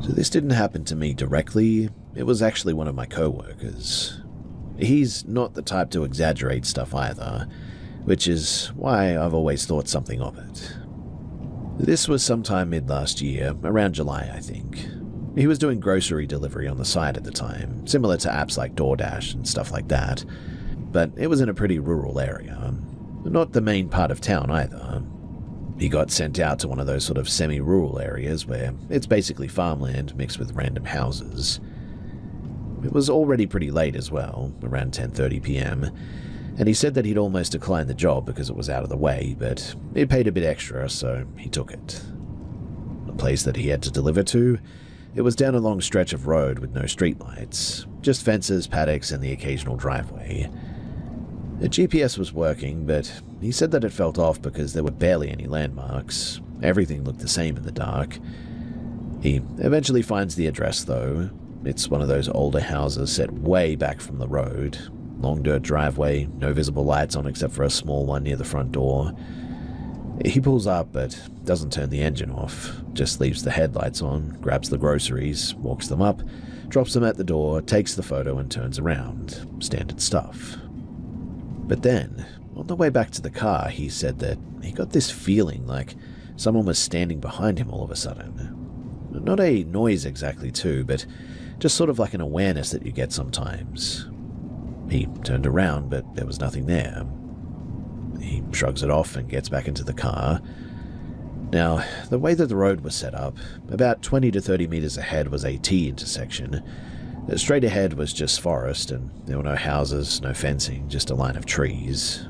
So this didn't happen to me directly, it was actually one of my co-workers. He's not the type to exaggerate stuff either, which is why I've always thought something of it. This was sometime mid-last year, around July I think. He was doing grocery delivery on the side at the time, similar to apps like DoorDash and stuff like that, but it was in a pretty rural area. Not the main part of town either. He got sent out to one of those sort of semi-rural areas where it's basically farmland mixed with random houses. It was already pretty late as well, around 10:30 p.m, and he said that he'd almost declined the job because it was out of the way, but it paid a bit extra, so he took it. The place that he had to deliver to, it was down a long stretch of road with no streetlights, just fences, paddocks, and the occasional driveway. The GPS was working, but he said that it felt off because there were barely any landmarks. Everything looked the same in the dark. He eventually finds the address, though. It's one of those older houses set way back from the road. Long dirt driveway, no visible lights on except for a small one near the front door. He pulls up, but doesn't turn the engine off, just leaves the headlights on, grabs the groceries, walks them up, drops them at the door, takes the photo and turns around. Standard stuff. But then, on the way back to the car, he said that he got this feeling like someone was standing behind him all of a sudden. Not a noise exactly too, but just sort of like an awareness that you get sometimes. He turned around, but there was nothing there. He shrugs it off and gets back into the car. Now, the way that the road was set up, about 20 to 30 meters ahead was a T intersection. Straight ahead was just forest, and there were no houses, no fencing, just a line of trees.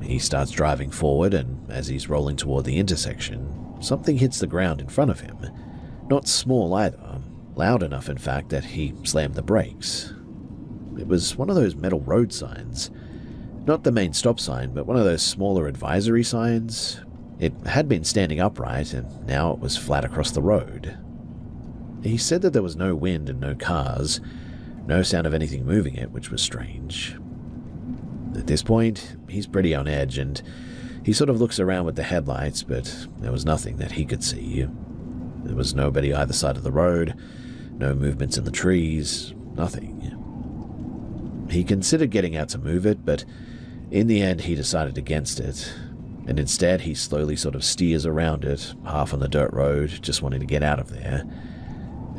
He starts driving forward, and as he's rolling toward the intersection, something hits the ground in front of him. Not small either, loud enough in fact that he slammed the brakes. It was one of those metal road signs. Not the main stop sign, but one of those smaller advisory signs. It had been standing upright, and now it was flat across the road. He said that there was no wind and no cars, no sound of anything moving it, which was strange. At this point, he's pretty on edge, and he sort of looks around with the headlights, but there was nothing that he could see. There was nobody either side of the road, no movements in the trees, nothing. He considered getting out to move it, but in the end he decided against it, and instead he slowly sort of steers around it, half on the dirt road, just wanting to get out of there.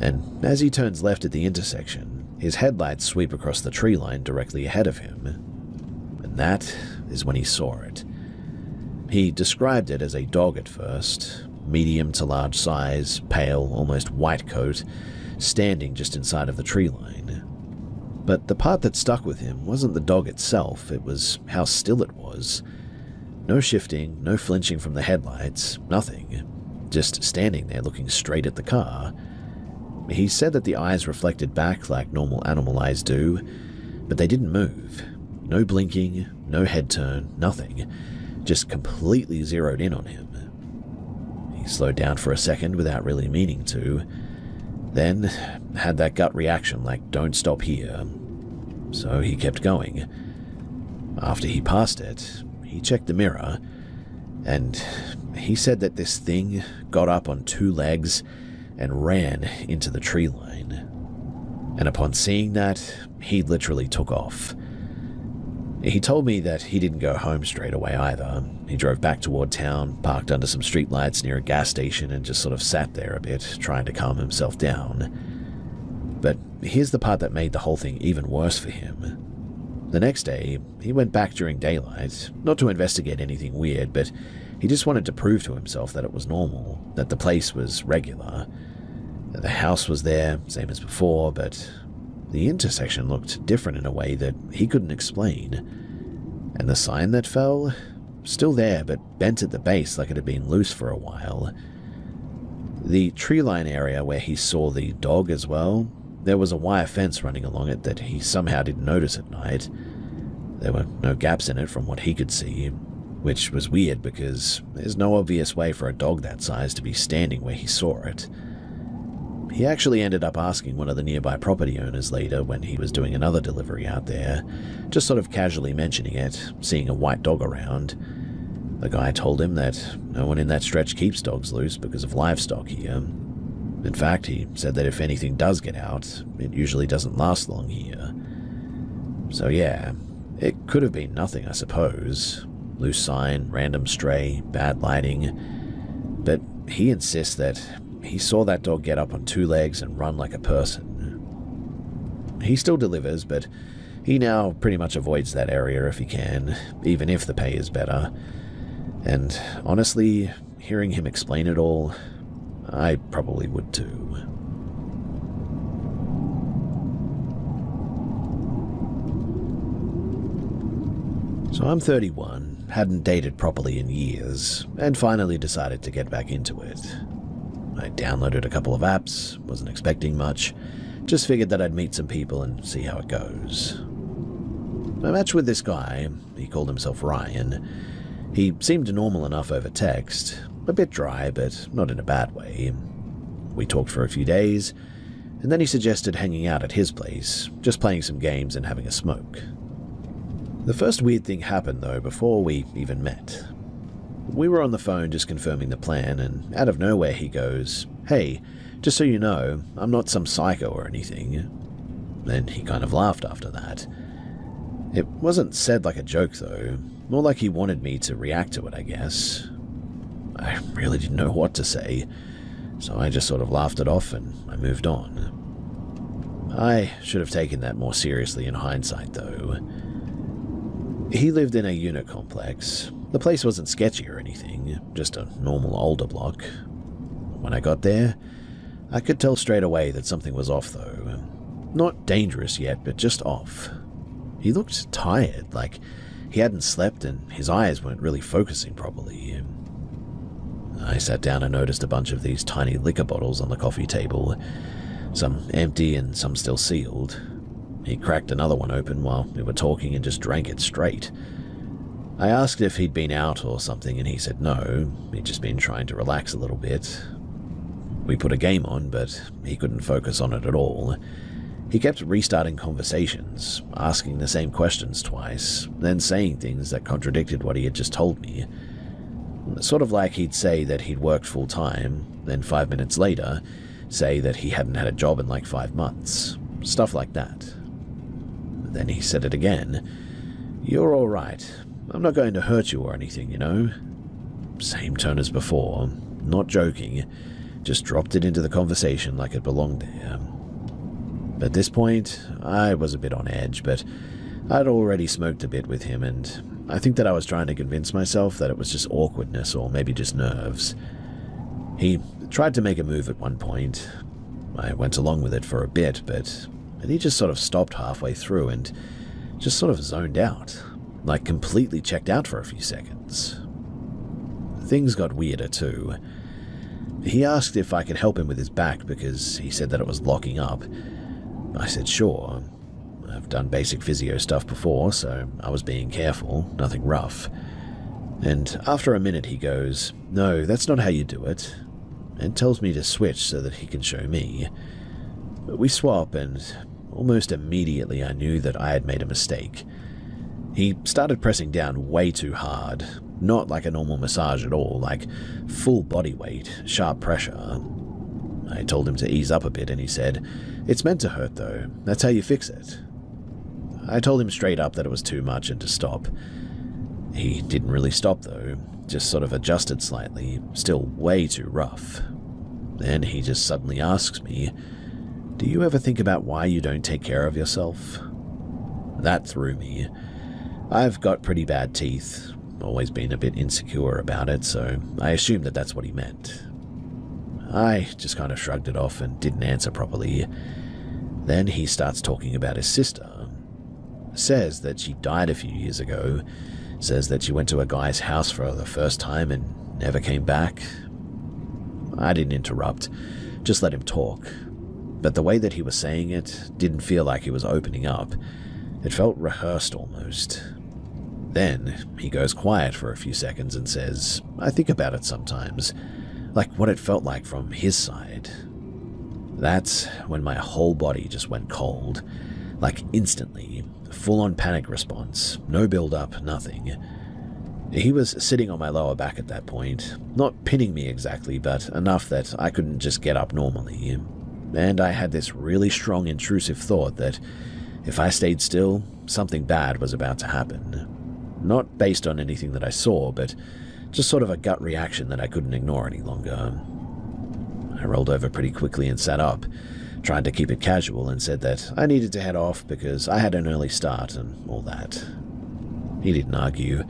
And as he turns left at the intersection, his headlights sweep across the tree line directly ahead of him. And that is when he saw it. He described it as a dog at first, medium to large size, pale, almost white coat, standing just inside of the tree line. But the part that stuck with him wasn't the dog itself, it was how still it was. No shifting, no flinching from the headlights, nothing. Just standing there looking straight at the car. He said that the eyes reflected back like normal animal eyes do, but they didn't move. No blinking, no head turn, nothing. Just completely zeroed in on him. He slowed down for a second without really meaning to, then had that gut reaction like, don't stop here. So he kept going. After he passed it, he checked the mirror, and he said that this thing got up on two legs and ran into the tree line. And upon seeing that, he literally took off. He told me that he didn't go home straight away either. He drove back toward town, parked under some streetlights near a gas station, and just sort of sat there a bit, trying to calm himself down. But here's the part that made the whole thing even worse for him. The next day, he went back during daylight, not to investigate anything weird, but he just wanted to prove to himself that it was normal, that the place was regular. The house was there, same as before, but the intersection looked different in a way that he couldn't explain. And the sign that fell? Still there, but bent at the base like it had been loose for a while. The tree line area where he saw the dog as well, there was a wire fence running along it that he somehow didn't notice at night. There were no gaps in it from what he could see, which was weird because there's no obvious way for a dog that size to be standing where he saw it. He actually ended up asking one of the nearby property owners later when he was doing another delivery out there, just sort of casually mentioning it, seeing a white dog around. The guy told him that no one in that stretch keeps dogs loose because of livestock here. In fact, he said that if anything does get out, it usually doesn't last long here. So yeah, it could have been nothing, I suppose. Loose sign, random stray, bad lighting. But he insists that he saw that dog get up on two legs and run like a person. He still delivers, but he now pretty much avoids that area if he can, even if the pay is better. And honestly, hearing him explain it all, I probably would too. So I'm 31, hadn't dated properly in years, and finally decided to get back into it. I downloaded a couple of apps, wasn't expecting much, just figured that I'd meet some people and see how it goes. I matched with this guy, he called himself Ryan. He seemed normal enough over text, a bit dry, but not in a bad way. We talked for a few days, and then he suggested hanging out at his place, just playing some games and having a smoke. The first weird thing happened, though, before we even met. We were on the phone just confirming the plan, and out of nowhere he goes, "Hey, just so you know, I'm not some psycho or anything." Then he kind of laughed after that. It wasn't said like a joke, though, more like he wanted me to react to it, I guess. I really didn't know what to say, so I just sort of laughed it off and I moved on. I should have taken that more seriously in hindsight, though. He lived in a unit complex. The place wasn't sketchy or anything, just a normal older block. When I got there, I could tell straight away that something was off, though. Not dangerous yet, but just off. He looked tired, like he hadn't slept and his eyes weren't really focusing properly. I sat down and noticed a bunch of these tiny liquor bottles on the coffee table, some empty and some still sealed. He cracked another one open while we were talking and just drank it straight. I asked if he'd been out or something and he said no, he'd just been trying to relax a little bit. We put a game on, but he couldn't focus on it at all. He kept restarting conversations, asking the same questions twice, then saying things that contradicted what he had just told me. Sort of like he'd say that he'd worked full-time, then 5 minutes later, say that he hadn't had a job in like 5 months. Stuff like that. Then he said it again. "You're all right. I'm not going to hurt you or anything, you know." Same tone as before, not joking, just dropped it into the conversation like it belonged there. At this point, I was a bit on edge, but I'd already smoked a bit with him, and I think that I was trying to convince myself that it was just awkwardness or maybe just nerves. He tried to make a move at one point. I went along with it for a bit, but he just sort of stopped halfway through and just sort of zoned out, like completely checked out for a few seconds. Things got weirder too. He asked if I could help him with his back because he said that it was locking up. I said sure. I've done basic physio stuff before, so I was being careful, nothing rough. And after a minute he goes, "No, that's not how you do it," and tells me to switch so that he can show me. We swap, and almost immediately I knew that I had made a mistake. He started pressing down way too hard, not like a normal massage at all, like full body weight, sharp pressure. I told him to ease up a bit and he said, "It's meant to hurt though, that's how you fix it." I told him straight up that it was too much and to stop. He didn't really stop though, just sort of adjusted slightly, still way too rough. Then he just suddenly asks me, "Do you ever think about why you don't take care of yourself?" That threw me. I've got pretty bad teeth, always been a bit insecure about it, so I assumed that that's what he meant. I just kind of shrugged it off and didn't answer properly. Then he starts talking about his sister. Says that she died a few years ago. Says that she went to a guy's house for the first time and never came back. I didn't interrupt, just let him talk. But the way that he was saying it didn't feel like he was opening up. It felt rehearsed almost. Then he goes quiet for a few seconds and says, "I think about it sometimes, like what it felt like from his side." That's when my whole body just went cold, like instantly, full-on panic response, no build-up, nothing. He was sitting on my lower back at that point, not pinning me exactly, but enough that I couldn't just get up normally. And I had this really strong intrusive thought that if I stayed still, something bad was about to happen. Not based on anything that I saw, but just sort of a gut reaction that I couldn't ignore any longer. I rolled over pretty quickly and sat up, tried to keep it casual, and said that I needed to head off because I had an early start and all that. He didn't argue,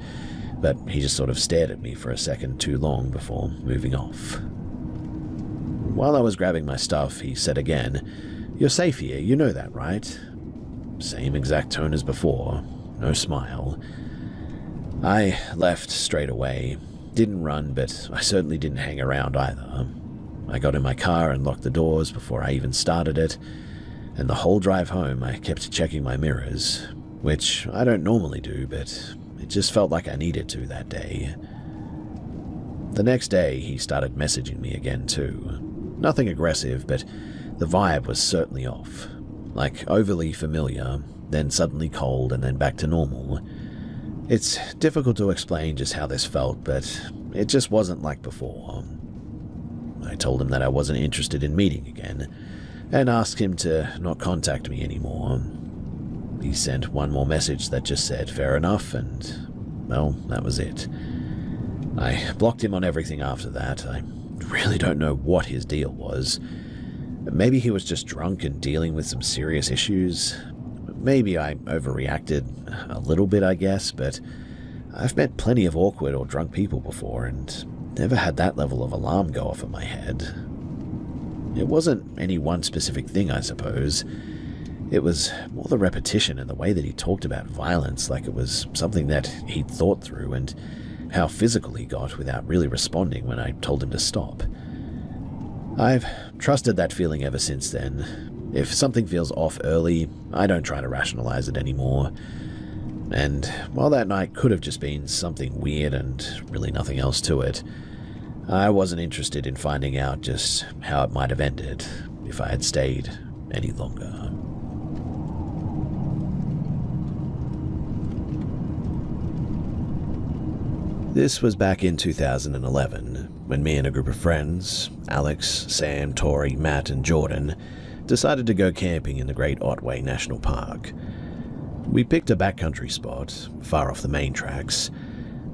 but he just sort of stared at me for a second too long before moving off. While I was grabbing my stuff, he said again, "You're safe here, you know that, right?" Same exact tone as before, no smile. I left straight away. Didn't run, but I certainly didn't hang around either. I got in my car and locked the doors before I even started it, and the whole drive home I kept checking my mirrors, which I don't normally do, but it just felt like I needed to that day. The next day, he started messaging me again too. Nothing aggressive, but the vibe was certainly off. Like overly familiar, then suddenly cold, and then back to normal. It's difficult to explain just how this felt, but it just wasn't like before. I told him that I wasn't interested in meeting again, and asked him to not contact me anymore. He sent one more message that just said, "Fair enough," and, well, that was it. I blocked him on everything after that. I really don't know what his deal was. Maybe he was just drunk and dealing with some serious issues. Maybe I overreacted a little bit, I guess, but I've met plenty of awkward or drunk people before and never had that level of alarm go off in my head. It wasn't any one specific thing, I suppose. It was more the repetition and the way that he talked about violence like it was something that he'd thought through, and how physical he got without really responding when I told him to stop. I've trusted that feeling ever since then. If something feels off early, I don't try to rationalize it anymore. And while that night could have just been something weird and really nothing else to it, I wasn't interested in finding out just how it might have ended if I had stayed any longer. This was back in 2011, when me and a group of friends, Alex, Sam, Tori, Matt, and Jordan, decided to go camping in the Great Otway National Park. We picked a backcountry spot, far off the main tracks,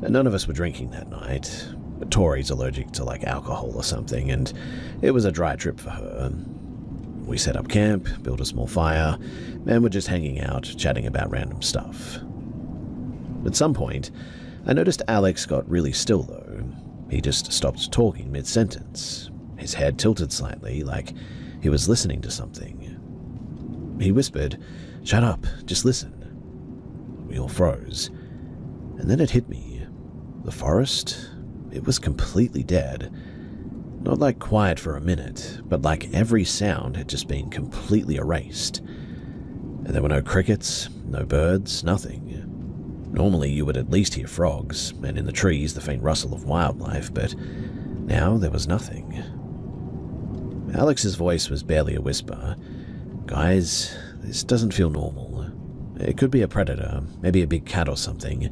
and none of us were drinking that night. Tori's allergic to alcohol or something, and it was a dry trip for her. We set up camp, built a small fire, and were just hanging out, chatting about random stuff. At some point, I noticed Alex got really still though. He just stopped talking mid-sentence. His head tilted slightly, like he was listening to something. He whispered, "Shut up, just listen." We all froze. And then it hit me. The forest, it was completely dead. Not quiet for a minute, but every sound had just been completely erased. And there were no crickets, no birds, nothing. Normally you would at least hear frogs, and in the trees the faint rustle of wildlife, but now there was nothing. Alex's voice was barely a whisper. "Guys, this doesn't feel normal. It could be a predator, maybe a big cat or something.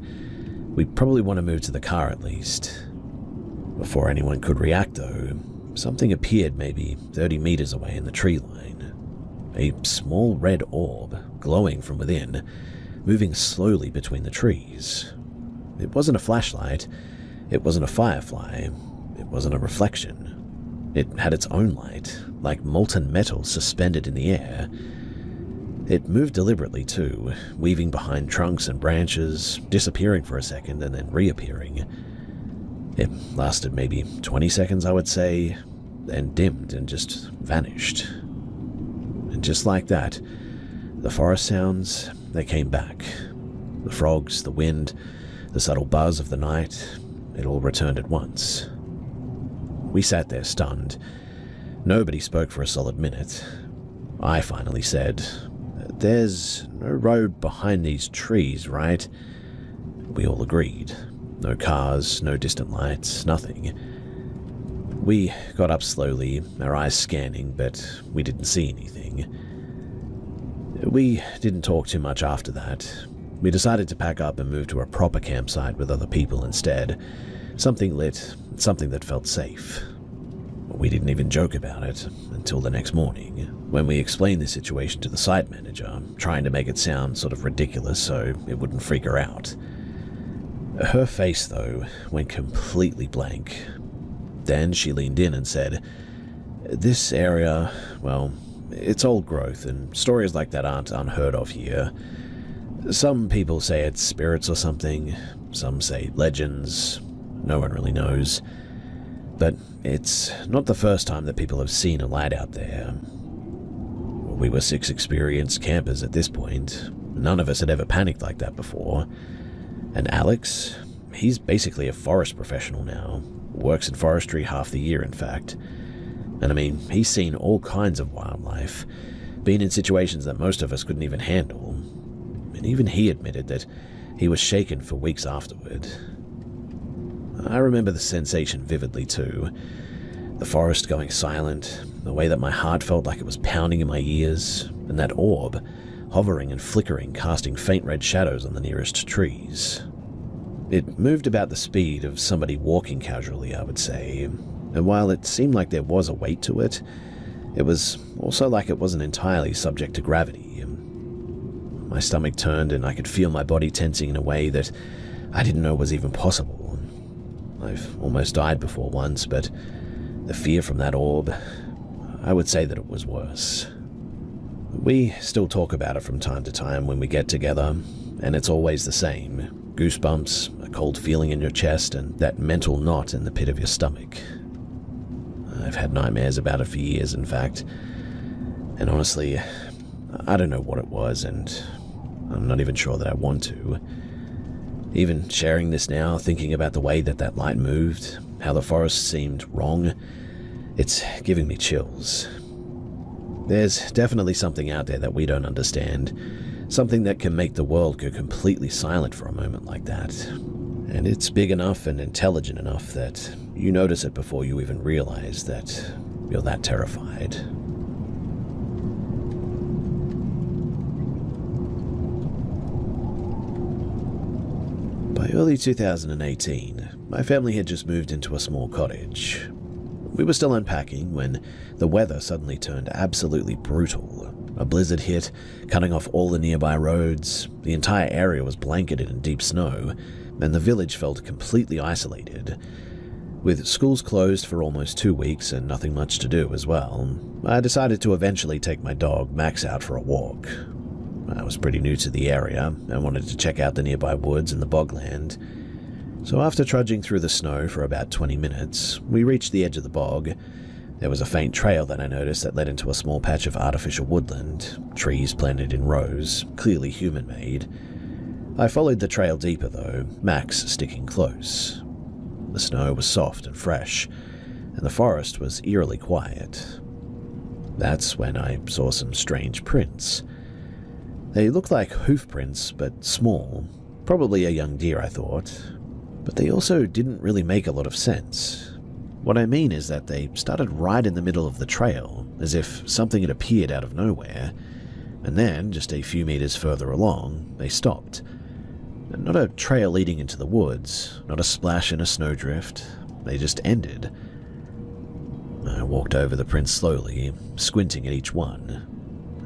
We probably want to move to the car at least." Before anyone could react though, something appeared maybe 30 meters away in the tree line. A small red orb, glowing from within, moving slowly between the trees. It wasn't a flashlight, it wasn't a firefly, it wasn't a reflection. It had its own light, like molten metal suspended in the air. It moved deliberately too, weaving behind trunks and branches, disappearing for a second and then reappearing. It lasted maybe 20 seconds, I would say, then dimmed and just vanished. And just like that, the forest sounds, they came back. The frogs, the wind, the subtle buzz of the night, it all returned at once. We sat there stunned. Nobody spoke for a solid minute. I finally said, "There's no road behind these trees, right?" We all agreed. No cars, no distant lights, nothing. We got up slowly, our eyes scanning, but we didn't see anything. We didn't talk too much after that. We decided to pack up and move to a proper campsite with other people instead. Something lit, something that felt safe. We didn't even joke about it until the next morning, when we explained the situation to the site manager, trying to make it sound sort of ridiculous so it wouldn't freak her out. Her face, though, went completely blank. Then she leaned in and said, "This area, well, it's old growth, and stories like that aren't unheard of here. Some people say it's spirits or something, some say legends, no one really knows. But it's not the first time that people have seen a light out there. We were 6 experienced campers at this point. None of us had ever panicked like that before. And Alex, he's basically a forest professional now. Works in forestry half the year, in fact. And I mean, he's seen all kinds of wildlife, been in situations that most of us couldn't even handle. And even he admitted that he was shaken for weeks afterward. I remember the sensation vividly too. The forest going silent, the way that my heart felt like it was pounding in my ears, and that orb, hovering and flickering, casting faint red shadows on the nearest trees. It moved about the speed of somebody walking casually, I would say, and while it seemed like there was a weight to it, it was also like it wasn't entirely subject to gravity. My stomach turned and I could feel my body tensing in a way that I didn't know was even possible. I've almost died before once, but the fear from that orb, I would say that it was worse. We still talk about it from time to time when we get together, and it's always the same. Goosebumps, a cold feeling in your chest, and that mental knot in the pit of your stomach. I've had nightmares about it for years, in fact. And honestly, I don't know what it was, and I'm not even sure that I want to. Even sharing this now, thinking about the way that that light moved, how the forest seemed wrong, it's giving me chills. There's definitely something out there that we don't understand, something that can make the world go completely silent for a moment like that. And it's big enough and intelligent enough that you notice it before you even realize that you're that terrified. By early 2018, my family had just moved into a small cottage. We were still unpacking when the weather suddenly turned absolutely brutal. A blizzard hit, cutting off all the nearby roads. The entire area was blanketed in deep snow, and the village felt completely isolated. With schools closed for almost 2 weeks and nothing much to do as well, I decided to eventually take my dog Max out for a walk. I was pretty new to the area and wanted to check out the nearby woods and the bogland. So after trudging through the snow for about 20 minutes, we reached the edge of the bog. There was a faint trail that I noticed that led into a small patch of artificial woodland, trees planted in rows, clearly human-made. I followed the trail deeper though, Max sticking close. The snow was soft and fresh, and the forest was eerily quiet. That's when I saw some strange prints. They looked like hoof prints, but small. Probably a young deer, I thought. But they also didn't really make a lot of sense. What I mean is that they started right in the middle of the trail, as if something had appeared out of nowhere, and then, just a few meters further along, they stopped. Not a trail leading into the woods, not a splash in a snowdrift, they just ended. I walked over the prints slowly, squinting at each one.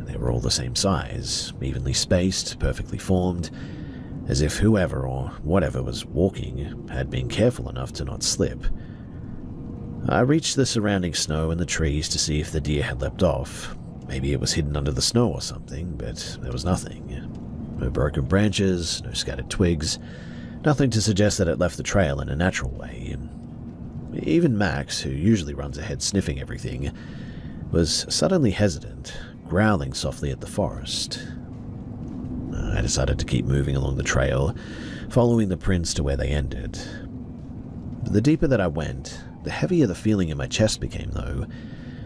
They were all the same size, evenly spaced, perfectly formed, as if whoever or whatever was walking had been careful enough to not slip. I reached the surrounding snow and the trees to see if the deer had leapt off. Maybe it was hidden under the snow or something, but there was nothing. No broken branches, no scattered twigs, nothing to suggest that it left the trail in a natural way. Even Max, who usually runs ahead sniffing everything, was suddenly hesitant, growling softly at the forest. I decided to keep moving along the trail, following the prints to where they ended. The deeper that I went, the heavier the feeling in my chest became, though,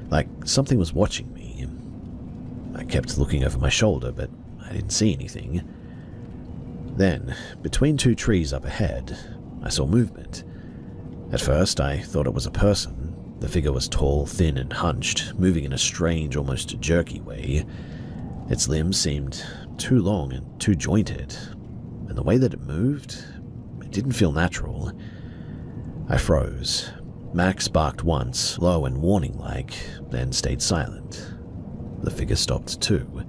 like something was watching me. I kept looking over my shoulder, but I didn't see anything. Then, between 2 trees up ahead, I saw movement. At first, I thought it was a person. The figure was tall, thin, and hunched, moving in a strange, almost jerky way. Its limbs seemed too long and too jointed. and the way that it moved, it didn't feel natural. I froze. Max barked once, low and warning-like, then stayed silent. The figure stopped too.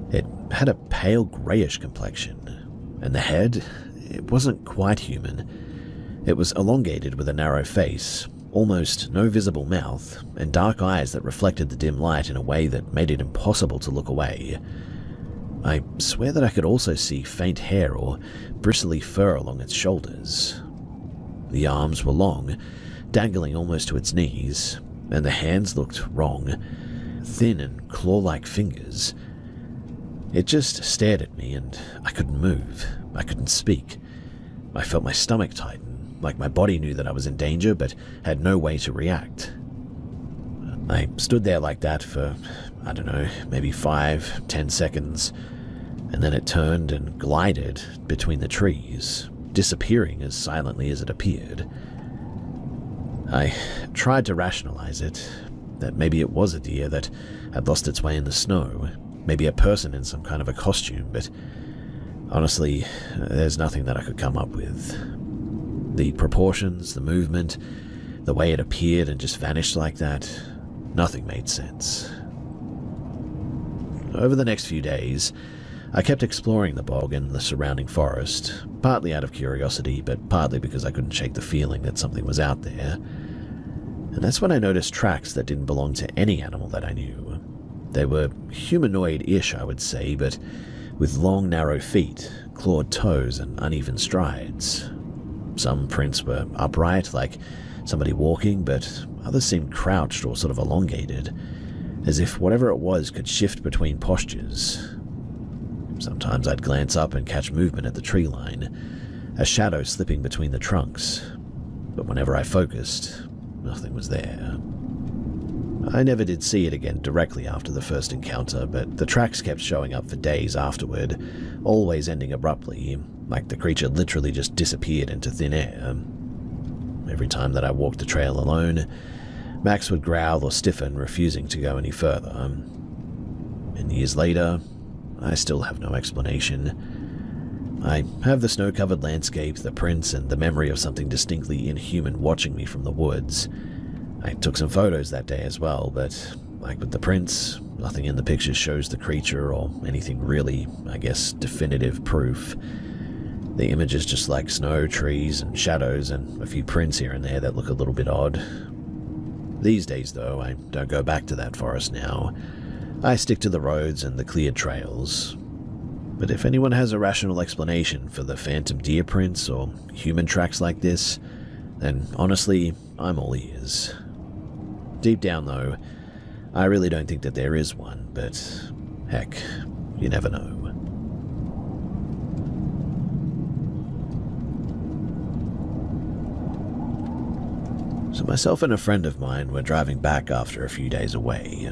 It had a pale greyish complexion, and the head, it wasn't quite human. It was elongated with a narrow face, almost no visible mouth, and dark eyes that reflected the dim light in a way that made it impossible to look away. I swear that I could also see faint hair or bristly fur along its shoulders. The arms were long, dangling almost to its knees, and the hands looked wrong, thin and claw-like fingers. It just stared at me, and I couldn't move. I couldn't speak. I felt my stomach tighten, like my body knew that I was in danger but had no way to react. I stood there like that for, I don't know, maybe 5-10 seconds, and then it turned and glided between the trees, disappearing as silently as it appeared. I tried to rationalize it, that maybe it was a deer that had lost its way in the snow, maybe a person in some kind of a costume, but honestly, there's nothing that I could come up with. The proportions, the movement, the way it appeared and just vanished like that, nothing made sense. Over the next few days, I kept exploring the bog and the surrounding forest, partly out of curiosity, but partly because I couldn't shake the feeling that something was out there. And that's when I noticed tracks that didn't belong to any animal that I knew. They were humanoid-ish, I would say, but with long, narrow feet, clawed toes, and uneven strides. Some prints were upright, like somebody walking, but others seemed crouched or sort of elongated, as if whatever it was could shift between postures. Sometimes I'd glance up and catch movement at the tree line, a shadow slipping between the trunks, but whenever I focused, nothing was there. I never did see it again directly after the first encounter, but the tracks kept showing up for days afterward, always ending abruptly, like the creature literally just disappeared into thin air. Every time that I walked the trail alone, Max would growl or stiffen, refusing to go any further. And years later, I still have no explanation. I have the snow-covered landscape, the prints, and the memory of something distinctly inhuman watching me from the woods. I took some photos that day as well, but like with the prints, nothing in the pictures shows the creature or anything really, I guess, definitive proof. The image is just like snow, trees, and shadows, and a few prints here and there that look a little bit odd. These days, though, I don't go back to that forest now. I stick to the roads and the cleared trails. But if anyone has a rational explanation for the phantom deer prints or human tracks like this, then honestly, I'm all ears. Deep down, though, I really don't think that there is one, but heck, you never know. So myself and a friend of mine were driving back after a few days away.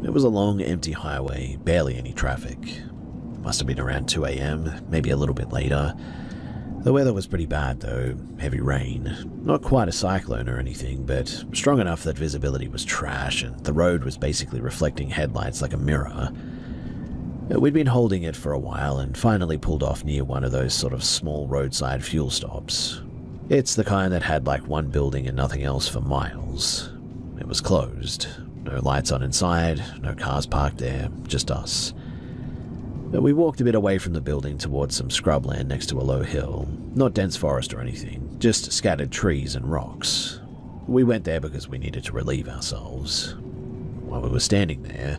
It was a long, empty highway, barely any traffic. It must have been around 2 a.m., maybe a little bit later. The weather was pretty bad though, heavy rain. Not quite a cyclone or anything, but strong enough that visibility was trash and the road was basically reflecting headlights like a mirror. We'd been holding it for a while and finally pulled off near one of those sort of small roadside fuel stops. It's the kind that had like one building and nothing else for miles. It was closed. No lights on inside, no cars parked there, just us. We walked a bit away from the building towards some scrubland next to a low hill. Not dense forest or anything, just scattered trees and rocks. We went there because we needed to relieve ourselves. While we were standing there,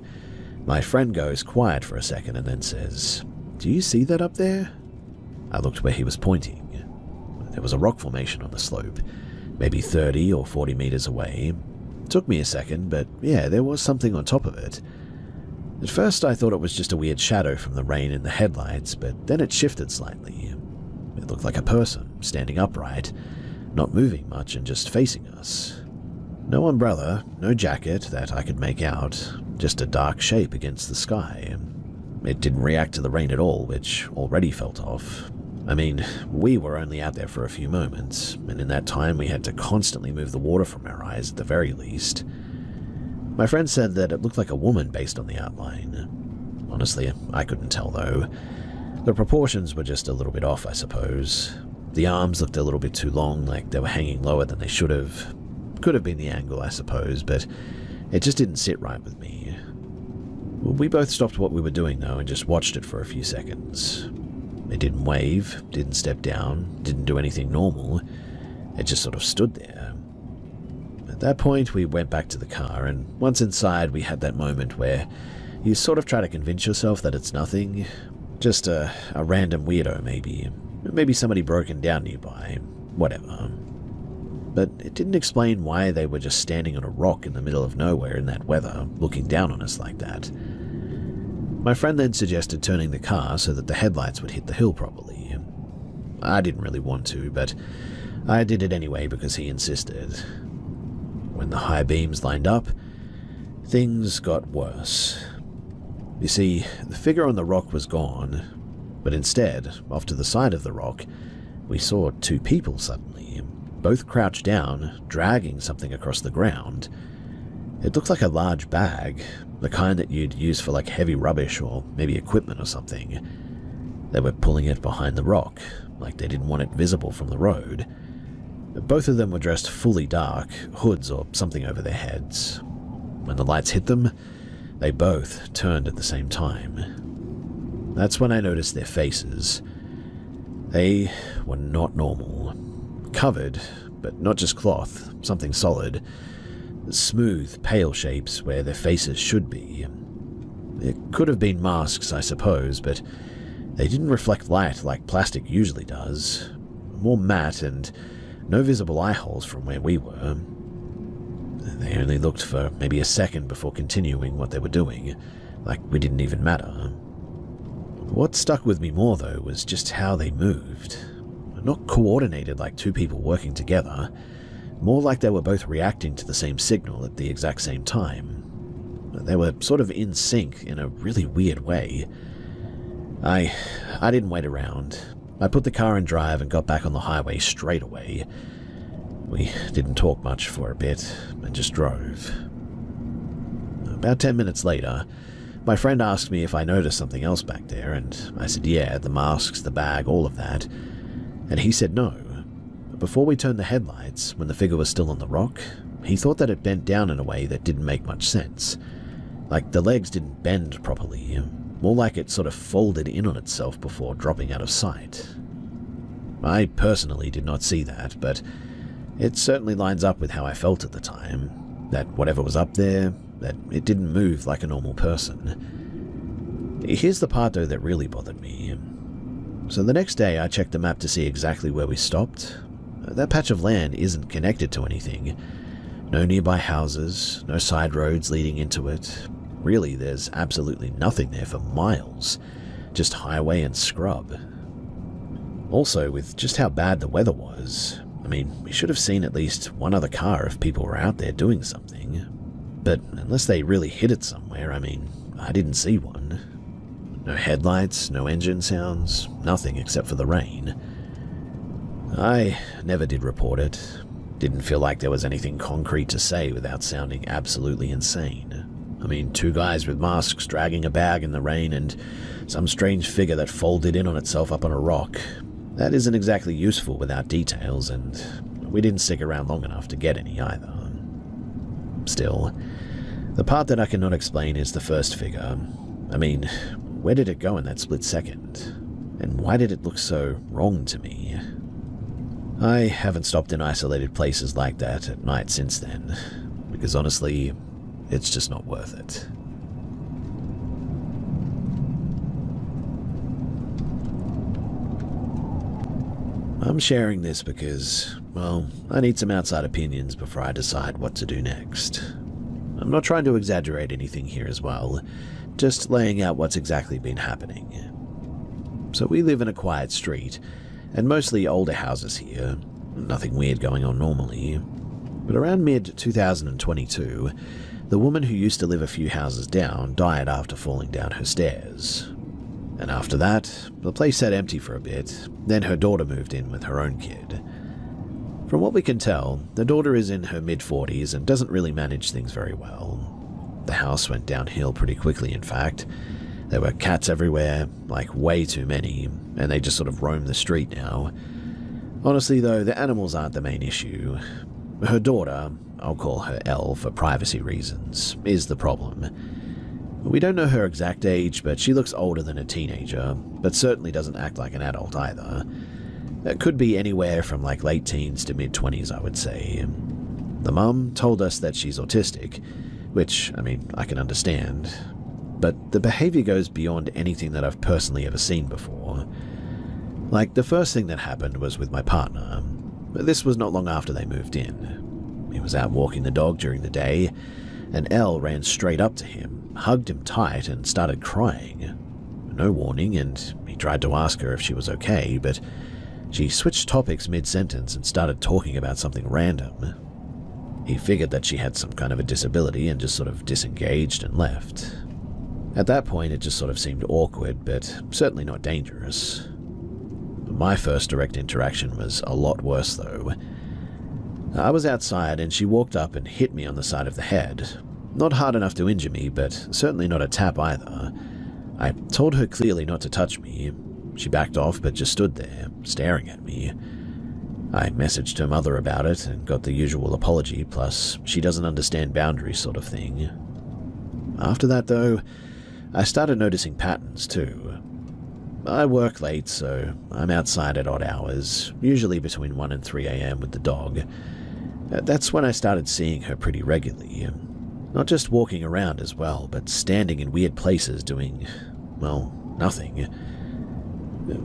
my friend goes quiet for a second and then says, "Do you see that up there?" I looked where he was pointing. There was a rock formation on the slope, maybe 30 or 40 meters away. It took me a second, but yeah, there was something on top of it. At first I thought it was just a weird shadow from the rain in the headlights, but then it shifted slightly. It looked like a person, standing upright, not moving much and just facing us. No umbrella, no jacket that I could make out, just a dark shape against the sky. It didn't react to the rain at all, which already felt off. I mean, we were only out there for a few moments, and in that time we had to constantly move the water from our eyes at the very least. My friend said that it looked like a woman based on the outline. Honestly, I couldn't tell though. The proportions were just a little bit off, I suppose. The arms looked a little bit too long, like they were hanging lower than they should have. Could have been the angle, I suppose, but it just didn't sit right with me. We both stopped what we were doing, though, and just watched it for a few seconds. It didn't wave, didn't step down, didn't do anything normal. It just sort of stood there. At that point, we went back to the car, and once inside, we had that moment where you sort of try to convince yourself that it's nothing. Just a random weirdo, maybe. Maybe somebody broken down nearby. Whatever. But it didn't explain why they were just standing on a rock in the middle of nowhere in that weather, looking down on us like that. My friend then suggested turning the car so that the headlights would hit the hill properly. I didn't really want to, but I did it anyway because he insisted. When the high beams lined up, things got worse. You see, the figure on the rock was gone, but instead, off to the side of the rock, we saw two people suddenly, both crouched down, dragging something across the ground. It looked like a large bag, the kind that you'd use for like heavy rubbish or maybe equipment or something. They were pulling it behind the rock, like they didn't want it visible from the road. Both of them were dressed fully dark, hoods or something over their heads. When the lights hit them, they both turned at the same time. That's when I noticed their faces. They were not normal. Covered, but not just cloth, something solid. Smooth, pale shapes where their faces should be. It could have been masks, I suppose, but they didn't reflect light like plastic usually does. More matte and no visible eye holes from where we were. They only looked for maybe a second before continuing what they were doing, like we didn't even matter. What stuck with me more, though, was just how they moved. Not coordinated like two people working together, more like they were both reacting to the same signal at the exact same time. They were sort of in sync in a really weird way. I didn't wait around. I put the car in drive and got back on the highway straight away. We didn't talk much for a bit and just drove. About 10 minutes later, my friend asked me if I noticed something else back there, and I said yeah, the masks, the bag, all of that. And he said no. But before we turned the headlights, when the figure was still on the rock, he thought that it bent down in a way that didn't make much sense. Like the legs didn't bend properly, more like it sort of folded in on itself before dropping out of sight. I personally did not see that, but it certainly lines up with how I felt at the time, that whatever was up there, that it didn't move like a normal person. Here's the part though that really bothered me. So the next day I checked the map to see exactly where we stopped. That patch of land isn't connected to anything. No nearby houses, no side roads leading into it. Really, there's absolutely nothing there for miles. Just highway and scrub. Also, with just how bad the weather was, I mean, we should have seen at least one other car if people were out there doing something. But unless they really hit it somewhere, I mean, I didn't see one. No headlights, no engine sounds, nothing except for the rain. I never did report it. Didn't feel like there was anything concrete to say without sounding absolutely insane. I mean, two guys with masks dragging a bag in the rain and some strange figure that folded in on itself up on a rock. That isn't exactly useful without details, and we didn't stick around long enough to get any either. Still, the part that I cannot explain is the first figure. I mean, where did it go in that split second? And why did it look so wrong to me? I haven't stopped in isolated places like that at night since then, because honestly, it's just not worth it. I'm sharing this because, well, I need some outside opinions before I decide what to do next. I'm not trying to exaggerate anything here as well, just laying out what's exactly been happening. So we live in a quiet street, and mostly older houses here, nothing weird going on normally. But around mid-2022, the woman who used to live a few houses down died after falling down her stairs. And after that, the place sat empty for a bit, then her daughter moved in with her own kid. From what we can tell, the daughter is in her mid-40s and doesn't really manage things very well. The house went downhill pretty quickly, in fact. There were cats everywhere, like way too many, and they just sort of roam the street now. Honestly though, the animals aren't the main issue. Her daughter, I'll call her Elle for privacy reasons, is the problem. We don't know her exact age, but she looks older than a teenager, but certainly doesn't act like an adult either. It could be anywhere from like late teens to mid-20s, I would say. The mum told us that she's autistic, which, I mean, I can understand. But the behavior goes beyond anything that I've personally ever seen before. Like, the first thing that happened was with my partner. This was not long after they moved in. He was out walking the dog during the day, and Elle ran straight up to him, hugged him tight, and started crying. No warning, and he tried to ask her if she was okay, but she switched topics mid-sentence and started talking about something random. He figured that she had some kind of a disability and just sort of disengaged and left. At that point, it just sort of seemed awkward, but certainly not dangerous. My first direct interaction was a lot worse, though. I was outside, and she walked up and hit me on the side of the head. Not hard enough to injure me, but certainly not a tap either. I told her clearly not to touch me. She backed off, but just stood there, staring at me. I messaged her mother about it and got the usual apology, plus she doesn't understand boundaries sort of thing. After that, though, I started noticing patterns, too. I work late, so I'm outside at odd hours, usually between 1 and 3 a.m. with the dog. That's when I started seeing her pretty regularly. Not just walking around as well, but standing in weird places doing, well, nothing.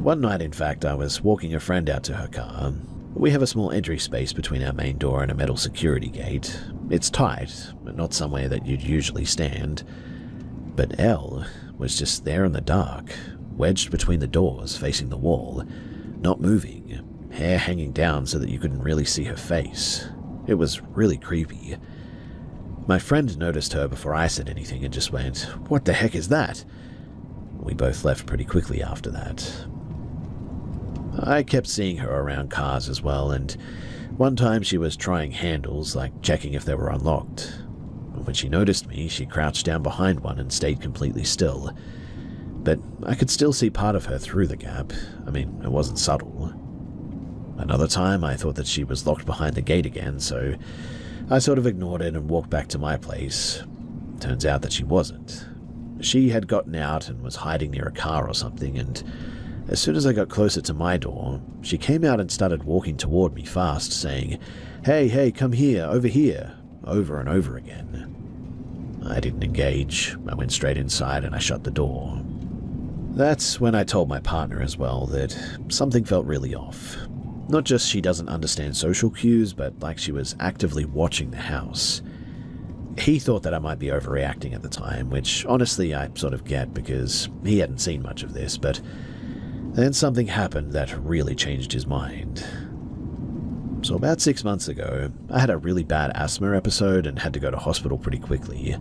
One night, in fact, I was walking a friend out to her car. We have a small entry space between our main door and a metal security gate. It's tight, but not somewhere that you'd usually stand. But Elle was just there in the dark, wedged between the doors, facing the wall, not moving, hair hanging down so that you couldn't really see her face. It was really creepy. My friend noticed her before I said anything and just went, "What the heck is that?" We both left pretty quickly after that. I kept seeing her around cars as well, and one time she was trying handles, like checking if they were unlocked. When she noticed me, she crouched down behind one and stayed completely still. But I could still see part of her through the gap. I mean, it wasn't subtle. Another time, I thought that she was locked behind the gate again, so I sort of ignored it and walked back to my place. Turns out that she wasn't. She had gotten out and was hiding near a car or something, and as soon as I got closer to my door, she came out and started walking toward me fast, saying, hey, come here, over and over again. I didn't engage. I went straight inside and I shut the door. That's when I told my partner as well that something felt really off. Not just she doesn't understand social cues, but like she was actively watching the house. He thought that I might be overreacting at the time, which honestly I sort of get because he hadn't seen much of this, but then something happened that really changed his mind. So about 6 months ago, I had a really bad asthma episode and had to go to hospital pretty quickly.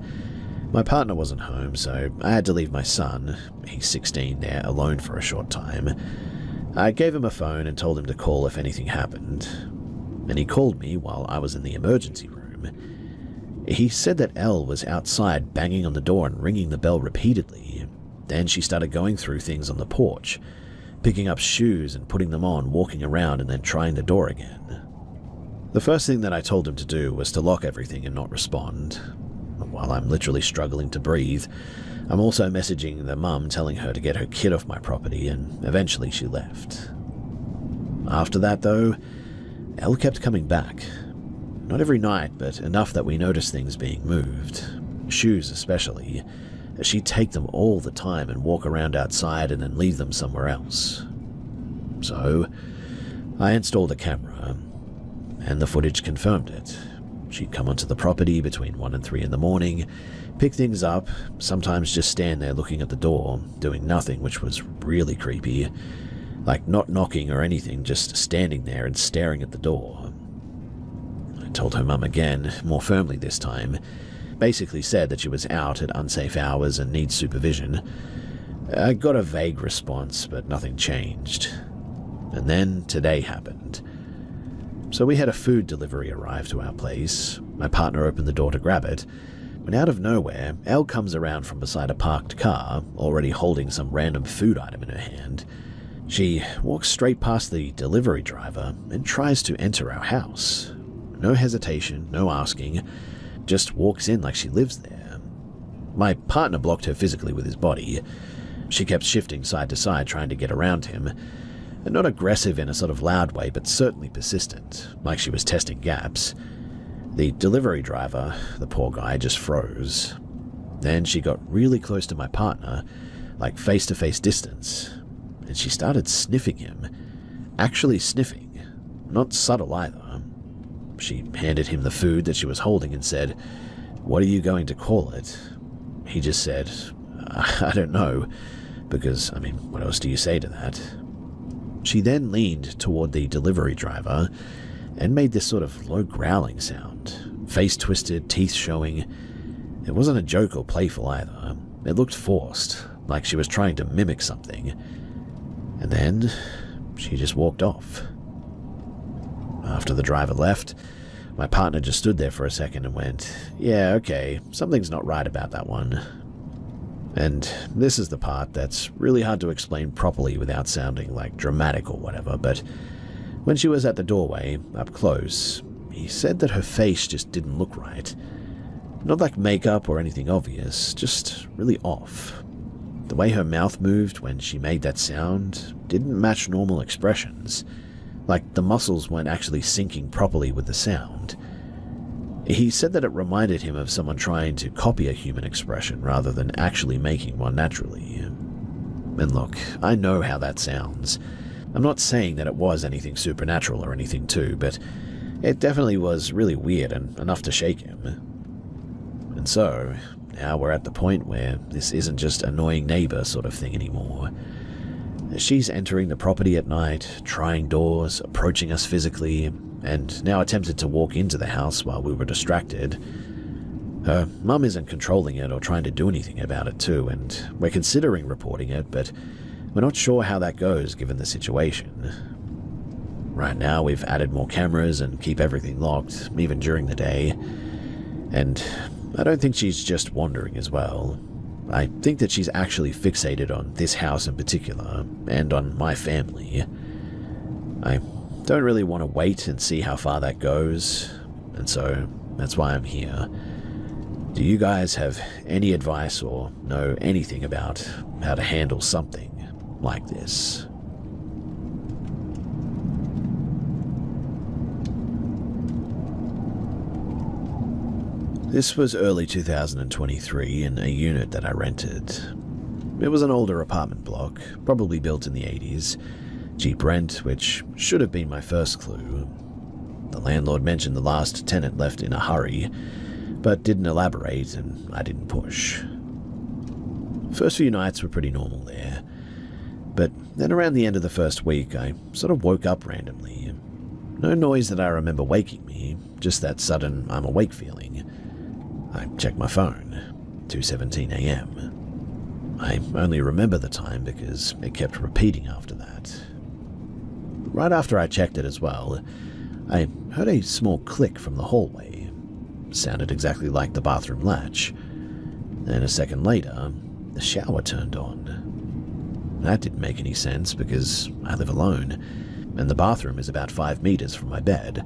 My partner wasn't home, so I had to leave my son, he's 16, there alone for a short time. I gave him a phone and told him to call if anything happened, and he called me while I was in the emergency room. He said that Elle was outside banging on the door and ringing the bell repeatedly. Then she started going through things on the porch, picking up shoes and putting them on, walking around and then trying the door again. The first thing that I told him to do was to lock everything and not respond. While I'm literally struggling to breathe, I'm also messaging the mum telling her to get her kid off my property, and eventually she left. After that though, Elle kept coming back. Not every night, but enough that we noticed things being moved. Shoes especially. She'd take them all the time and walk around outside and then leave them somewhere else. So, I installed a camera, and the footage confirmed it. She'd come onto the property between 1 and 3 in the morning, pick things up, sometimes just stand there looking at the door, doing nothing, which was really creepy. Like not knocking or anything, just standing there and staring at the door. I told her mum again, more firmly this time. Basically said that she was out at unsafe hours and needs supervision. I got a vague response, but nothing changed. And then today happened. So we had a food delivery arrive to our place. My partner opened the door to grab it, when out of nowhere, Elle comes around from beside a parked car, already holding some random food item in her hand. She walks straight past the delivery driver and tries to enter our house. No hesitation, no asking, just walks in like she lives there. My partner blocked her physically with his body. She kept shifting side to side trying to get around him, and not aggressive in a sort of loud way, but certainly persistent, like she was testing gaps. The delivery driver, the poor guy, just froze. Then she got really close to my partner, like face-to-face distance, and she started sniffing him. Actually sniffing. Not subtle either. She handed him the food that she was holding and said, "What are you going to call it?" He just said, "I don't know," because, what else do you say to that? She then leaned toward the delivery driver and made this sort of low growling sound, face twisted, teeth showing. It wasn't a joke or playful either. It looked forced, like she was trying to mimic something. And then she just walked off. After the driver left, my partner just stood there for a second and went, "Yeah, okay, something's not right about that one." And this is the part that's really hard to explain properly without sounding like dramatic or whatever, but when she was at the doorway, up close, he said that her face just didn't look right. Not like makeup or anything obvious, just really off. The way her mouth moved when she made that sound didn't match normal expressions, like the muscles weren't actually syncing properly with the sound. He said that it reminded him of someone trying to copy a human expression rather than actually making one naturally. And look, I know how that sounds. I'm not saying that it was anything supernatural or anything too, but it definitely was really weird and enough to shake him. And so, now we're at the point where this isn't just annoying neighbor sort of thing anymore. She's entering the property at night, trying doors, approaching us physically, and now attempted to walk into the house while we were distracted. Her mum isn't controlling it or trying to do anything about it too, and we're considering reporting it, but we're not sure how that goes given the situation. Right now we've added more cameras and keep everything locked, even during the day. And I don't think she's just wandering as well. I think that she's actually fixated on this house in particular, and on my family. I don't really want to wait and see how far that goes, and so that's why I'm here. Do you guys have any advice or know anything about how to handle something like this? This was early 2023 in a unit that I rented. It was an older apartment block, probably built in the 80s. Cheap rent, which should have been my first clue. The landlord mentioned the last tenant left in a hurry, but didn't elaborate, and I didn't push. First few nights were pretty normal there, but then around the end of the first week, I sort of woke up randomly. No noise that I remember waking me, just that sudden I'm awake feeling. I checked my phone, 2:17 a.m. I only remember the time because it kept repeating after that. Right after I checked it as well, I heard a small click from the hallway. Sounded exactly like the bathroom latch. Then a second later, the shower turned on. That didn't make any sense because I live alone, and the bathroom is about 5 meters from my bed.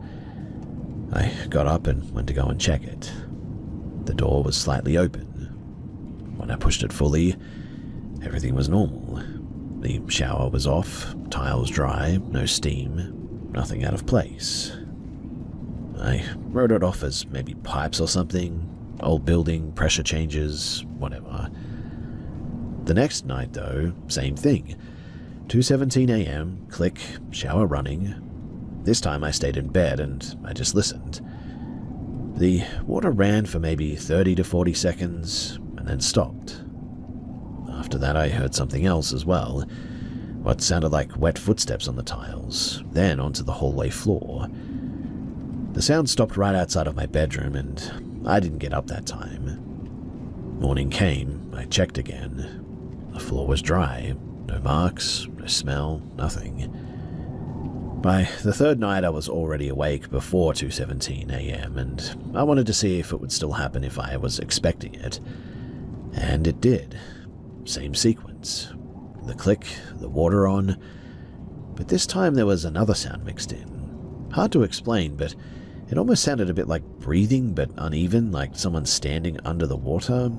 I got up and went to go and check it. The door was slightly open. When I pushed it fully, everything was normal. The shower was off, tiles dry, no steam, nothing out of place. I wrote it off as maybe pipes or something, old building, pressure changes, whatever. The next night though, same thing. 2:17 a.m, click, shower running. This time I stayed in bed and I just listened. The water ran for maybe 30 to 40 seconds and then stopped. After that I heard something else as well, what sounded like wet footsteps on the tiles, then onto the hallway floor. The sound stopped right outside of my bedroom and I didn't get up that time. Morning came, I checked again. The floor was dry, no marks, no smell, nothing. By the third night, I was already awake before 2:17 a.m., and I wanted to see if it would still happen if I was expecting it. And it did. Same sequence. The click, the water on. But this time there was another sound mixed in. Hard to explain, but it almost sounded a bit like breathing, but uneven, like someone standing under the water.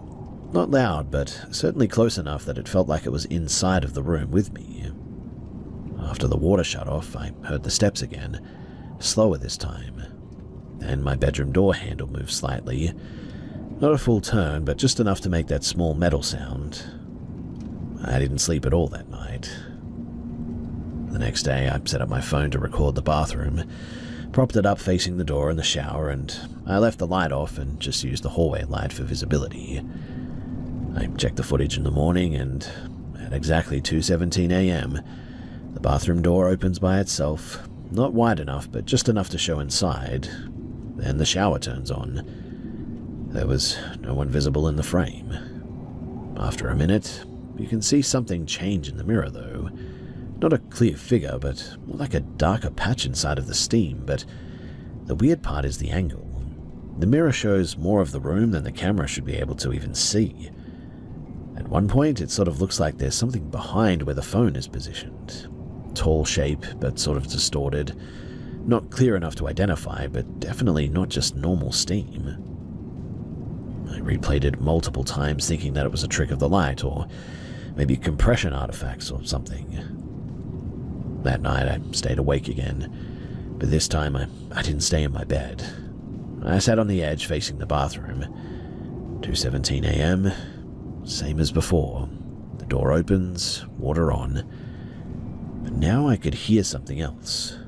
Not loud, but certainly close enough that it felt like it was inside of the room with me. After the water shut off, I heard the steps again, slower this time. Then my bedroom door handle moved slightly. Not a full turn, but just enough to make that small metal sound. I didn't sleep at all that night. The next day, I set up my phone to record the bathroom, propped it up facing the door in the shower, and I left the light off and just used the hallway light for visibility. I checked the footage in the morning, and at exactly 2:17 a.m., the bathroom door opens by itself, not wide enough, but just enough to show inside. Then the shower turns on. There was no one visible in the frame. After a minute, you can see something change in the mirror, though. Not a clear figure, but more like a darker patch inside of the steam. But the weird part is the angle. The mirror shows more of the room than the camera should be able to even see. At one point, it sort of looks like there's something behind where the phone is positioned. Tall shape, but sort of distorted. Not clear enough to identify, but definitely not just normal steam. I replayed it multiple times thinking that it was a trick of the light, or maybe compression artifacts or something. That night I stayed awake again, but this time I didn't stay in my bed. I sat on the edge facing the bathroom. 2:17 a.m., same as before. The door opens, water on. But now I could hear something else.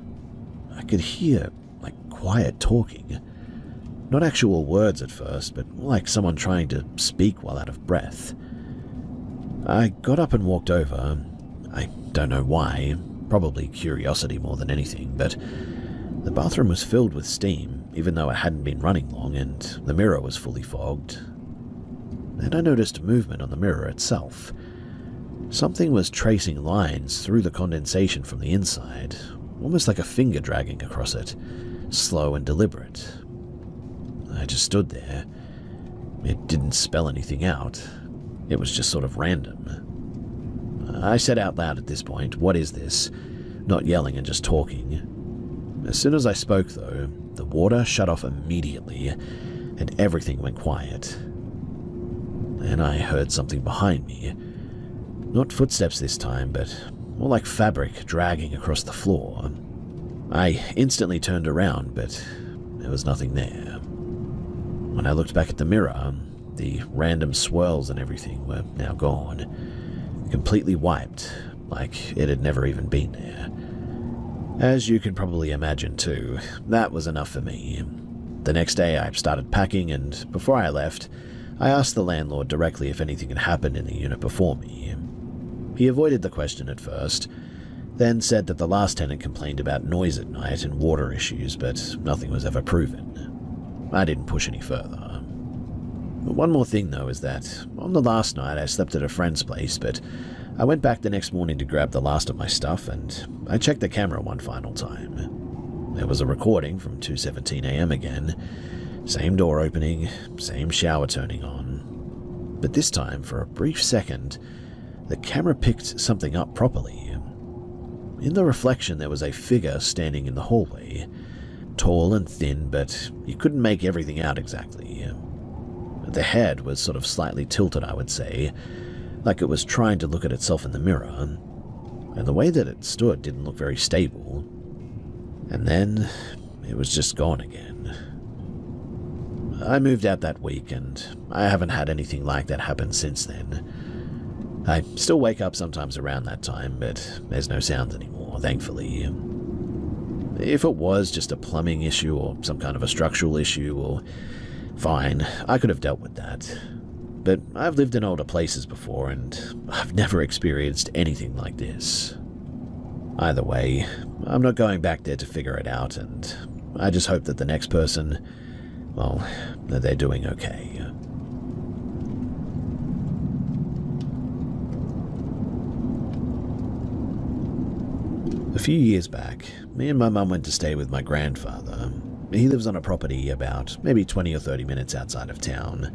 I could hear, like, quiet talking. Not actual words at first, but more like someone trying to speak while out of breath. I got up and walked over. I don't know why, probably curiosity more than anything, but the bathroom was filled with steam, even though it hadn't been running long, and the mirror was fully fogged. Then I noticed movement on the mirror itself. Something was tracing lines through the condensation from the inside, almost like a finger dragging across it, slow and deliberate. I just stood there. It didn't spell anything out. It was just sort of random. I said out loud at this point, "What is this?" Not yelling and just talking. As soon as I spoke, though, the water shut off immediately, and everything went quiet. Then I heard something behind me. Not footsteps this time, but more like fabric dragging across the floor. I instantly turned around, but there was nothing there. When I looked back at the mirror, the random swirls and everything were now gone. Completely wiped, like it had never even been there. As you can probably imagine too, that was enough for me. The next day I started packing, and before I left, I asked the landlord directly if anything had happened in the unit before me. He avoided the question at first, then said that the last tenant complained about noise at night and water issues, but nothing was ever proven. I didn't push any further. One more thing, though, is that on the last night I slept at a friend's place, but I went back the next morning to grab the last of my stuff, and I checked the camera one final time. There was a recording from 2:17 a.m. again. Same door opening, same shower turning on. But this time, for a brief second, the camera picked something up properly. In the reflection, there was a figure standing in the hallway. Tall and thin, but you couldn't make everything out exactly. The head was sort of slightly tilted, I would say, like it was trying to look at itself in the mirror, and the way that it stood didn't look very stable. And then it was just gone again. I moved out that week, and I haven't had anything like that happen since then. I still wake up sometimes around that time, but there's no sounds anymore, thankfully. If it was just a plumbing issue or some kind of a structural issue, or fine, I could have dealt with that. But I've lived in older places before, and I've never experienced anything like this. Either way, I'm not going back there to figure it out, and I just hope that the next person, well, that they're doing okay. A few years back, me and my mum went to stay with my grandfather. He lives on a property about maybe 20 or 30 minutes outside of town.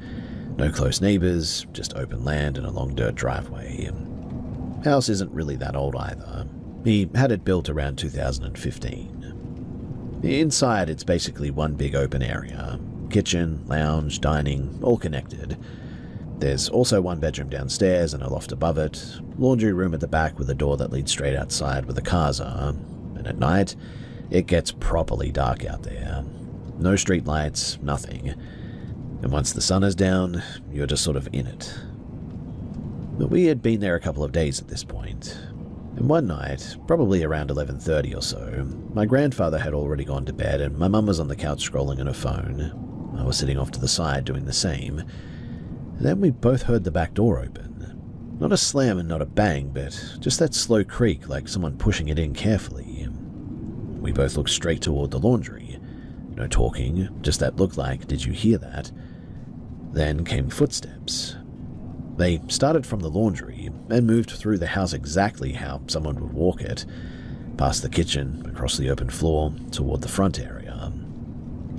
No close neighbours, just open land and a long dirt driveway. House isn't really that old either. He had it built around 2015. Inside, it's basically one big open area. Kitchen, lounge, dining, all connected. There's also one bedroom downstairs and a loft above it, laundry room at the back with a door that leads straight outside where the cars are, and at night, it gets properly dark out there. No street lights, nothing. And once the sun is down, you're just sort of in it. But we had been there a couple of days at this point. And one night, probably around 11:30 or so, my grandfather had already gone to bed and my mum was on the couch scrolling on her phone. I was sitting off to the side doing the same. And then we both heard the back door open. Not a slam and not a bang, but just that slow creak like someone pushing it in carefully. We both looked straight toward the laundry. No talking, just that look like, "Did you hear that?" Then came footsteps. They started from the laundry and moved through the house exactly how someone would walk it, past the kitchen, across the open floor, toward the front area.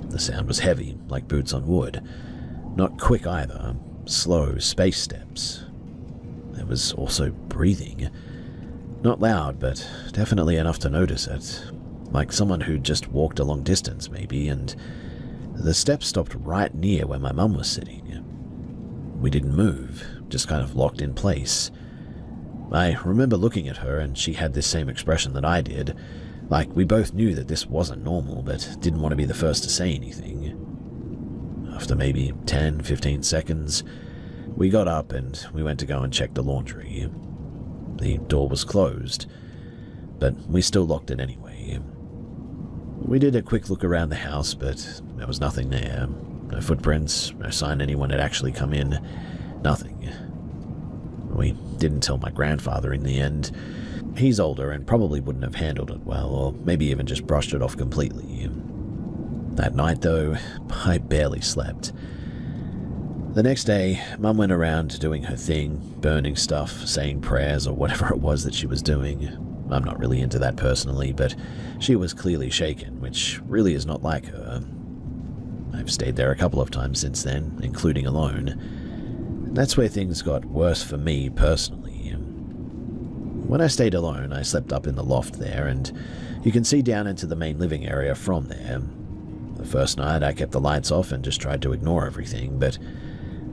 The sound was heavy, like boots on wood. Not quick either, slow space steps. There was also breathing. Not loud, but definitely enough to notice it. Like someone who'd just walked a long distance, maybe, and the steps stopped right near where my mum was sitting. We didn't move, just kind of locked in place. I remember looking at her and she had this same expression that I did, like we both knew that this wasn't normal, but didn't want to be the first to say anything. After maybe 10, 15 seconds, we got up and we went to go and check the laundry. The door was closed, but we still locked it anyway. We did a quick look around the house, but there was nothing there. No footprints, no sign anyone had actually come in. Nothing. We didn't tell my grandfather in the end. He's older and probably wouldn't have handled it well, or maybe even just brushed it off completely. That night, though, I barely slept. The next day, Mum went around doing her thing, burning stuff, saying prayers, or whatever it was that she was doing. I'm not really into that personally, but she was clearly shaken, which really is not like her. I've stayed there a couple of times since then, including alone. That's where things got worse for me personally. When I stayed alone, I slept up in the loft there, and you can see down into the main living area from there. The first night, I kept the lights off and just tried to ignore everything, but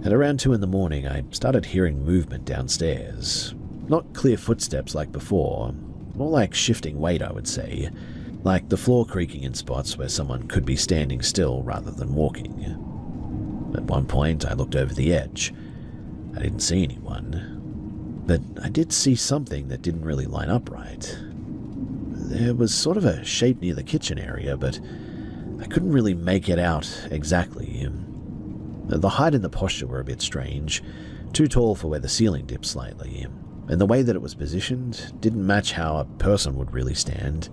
at around 2 in the morning, I started hearing movement downstairs. Not clear footsteps like before, more like shifting weight, I would say. Like the floor creaking in spots where someone could be standing still rather than walking. At one point, I looked over the edge. I didn't see anyone, but I did see something that didn't really line up right. There was sort of a shape near the kitchen area, but I couldn't really make it out exactly. The height and the posture were a bit strange, too tall for where the ceiling dipped slightly, and the way that it was positioned didn't match how a person would really stand.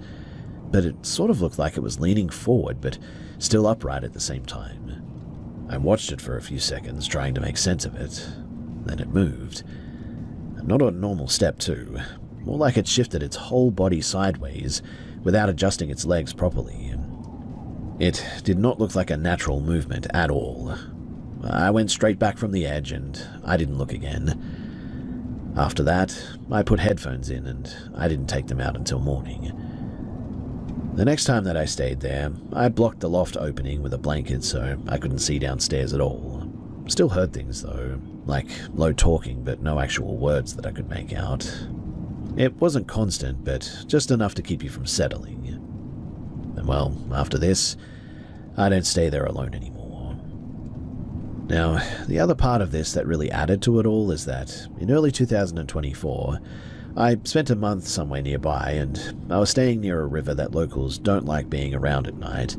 But it sort of looked like it was leaning forward, but still upright at the same time. I watched it for a few seconds, trying to make sense of it. Then it moved. Not a normal step, too. More like it shifted its whole body sideways, without adjusting its legs properly. It did not look like a natural movement at all. I went straight back from the edge, and I didn't look again. After that, I put headphones in, and I didn't take them out until morning. The next time that I stayed there, I blocked the loft opening with a blanket so I couldn't see downstairs at all. Still heard things though, like low talking but no actual words that I could make out. It wasn't constant, but just enough to keep you from settling. And well, after this, I don't stay there alone anymore. Now, the other part of this that really added to it all is that in early 2024, I spent a month somewhere nearby, and I was staying near a river that locals don't like being around at night.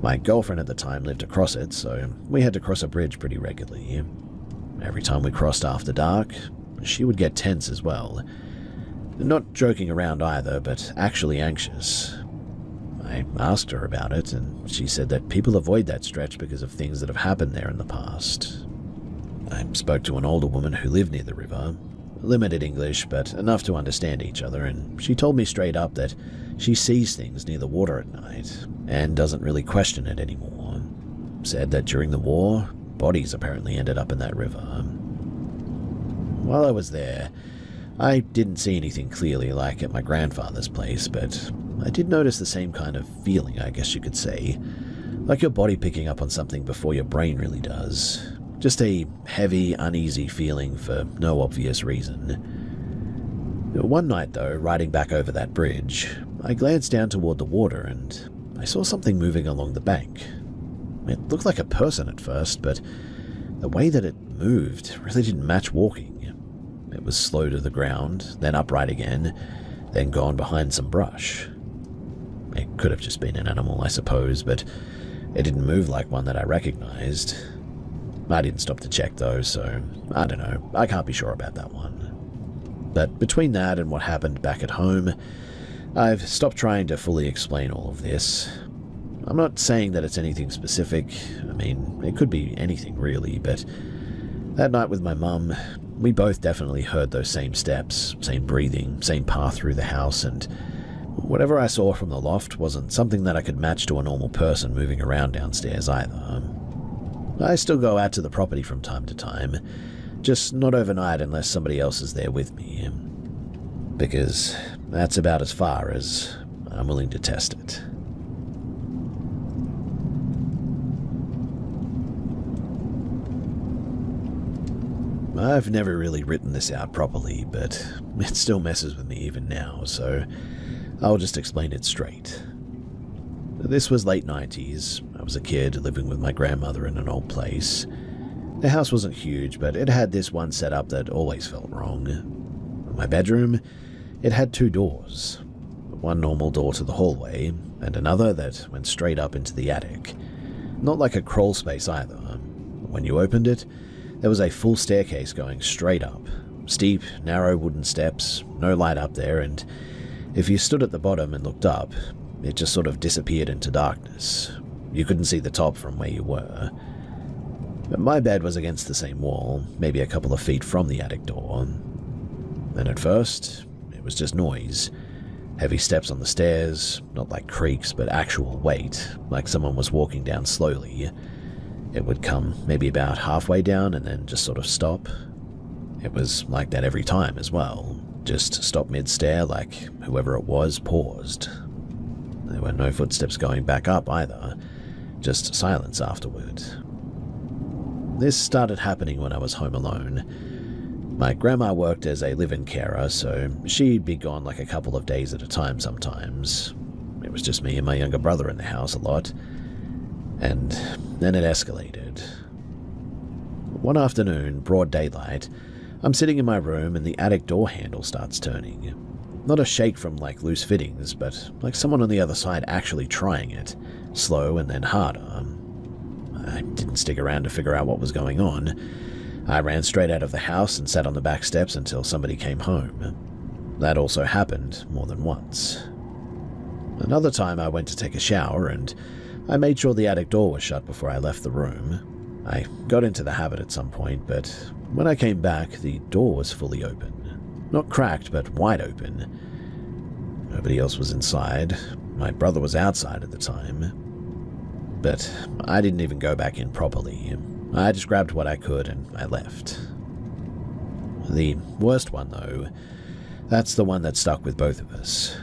My girlfriend at the time lived across it, so we had to cross a bridge pretty regularly. Every time we crossed after dark, she would get tense as well. Not joking around either, but actually anxious. I asked her about it, and she said that people avoid that stretch because of things that have happened there in the past. I spoke to an older woman who lived near the river. Limited English, but enough to understand each other, and she told me straight up that she sees things near the water at night and doesn't really question it anymore. Said that during the war, bodies apparently ended up in that river. While I was there, I didn't see anything clearly like at my grandfather's place, but I did notice the same kind of feeling, I guess you could say, like your body picking up on something before your brain really does. Just a heavy, uneasy feeling for no obvious reason. One night, though, riding back over that bridge, I glanced down toward the water and I saw something moving along the bank. It looked like a person at first, but the way that it moved really didn't match walking. It was slow to the ground, then upright again, then gone behind some brush. It could have just been an animal, I suppose, but it didn't move like one that I recognized. I didn't stop to check, though, so I don't know. I can't be sure about that one. But between that and what happened back at home, I've stopped trying to fully explain all of this. I'm not saying that it's anything specific. I mean, it could be anything really, but that night with my mum, we both definitely heard those same steps, same breathing, same path through the house, and whatever I saw from the loft wasn't something that I could match to a normal person moving around downstairs either. I still go out to the property from time to time, just not overnight unless somebody else is there with me, because that's about as far as I'm willing to test it. I've never really written this out properly, but it still messes with me even now, so I'll just explain it straight. This was late 90s. I was a kid living with my grandmother in an old place. The house wasn't huge, but it had this one setup that always felt wrong. My bedroom, it had two doors. One normal door to the hallway, and another that went straight up into the attic. Not like a crawl space either. When you opened it, there was a full staircase going straight up. Steep, narrow wooden steps, no light up there, and if you stood at the bottom and looked up, it just sort of disappeared into darkness. You couldn't see the top from where you were. But my bed was against the same wall, maybe a couple of feet from the attic door. And at first, it was just noise. Heavy steps on the stairs, not like creaks, but actual weight, like someone was walking down slowly. It would come maybe about halfway down and then just sort of stop. It was like that every time as well. Just stop mid-stair, like whoever it was paused. There were no footsteps going back up either, just silence afterward. This started happening when I was home alone. My grandma worked as a live-in carer, so she'd be gone like a couple of days at a time sometimes. It was just me and my younger brother in the house a lot. And then it escalated. One afternoon, broad daylight, I'm sitting in my room and the attic door handle starts turning. Not a shake from like loose fittings, but like someone on the other side actually trying it, slow and then harder. I didn't stick around to figure out what was going on. I ran straight out of the house and sat on the back steps until somebody came home. That also happened more than once. Another time I went to take a shower and I made sure the attic door was shut before I left the room. I got into the habit at some point, but when I came back, the door was fully open. Not cracked, but wide open. Nobody else was inside. My brother was outside at the time. But I didn't even go back in properly. I just grabbed what I could and I left. The worst one, though, that's the one that stuck with both of us.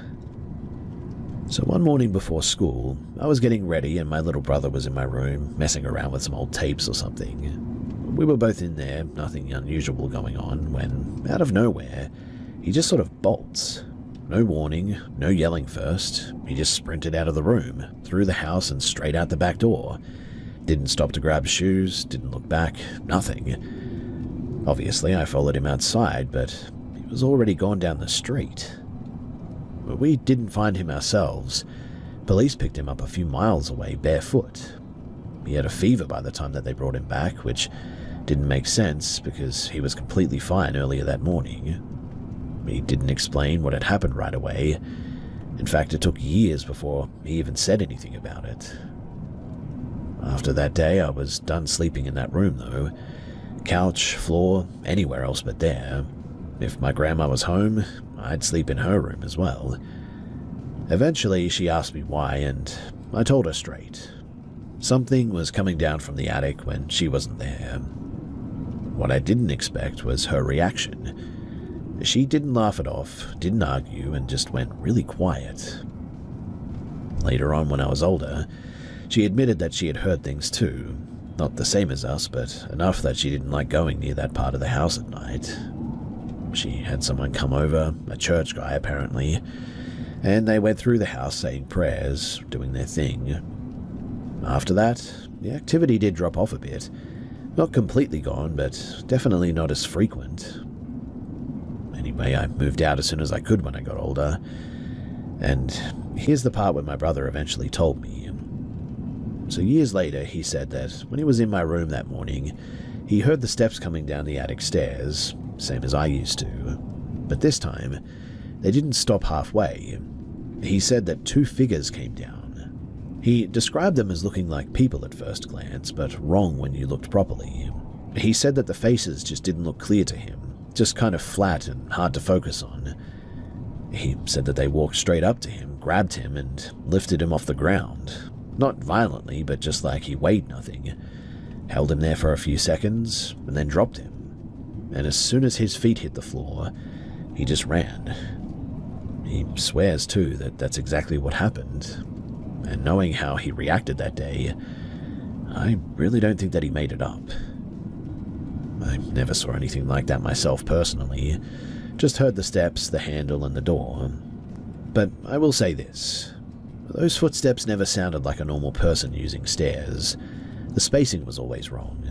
So one morning before school, I was getting ready and my little brother was in my room, messing around with some old tapes or something. We were both in there, nothing unusual going on, when, out of nowhere, he just sort of bolts. No warning, no yelling first. He just sprinted out of the room, through the house and straight out the back door. Didn't stop to grab shoes, didn't look back, nothing. Obviously, I followed him outside, but he was already gone down the street. We didn't find him ourselves. Police picked him up a few miles away, barefoot. He had a fever by the time that they brought him back, which didn't make sense because he was completely fine earlier that morning. He didn't explain what had happened right away. In fact, it took years before he even said anything about it. After that day, I was done sleeping in that room, though. Couch, floor, anywhere else but there. If my grandma was home, I'd sleep in her room as well. Eventually, she asked me why, and I told her straight. Something was coming down from the attic when she wasn't there. What I didn't expect was her reaction. She didn't laugh it off, didn't argue, and just went really quiet. Later on, when I was older, she admitted that she had heard things too. Not the same as us, but enough that she didn't like going near that part of the house at night. She had someone come over, a church guy apparently, and they went through the house saying prayers, doing their thing. After that, the activity did drop off a bit. Not completely gone, but definitely not as frequent. Anyway, I moved out as soon as I could when I got older. And here's the part where my brother eventually told me. So years later, he said that when he was in my room that morning, he heard the steps coming down the attic stairs, same as I used to. But this time, they didn't stop halfway. He said that two figures came down. He described them as looking like people at first glance, but wrong when you looked properly. He said that the faces just didn't look clear to him, just kind of flat and hard to focus on. He said that they walked straight up to him, grabbed him, and lifted him off the ground. Not violently, but just like he weighed nothing. Held him there for a few seconds, and then dropped him. And as soon as his feet hit the floor, he just ran. He swears, too, that that's exactly what happened. And knowing how he reacted that day, I really don't think that he made it up. I never saw anything like that myself personally, just heard the steps, the handle, and the door. But I will say this. Those footsteps never sounded like a normal person using stairs. The spacing was always wrong.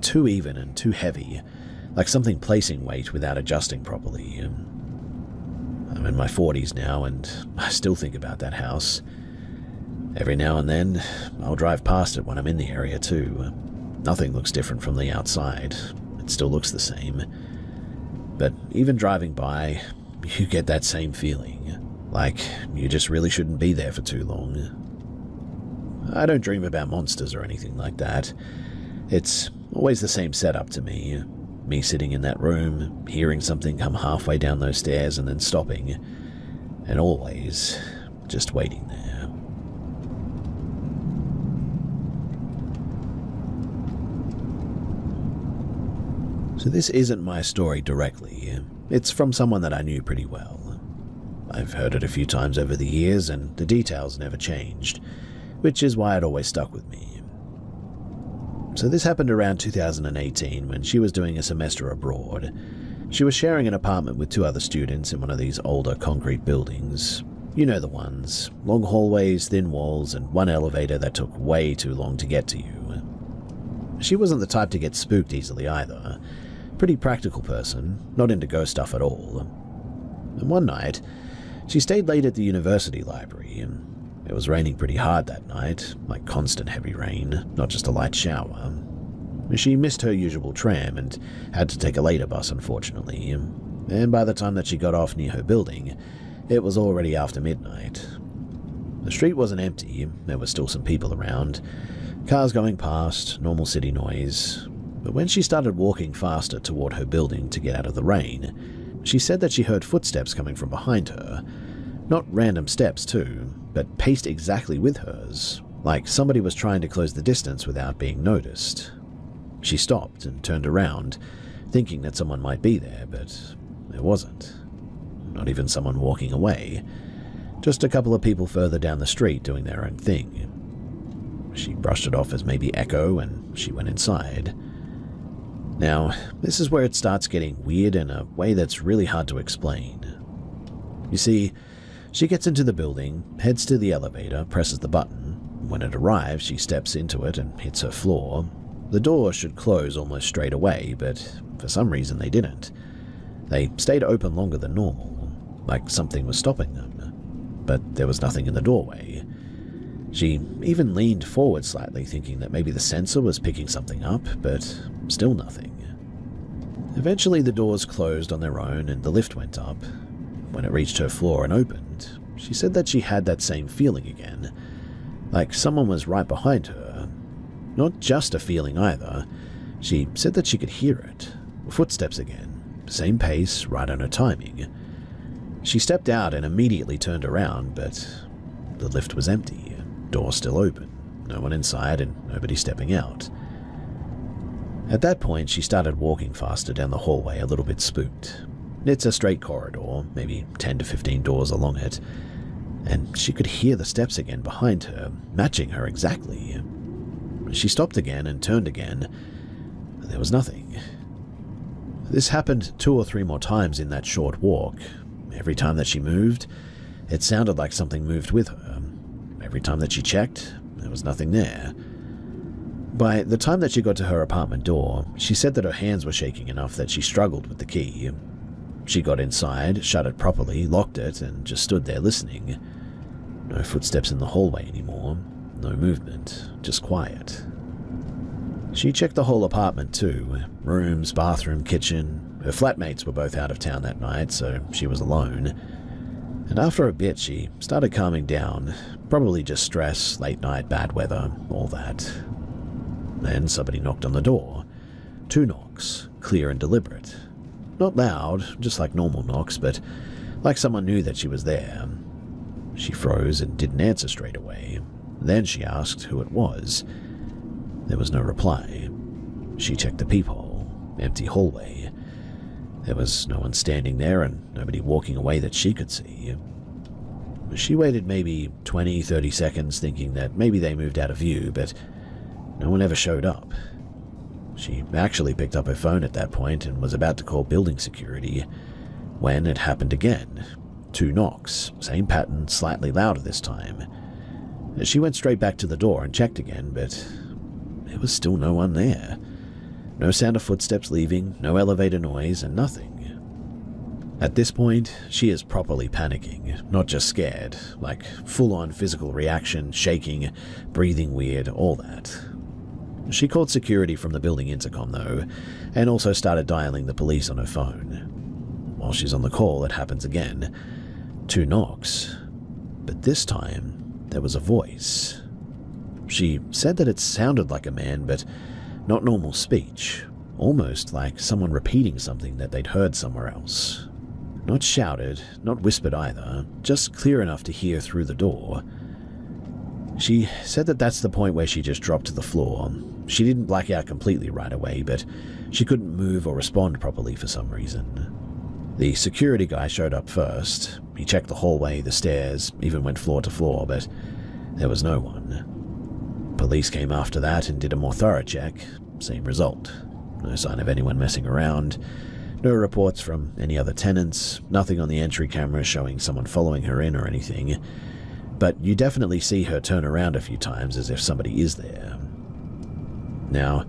Too even and too heavy, like something placing weight without adjusting properly. I'm in my 40s now, and I still think about that house. Every now and then, I'll drive past it when I'm in the area too. Nothing looks different from the outside. It still looks the same. But even driving by, you get that same feeling. Like you just really shouldn't be there for too long. I don't dream about monsters or anything like that. It's always the same setup to me. Me sitting in that room, hearing something come halfway down those stairs and then stopping. And always just waiting there. So this isn't my story directly. It's from someone that I knew pretty well. I've heard it a few times over the years, and the details never changed, which is why it always stuck with me. So this happened around 2018 when she was doing a semester abroad. She was sharing an apartment with two other students in one of these older concrete buildings. You know the ones. Long hallways, thin walls, and one elevator that took way too long to get to you. She wasn't the type to get spooked easily either. Pretty practical person, not into ghost stuff at all. And one night, she stayed late at the university library, and it was raining pretty hard that night, like constant heavy rain, not just a light shower. She missed her usual tram and had to take a later bus, unfortunately, and by the time that she got off near her building, it was already after midnight. The street wasn't empty, there were still some people around, cars going past, normal city noise, but when she started walking faster toward her building to get out of the rain, she said that she heard footsteps coming from behind her. Not random steps too, but paced exactly with hers, like somebody was trying to close the distance without being noticed. She stopped and turned around, thinking that someone might be there, but there wasn't. Not even someone walking away. Just a couple of people further down the street doing their own thing. She brushed it off as maybe echo, and she went inside. Now, this is where it starts getting weird in a way that's really hard to explain. You see, she gets into the building, heads to the elevator, presses the button. When it arrives, she steps into it and hits her floor. The door should close almost straight away, but for some reason they didn't. They stayed open longer than normal, like something was stopping them. But there was nothing in the doorway. She even leaned forward slightly, thinking that maybe the sensor was picking something up, but still nothing. Eventually the doors closed on their own and the lift went up. When it reached her floor and opened, she said that she had that same feeling again, like someone was right behind her. Not just a feeling either. She said that she could hear it. Footsteps again, same pace, right on her timing. She stepped out and immediately turned around, but the lift was empty, door still open, no one inside and nobody stepping out. At that point, she started walking faster down the hallway, a little bit spooked. It's a straight corridor, maybe 10 to 15 doors along it, and she could hear the steps again behind her, matching her exactly. She stopped again and turned again. There was nothing. This happened 2 or 3 more times in that short walk. Every time that she moved, it sounded like something moved with her. Every time that she checked, there was nothing there. By the time that she got to her apartment door, she said that her hands were shaking enough that she struggled with the key. She got inside, shut it properly, locked it, and just stood there listening. No footsteps in the hallway anymore, no movement, just quiet. She checked the whole apartment too, rooms, bathroom, kitchen. Her flatmates were both out of town that night, so she was alone. And after a bit, she started calming down, probably just stress, late night, bad weather, all that. Then somebody knocked on the door. 2 knocks, clear and deliberate. Not loud, just like normal knocks, but like someone knew that she was there. She froze and didn't answer straight away. Then she asked who it was. There was no reply. She checked the peephole. Empty hallway. There was no one standing there and nobody walking away that she could see. She waited maybe 20-30 seconds thinking that maybe they moved out of view, but no one ever showed up. She actually picked up her phone at that point and was about to call building security when it happened again. 2 knocks, same pattern, slightly louder this time. She went straight back to the door and checked again, but there was still no one there. No sound of footsteps leaving, no elevator noise, and nothing. At this point, she is properly panicking, not just scared, like full-on physical reaction, shaking, breathing weird, all that. She called security from the building intercom, though, and also started dialing the police on her phone. While she's on the call, it happens again. 2 knocks. But this time, there was a voice. She said that it sounded like a man, but not normal speech. Almost like someone repeating something that they'd heard somewhere else. Not shouted, not whispered either, just clear enough to hear through the door. She said that that's the point where she just dropped to the floor. She didn't black out completely right away, but she couldn't move or respond properly for some reason. The security guy showed up first. He checked the hallway, the stairs, even went floor to floor, but there was no one. Police came after that and did a more thorough check. Same result. No sign of anyone messing around. No reports from any other tenants. Nothing on the entry camera showing someone following her in or anything. But you definitely see her turn around a few times as if somebody is there. Now,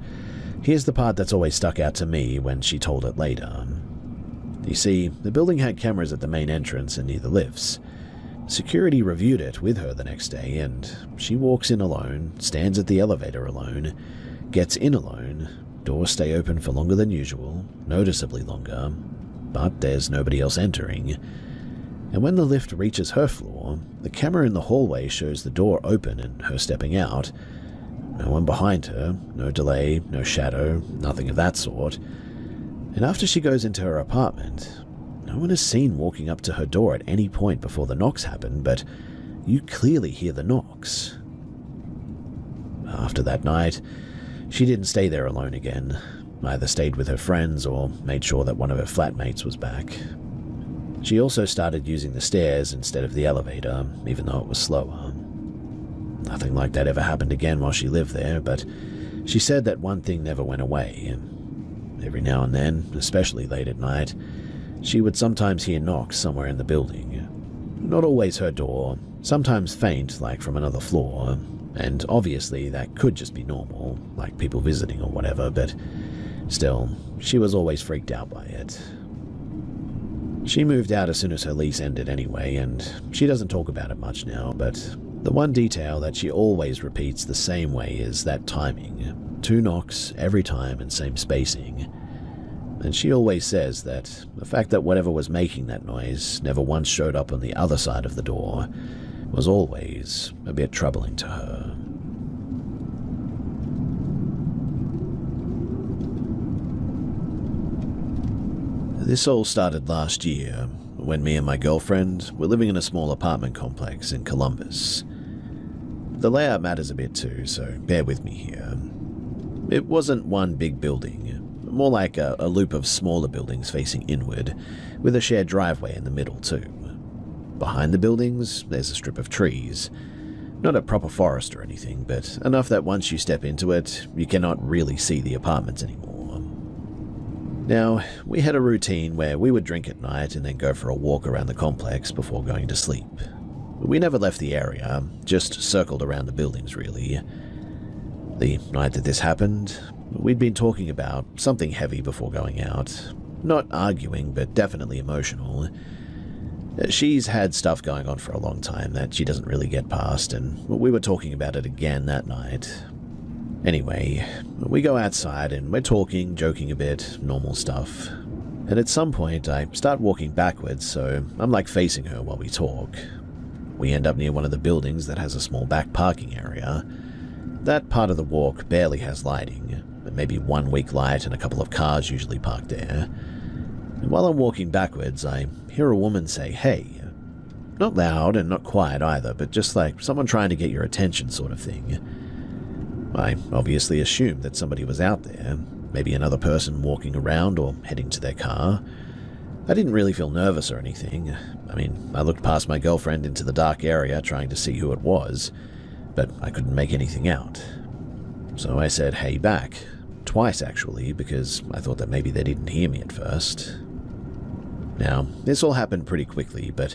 here's the part that's always stuck out to me when she told it later. You see, the building had cameras at the main entrance and near the lifts. Security reviewed it with her the next day, and she walks in alone, stands at the elevator alone, gets in alone, doors stay open for longer than usual, noticeably longer, but there's nobody else entering. And when the lift reaches her floor, the camera in the hallway shows the door open and her stepping out. No one behind her, no delay, no shadow, nothing of that sort. And after she goes into her apartment, no one is seen walking up to her door at any point before the knocks happen, but you clearly hear the knocks. After that night, she didn't stay there alone again. Either stayed with her friends or made sure that one of her flatmates was back. She also started using the stairs instead of the elevator, even though it was slower. Nothing like that ever happened again while she lived there, but she said that one thing never went away. Every now and then, especially late at night, she would sometimes hear knocks somewhere in the building. Not always her door, sometimes faint, like from another floor, and obviously that could just be normal, like people visiting or whatever, but still, she was always freaked out by it. She moved out as soon as her lease ended anyway, and she doesn't talk about it much now, but the one detail that she always repeats the same way is that timing. 2 knocks every time and same spacing. And she always says that the fact that whatever was making that noise never once showed up on the other side of the door was always a bit troubling to her. This all started last year, when me and my girlfriend were living in a small apartment complex in Columbus. The layout matters a bit too, so bear with me here. It wasn't one big building, more like a loop of smaller buildings facing inward, with a shared driveway in the middle too. Behind the buildings, there's a strip of trees. Not a proper forest or anything, but enough that once you step into it, you cannot really see the apartments anymore. Now, we had a routine where we would drink at night and then go for a walk around the complex before going to sleep. We never left the area, just circled around the buildings really. The night that this happened, we'd been talking about something heavy before going out. Not arguing, but definitely emotional. She's had stuff going on for a long time that she doesn't really get past, and we were talking about it again that night. Anyway, we go outside and we're talking, joking a bit, normal stuff. And at some point, I start walking backwards, so I'm like facing her while we talk. We end up near one of the buildings that has a small back parking area. That part of the walk barely has lighting, but maybe one weak light and a couple of cars usually parked there. And while I'm walking backwards, I hear a woman say, "Hey." Not loud and not quiet either, but just like someone trying to get your attention sort of thing. I obviously assumed that somebody was out there, maybe another person walking around or heading to their car. I didn't really feel nervous or anything. I mean, I looked past my girlfriend into the dark area trying to see who it was, but I couldn't make anything out. So I said, "Hey," back. Twice, actually, because I thought that maybe they didn't hear me at first. Now, this all happened pretty quickly, but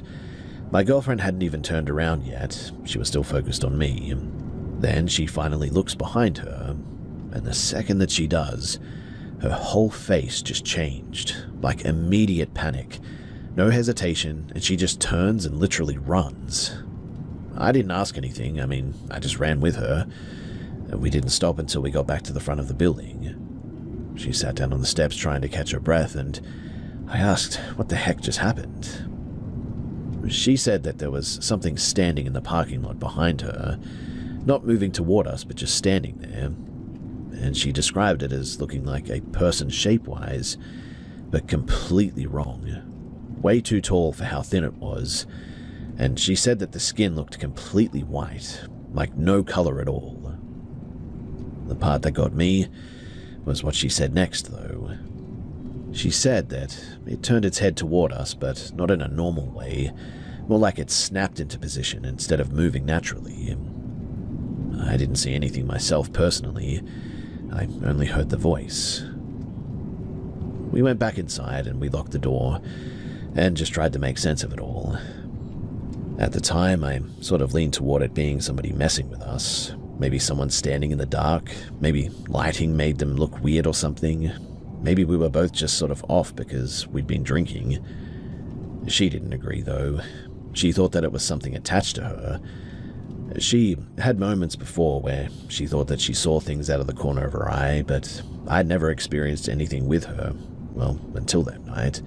my girlfriend hadn't even turned around yet. She was still focused on me. Then she finally looks behind her, and the second that she does, her whole face just changed, like immediate panic. No hesitation, and she just turns and literally runs. I didn't ask anything, I just ran with her. We didn't stop until we got back to the front of the building. She sat down on the steps trying to catch her breath, and I asked what the heck just happened. She said that there was something standing in the parking lot behind her, not moving toward us, but just standing there. And she described it as looking like a person shape-wise, but completely wrong. Way too tall for how thin it was, and she said that the skin looked completely white, like no color at all. The part that got me was what she said next, though. She said that it turned its head toward us, but not in a normal way, more like it snapped into position instead of moving naturally. I didn't see anything myself personally, I only heard the voice. We went back inside and we locked the door, and just tried to make sense of it all. At the time, I sort of leaned toward it being somebody messing with us. Maybe someone standing in the dark, maybe lighting made them look weird or something. Maybe we were both just sort of off because we'd been drinking. She didn't agree, though. She thought that it was something attached to her. She had moments before where she thought that she saw things out of the corner of her eye, but I'd never experienced anything with her, well, until that night.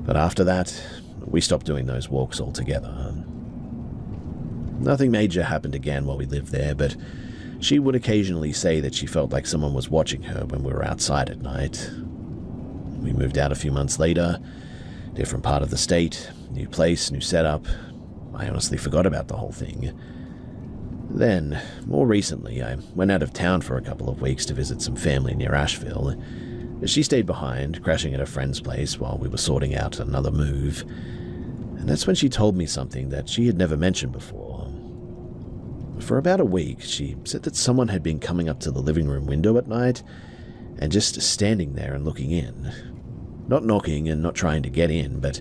But after that, we stopped doing those walks altogether. Nothing major happened again while we lived there, but she would occasionally say that she felt like someone was watching her when we were outside at night. We moved out a few months later, different part of the state, new place, new setup. I honestly forgot about the whole thing. Then, more recently, I went out of town for a couple of weeks to visit some family near Asheville. She stayed behind, crashing at a friend's place while we were sorting out another move. And that's when she told me something that she had never mentioned before. For about a week, she said that someone had been coming up to the living room window at night and just standing there and looking in. Not knocking and not trying to get in, but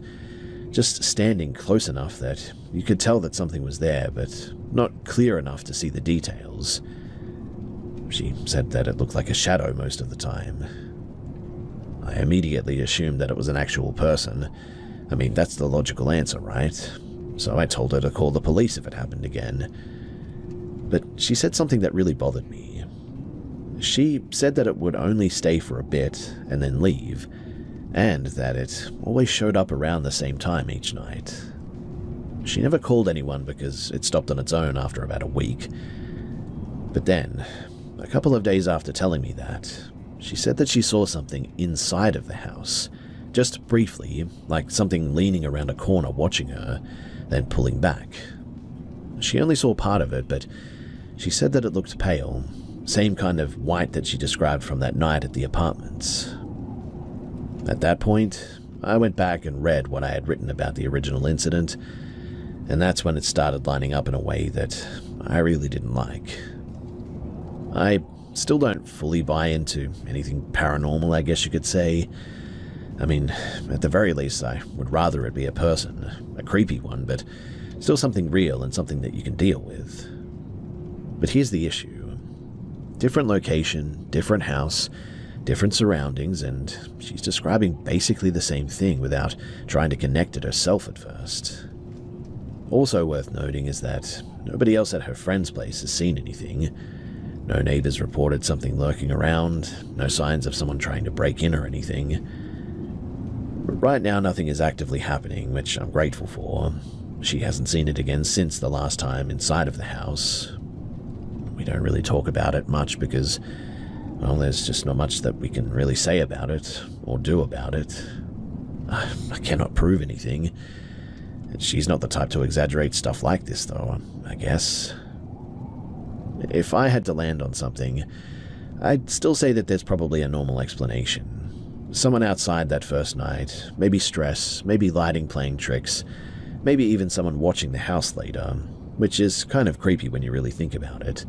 just standing close enough that you could tell that something was there, but not clear enough to see the details. She said that it looked like a shadow most of the time. I immediately assumed that it was an actual person. That's the logical answer, right? So I told her to call the police if it happened again. But she said something that really bothered me. She said that it would only stay for a bit and then leave, and that it always showed up around the same time each night. She never called anyone because it stopped on its own after about a week. But then, a couple of days after telling me that, she said that she saw something inside of the house, just briefly, like something leaning around a corner watching her, then pulling back. She only saw part of it, but she said that it looked pale, same kind of white that she described from that night at the apartments. At that point, I went back and read what I had written about the original incident, and that's when it started lining up in a way that I really didn't like. I still don't fully buy into anything paranormal, I guess you could say. I mean, at the very least, I would rather it be a person, a creepy one, but still something real and something that you can deal with. But here's the issue. Different location, different house, different surroundings, and she's describing basically the same thing without trying to connect it herself at first. Also worth noting is that nobody else at her friend's place has seen anything. No neighbors reported something lurking around, no signs of someone trying to break in or anything. But right now nothing is actively happening, which I'm grateful for. She hasn't seen it again since the last time inside of the house. We don't really talk about it much because, well, there's just not much that we can really say about it or do about it. I cannot prove anything. She's not the type to exaggerate stuff like this, though, I guess. If I had to land on something, I'd still say that there's probably a normal explanation. Someone outside that first night, maybe stress, maybe lighting playing tricks, maybe even someone watching the house later, which is kind of creepy when you really think about it.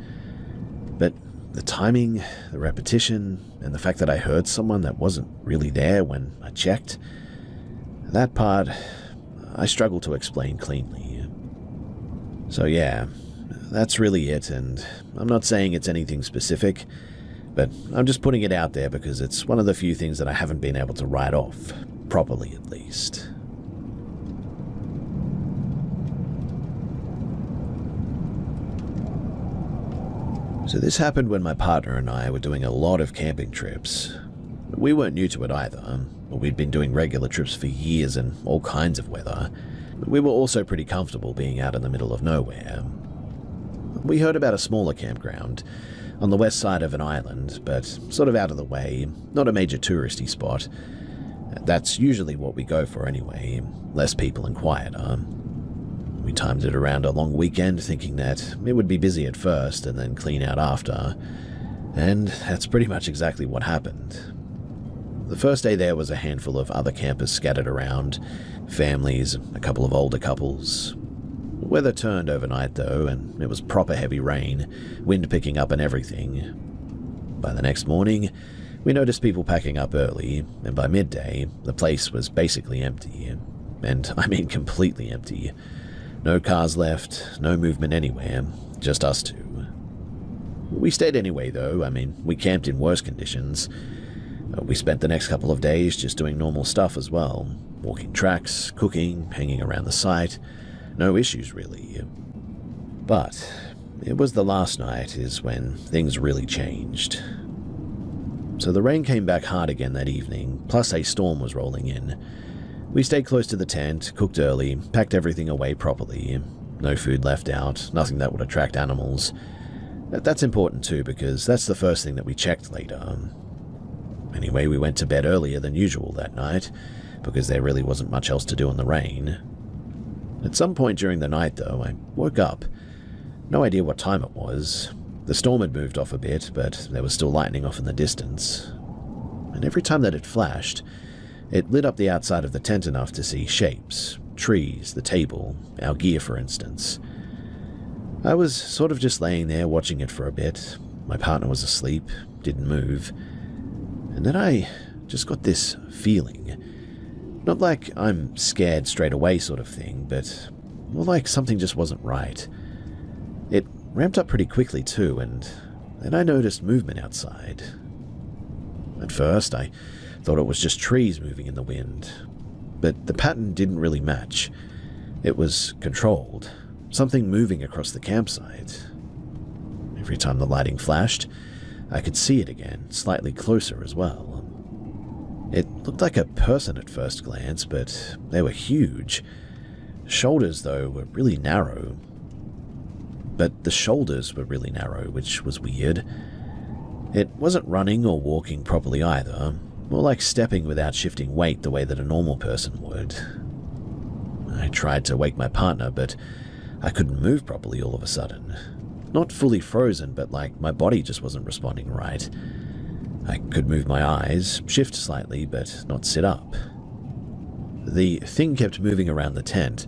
But the timing, the repetition, and the fact that I heard someone that wasn't really there when I checked, that part I struggle to explain cleanly. So yeah, that's really it, and I'm not saying it's anything specific, but I'm just putting it out there because it's one of the few things that I haven't been able to write off, properly at least. So this happened when my partner and I were doing a lot of camping trips. We weren't new to it either. We'd been doing regular trips for years in all kinds of weather. We were also pretty comfortable being out in the middle of nowhere. We heard about a smaller campground on the west side of an island, but sort of out of the way, not a major touristy spot. That's usually what we go for anyway, less people and quieter. We timed it around a long weekend, thinking that it would be busy at first and then clean out after, and that's pretty much exactly what happened. The first day there was a handful of other campers scattered around, families, a couple of older couples. The weather turned overnight though, and it was proper heavy rain, wind picking up and everything. By the next morning, we noticed people packing up early, and by midday, the place was basically empty. And I mean completely empty. No cars left, no movement anywhere, just us two. We stayed anyway though, I mean, we camped in worse conditions. We spent the next couple of days just doing normal stuff as well, walking tracks, cooking, hanging around the site. No issues really. But it was the last night is when things really changed. So the rain came back hard again that evening, plus a storm was rolling in. We stayed close to the tent, cooked early, packed everything away properly. No food left out, nothing that would attract animals. That's important too, because that's the first thing that we checked later. Anyway, we went to bed earlier than usual that night, because there really wasn't much else to do in the rain. At some point during the night, though, I woke up. No idea what time it was. The storm had moved off a bit, but there was still lightning off in the distance. And every time that it flashed, it lit up the outside of the tent enough to see shapes, trees, the table, our gear for instance. I was sort of just laying there watching it for a bit. My partner was asleep, didn't move. And then I just got this feeling. Not like I'm scared straight away sort of thing, but more like something just wasn't right. It ramped up pretty quickly too, and then I noticed movement outside. At first, I thought it was just trees moving in the wind, but the pattern didn't really match. It was controlled, something moving across the campsite. Every time the lighting flashed, I could see it again, slightly closer as well. It looked like a person at first glance, but they were huge. Shoulders, though, were really narrow. But the shoulders were really narrow, which was weird. It wasn't running or walking properly either. more like stepping without shifting weight the way that a normal person would. I tried to wake my partner, but I couldn't move properly all of a sudden. Not fully frozen, but like my body just wasn't responding right. I could move my eyes, shift slightly, but not sit up. The thing kept moving around the tent.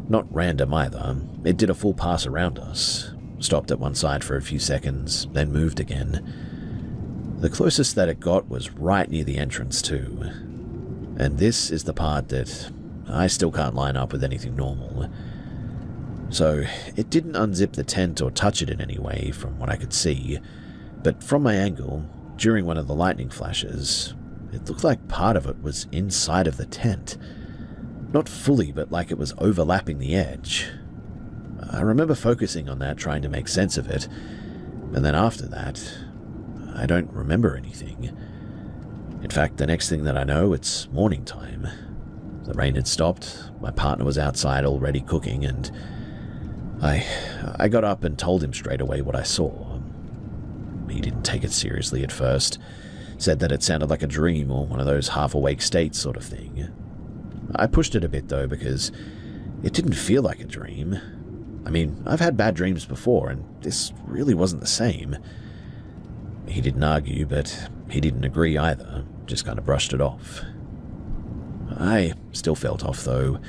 Not random either. It did a full pass around us, stopped at one side for a few seconds, then moved again. The closest that it got was right near the entrance too. And this is the part that I still can't line up with anything normal. So, it didn't unzip the tent or touch it in any way from what I could see, but from my angle, during one of the lightning flashes, it looked like part of it was inside of the tent. Not fully, but like it was overlapping the edge. I remember focusing on that, trying to make sense of it, and then after that, I don't remember anything. In fact, the next thing that I know, it's morning time. The rain had stopped, my partner was outside already cooking, and I got up and told him straight away what I saw. He didn't take it seriously at first, said that it sounded like a dream or one of those half-awake states sort of thing. I pushed it a bit though, because it didn't feel like a dream. I mean, I've had bad dreams before, and this really wasn't the same. He didn't argue, but he didn't agree either, just kind of brushed it off. I still felt off though,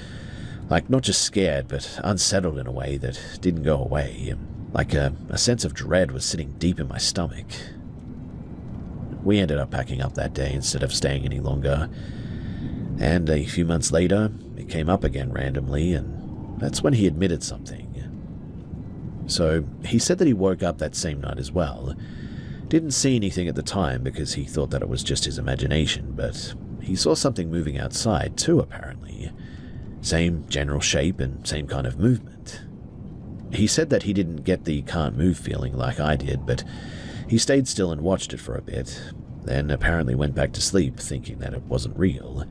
like not just scared, but unsettled in a way that didn't go away, like a sense of dread was sitting deep in my stomach. We ended up packing up that day instead of staying any longer, and a few months later, it came up again randomly, and that's when he admitted something. So, he said that he woke up that same night as well. Didn't see anything at the time because he thought that it was just his imagination, but he saw something moving outside too, apparently. Same general shape and same kind of movement. He said that he didn't get the can't move feeling like I did, but he stayed still and watched it for a bit, then apparently went back to sleep thinking that it wasn't real.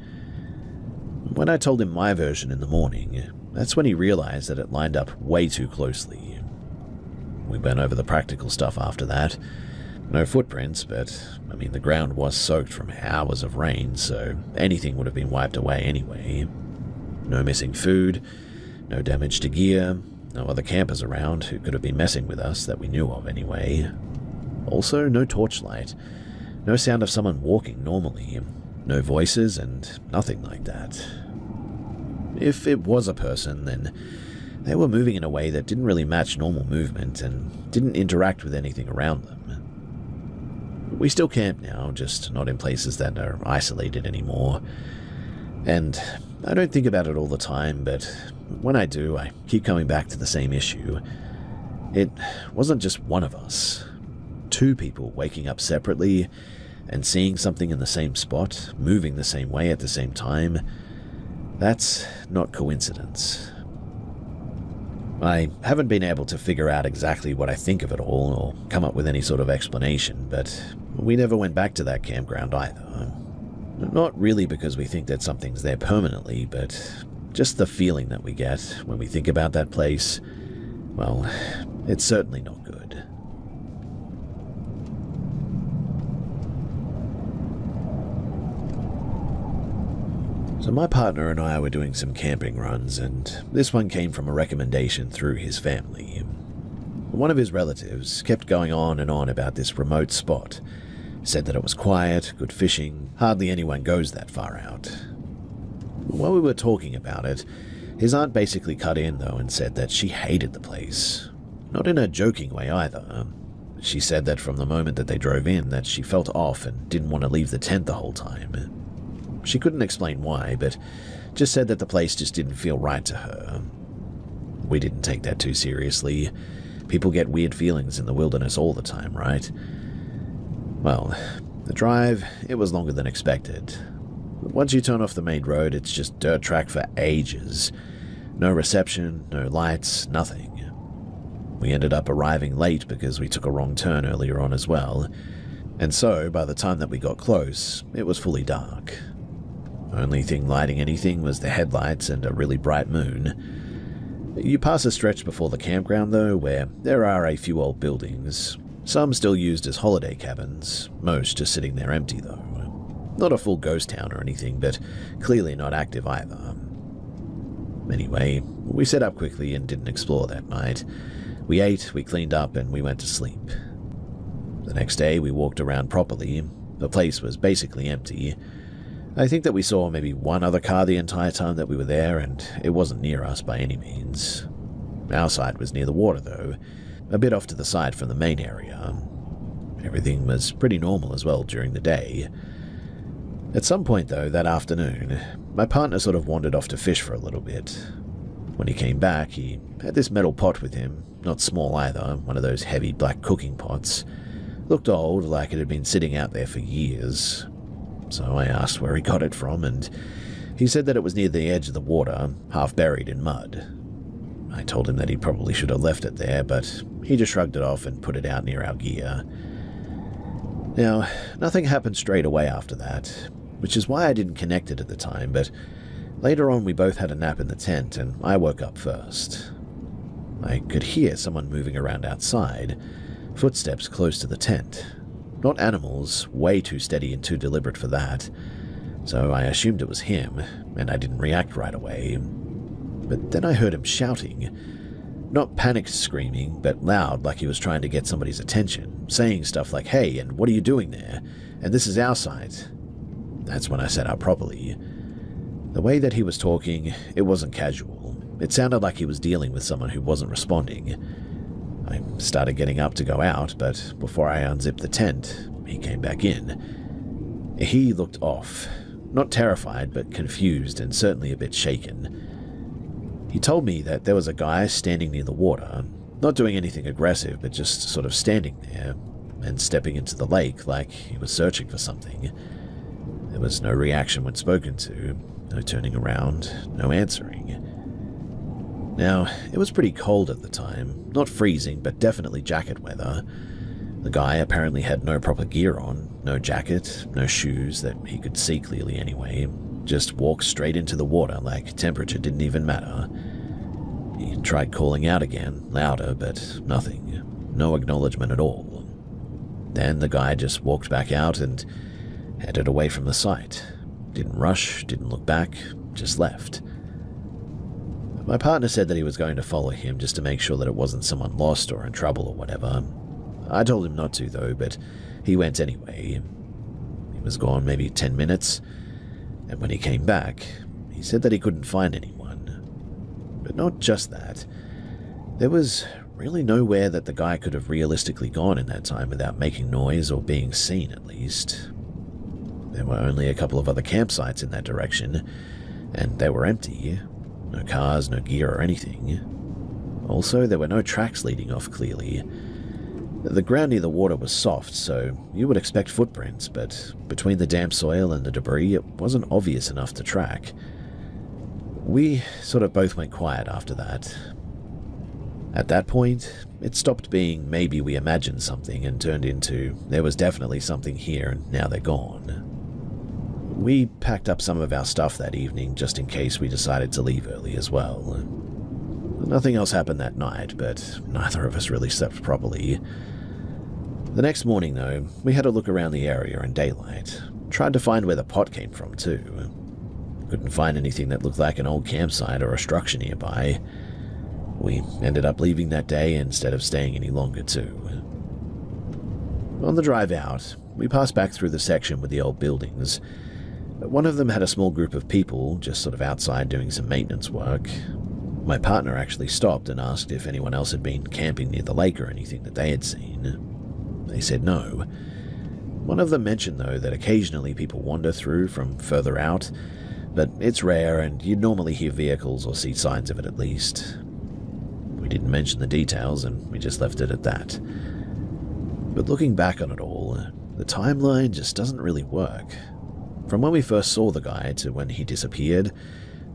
When I told him my version in the morning, that's when he realized that it lined up way too closely. We went over the practical stuff after that. No footprints, but, I mean, the ground was soaked from hours of rain, so anything would have been wiped away anyway. No missing food, no damage to gear, no other campers around who could have been messing with us that we knew of anyway. Also, no torchlight, no sound of someone walking normally, no voices, and nothing like that. If it was a person, then they were moving in a way that didn't really match normal movement and didn't interact with anything around them. We still camp now, just not in places that are isolated anymore. And I don't think about it all the time, but when I do, I keep coming back to the same issue. It wasn't just one of us. Two people waking up separately and seeing something in the same spot, moving the same way at the same time. That's not coincidence. I haven't been able to figure out exactly what I think of it all or come up with any sort of explanation, but we never went back to that campground either. Not really because we think that something's there permanently, but just the feeling that we get when we think about that place, well, it's certainly not good. So my partner and I were doing some camping runs, and this one came from a recommendation through his family. One of his relatives kept going on and on about this remote spot, said that it was quiet, good fishing, hardly anyone goes that far out. While we were talking about it, his aunt basically cut in though and said that she hated the place. Not in a joking way either. She said that from the moment that they drove in that she felt off and didn't want to leave the tent the whole time. She couldn't explain why, but just said that the place just didn't feel right to her. We didn't take that too seriously. People get weird feelings in the wilderness all the time, right? Well, the drive, it was longer than expected. Once you turn off the main road, it's just dirt track for ages. No reception, no lights, nothing. We ended up arriving late because we took a wrong turn earlier on as well, and so by the time that we got close, it was fully dark. Only thing lighting anything was the headlights and a really bright moon. You pass a stretch before the campground though, where there are a few old buildings, some still used as holiday cabins, most just sitting there empty though. Not a full ghost town or anything, but clearly not active either. Anyway, we set up quickly and didn't explore that night. We ate, we cleaned up, and we went to sleep. The next day, we walked around properly. The place was basically empty. I think that we saw maybe one other car the entire time that we were there, and it wasn't near us by any means. Our side was near the water, though, a bit off to the side from the main area. Everything was pretty normal as well during the day. At some point, though, that afternoon, my partner sort of wandered off to fish for a little bit. When he came back, he had this metal pot with him, not small either, one of those heavy black cooking pots. Looked old, like it had been sitting out there for years. So I asked where he got it from, and he said that it was near the edge of the water, half buried in mud. I told him that he probably should have left it there, but he just shrugged it off and put it out near our gear. Now, nothing happened straight away after that, which is why I didn't connect it at the time, but later on we both had a nap in the tent and I woke up first. I could hear someone moving around outside, footsteps close to the tent. Not animals, way too steady and too deliberate for that, so I assumed it was him, and I didn't react right away. But then I heard him shouting. Not panicked screaming, but loud like he was trying to get somebody's attention, saying stuff like, "Hey, and what are you doing there? And this is our side." That's when I sat up properly. The way that he was talking, it wasn't casual. It sounded like he was dealing with someone who wasn't responding. I started getting up to go out, but before I unzipped the tent, he came back in. He looked off, not terrified, but confused and certainly a bit shaken. He told me that there was a guy standing near the water, not doing anything aggressive, but just sort of standing there and stepping into the lake like he was searching for something. There was no reaction when spoken to, no turning around, no answering. Now, it was pretty cold at the time, not freezing, but definitely jacket weather. The guy apparently had no proper gear on, no jacket, no shoes that he could see clearly anyway, just walked straight into the water like temperature didn't even matter. He tried calling out again, louder, but nothing, no acknowledgement at all. Then the guy just walked back out and headed away from the site. Didn't rush, didn't look back, just left. My partner said that he was going to follow him just to make sure that it wasn't someone lost or in trouble or whatever. I told him not to though, but he went anyway. He was gone maybe 10 minutes, and when he came back, he said that he couldn't find anyone. But not just that. There was really nowhere that the guy could have realistically gone in that time without making noise or being seen at least. There were only a couple of other campsites in that direction, and they were empty. No cars, no gear or anything. Also, there were no tracks leading off clearly. The ground near the water was soft, so you would expect footprints, but between the damp soil and the debris, it wasn't obvious enough to track. We sort of both went quiet after that. At that point, it stopped being maybe we imagined something and turned into there was definitely something here and now they're gone. We packed up some of our stuff that evening just in case we decided to leave early as well. Nothing else happened that night, but neither of us really slept properly. The next morning, though, we had a look around the area in daylight. Tried to find where the pot came from, too. Couldn't find anything that looked like an old campsite or a structure nearby. We ended up leaving that day instead of staying any longer, too. On the drive out, we passed back through the section with the old buildings. One of them had a small group of people just sort of outside doing some maintenance work. My partner actually stopped and asked if anyone else had been camping near the lake or anything that they had seen. They said no. One of them mentioned, though, that occasionally people wander through from further out, but it's rare and you'd normally hear vehicles or see signs of it at least. We didn't mention the details and we just left it at that. But looking back on it all, the timeline just doesn't really work. From when we first saw the guy to when he disappeared,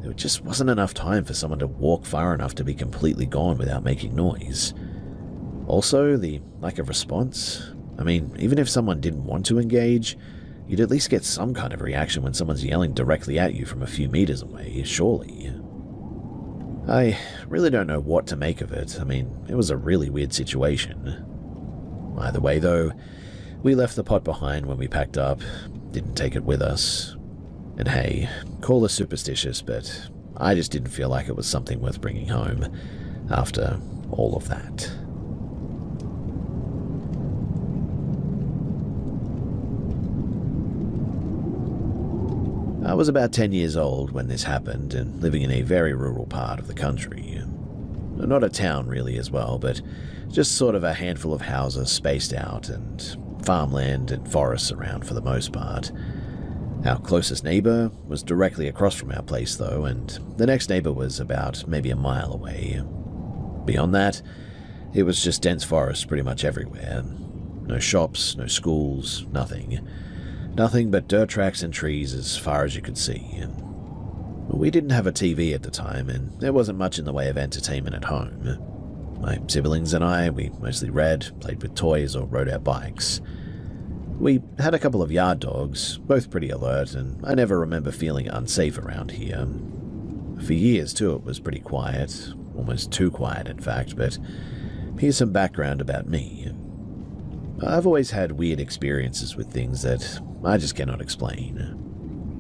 there just wasn't enough time for someone to walk far enough to be completely gone without making noise. Also, the lack of response. I mean, even if someone didn't want to engage, you'd at least get some kind of reaction when someone's yelling directly at you from a few meters away, surely. I really don't know what to make of it. I mean, it was a really weird situation. Either way, though, we left the pot behind when we packed up. didn't take it with us. And hey, call us superstitious, but I just didn't feel like it was something worth bringing home after all of that. I was about 10 years old when this happened and living in a very rural part of the country. Not a town really as well, but just sort of a handful of houses spaced out and farmland and forests around for the most part. Our closest neighbor was directly across from our place though, and the next neighbor was about maybe a mile away. Beyond that, it was just dense forest pretty much everywhere. No shops, no schools, nothing. Nothing but dirt tracks and trees as far as you could see. We didn't have a TV at the time, and there wasn't much in the way of entertainment at home. My siblings and I, we mostly read, played with toys, or rode our bikes. We had a couple of yard dogs, both pretty alert, and I never remember feeling unsafe around here. For years, too, it was pretty quiet, almost too quiet, in fact, but here's some background about me. I've always had weird experiences with things that I just cannot explain.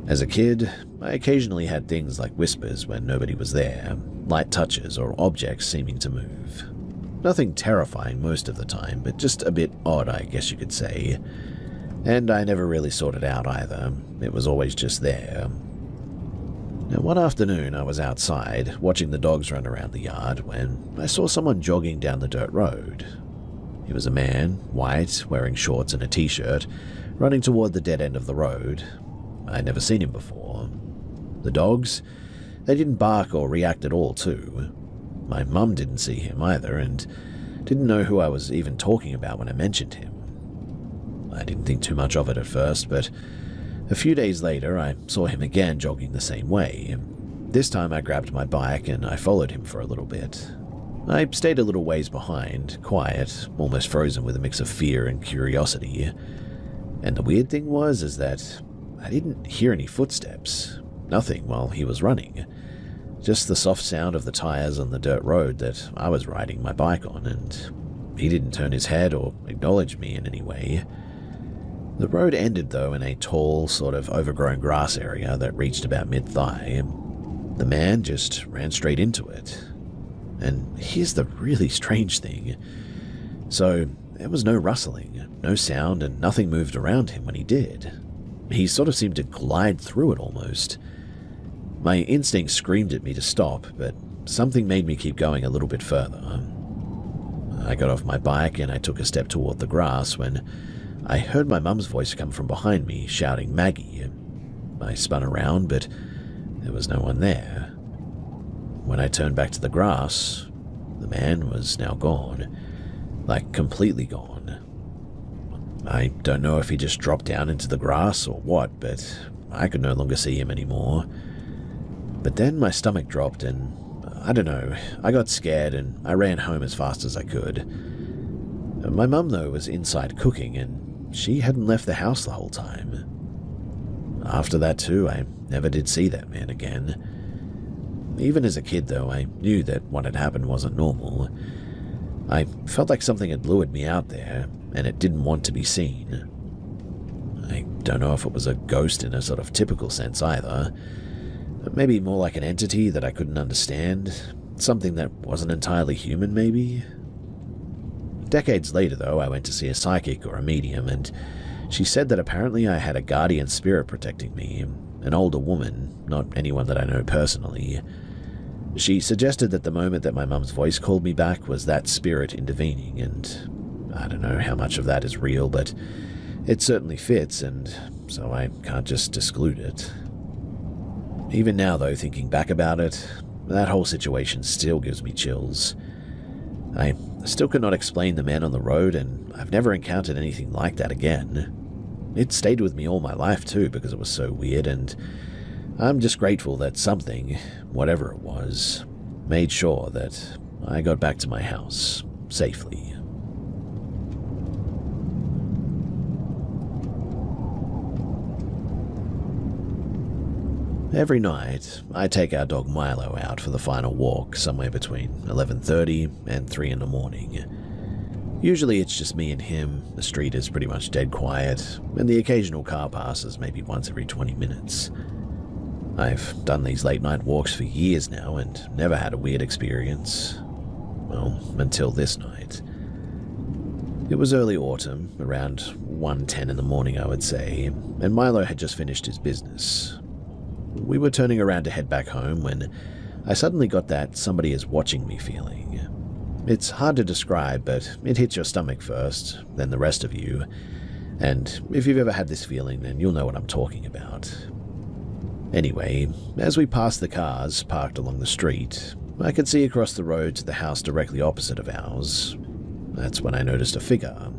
As a kid, I occasionally had things like whispers when nobody was there, light touches, or objects seeming to move. Nothing terrifying most of the time, but just a bit odd, I guess you could say. And I never really sorted it out either. It was always just there. Now, one afternoon, I was outside, watching the dogs run around the yard, when I saw someone jogging down the dirt road. He was a man, white, wearing shorts and a t-shirt, running toward the dead end of the road. I'd never seen him before. The dogs, they didn't bark or react at all, too. My mum didn't see him either, and didn't know who I was even talking about when I mentioned him. I didn't think too much of it at first, but a few days later I saw him again jogging the same way. This time I grabbed my bike and I followed him for a little bit. I stayed a little ways behind, quiet, almost frozen with a mix of fear and curiosity. And the weird thing was that I didn't hear any footsteps, nothing while he was running. Just the soft sound of the tires on the dirt road that I was riding my bike on, and he didn't turn his head or acknowledge me in any way. The road ended, though, in a tall, sort of overgrown grass area that reached about mid-thigh. The man just ran straight into it. And here's the really strange thing. So, there was no rustling, no sound, and nothing moved around him when he did. He sort of seemed to glide through it almost. My instinct screamed at me to stop, but something made me keep going a little bit further. I got off my bike and I took a step toward the grass when I heard my mum's voice come from behind me, shouting, "Maggie." I spun around, but there was no one there. When I turned back to the grass, the man was now gone. Like, completely gone. I don't know if he just dropped down into the grass or what, but I could no longer see him anymore. But then my stomach dropped and, I don't know, I got scared and I ran home as fast as I could. My mum, though, was inside cooking and she hadn't left the house the whole time. After that, too, I never did see that man again. Even as a kid, though, I knew that what had happened wasn't normal. I felt like something had lured me out there, and it didn't want to be seen. I don't know if it was a ghost in a sort of typical sense either. Maybe more like an entity that I couldn't understand. Something that wasn't entirely human, maybe? Decades later, though, I went to see a psychic or a medium, and she said that apparently I had a guardian spirit protecting me, an older woman, not anyone that I know personally. She suggested that the moment that my mum's voice called me back was that spirit intervening, and I don't know how much of that is real, but it certainly fits, and so I can't just exclude it. Even now, though, thinking back about it, that whole situation still gives me chills. I still could not explain the man on the road, and I've never encountered anything like that again. It stayed with me all my life, too, because it was so weird, and I'm just grateful that something, whatever it was, made sure that I got back to my house safely. Every night, I take our dog Milo out for the final walk somewhere between 11:30 and 3 in the morning. Usually it's just me and him, the street is pretty much dead quiet, and the occasional car passes maybe once every 20 minutes. I've done these late night walks for years now and never had a weird experience. Well, until this night. It was early autumn, around 1:10 in the morning I would say, and Milo had just finished his business. We were turning around to head back home when I suddenly got that somebody is watching me feeling. It's hard to describe, but it hits your stomach first, then the rest of you, and if you've ever had this feeling, then you'll know what I'm talking about. Anyway, as we passed the cars parked along the street, I could see across the road to the house directly opposite of ours. That's when I noticed a figure.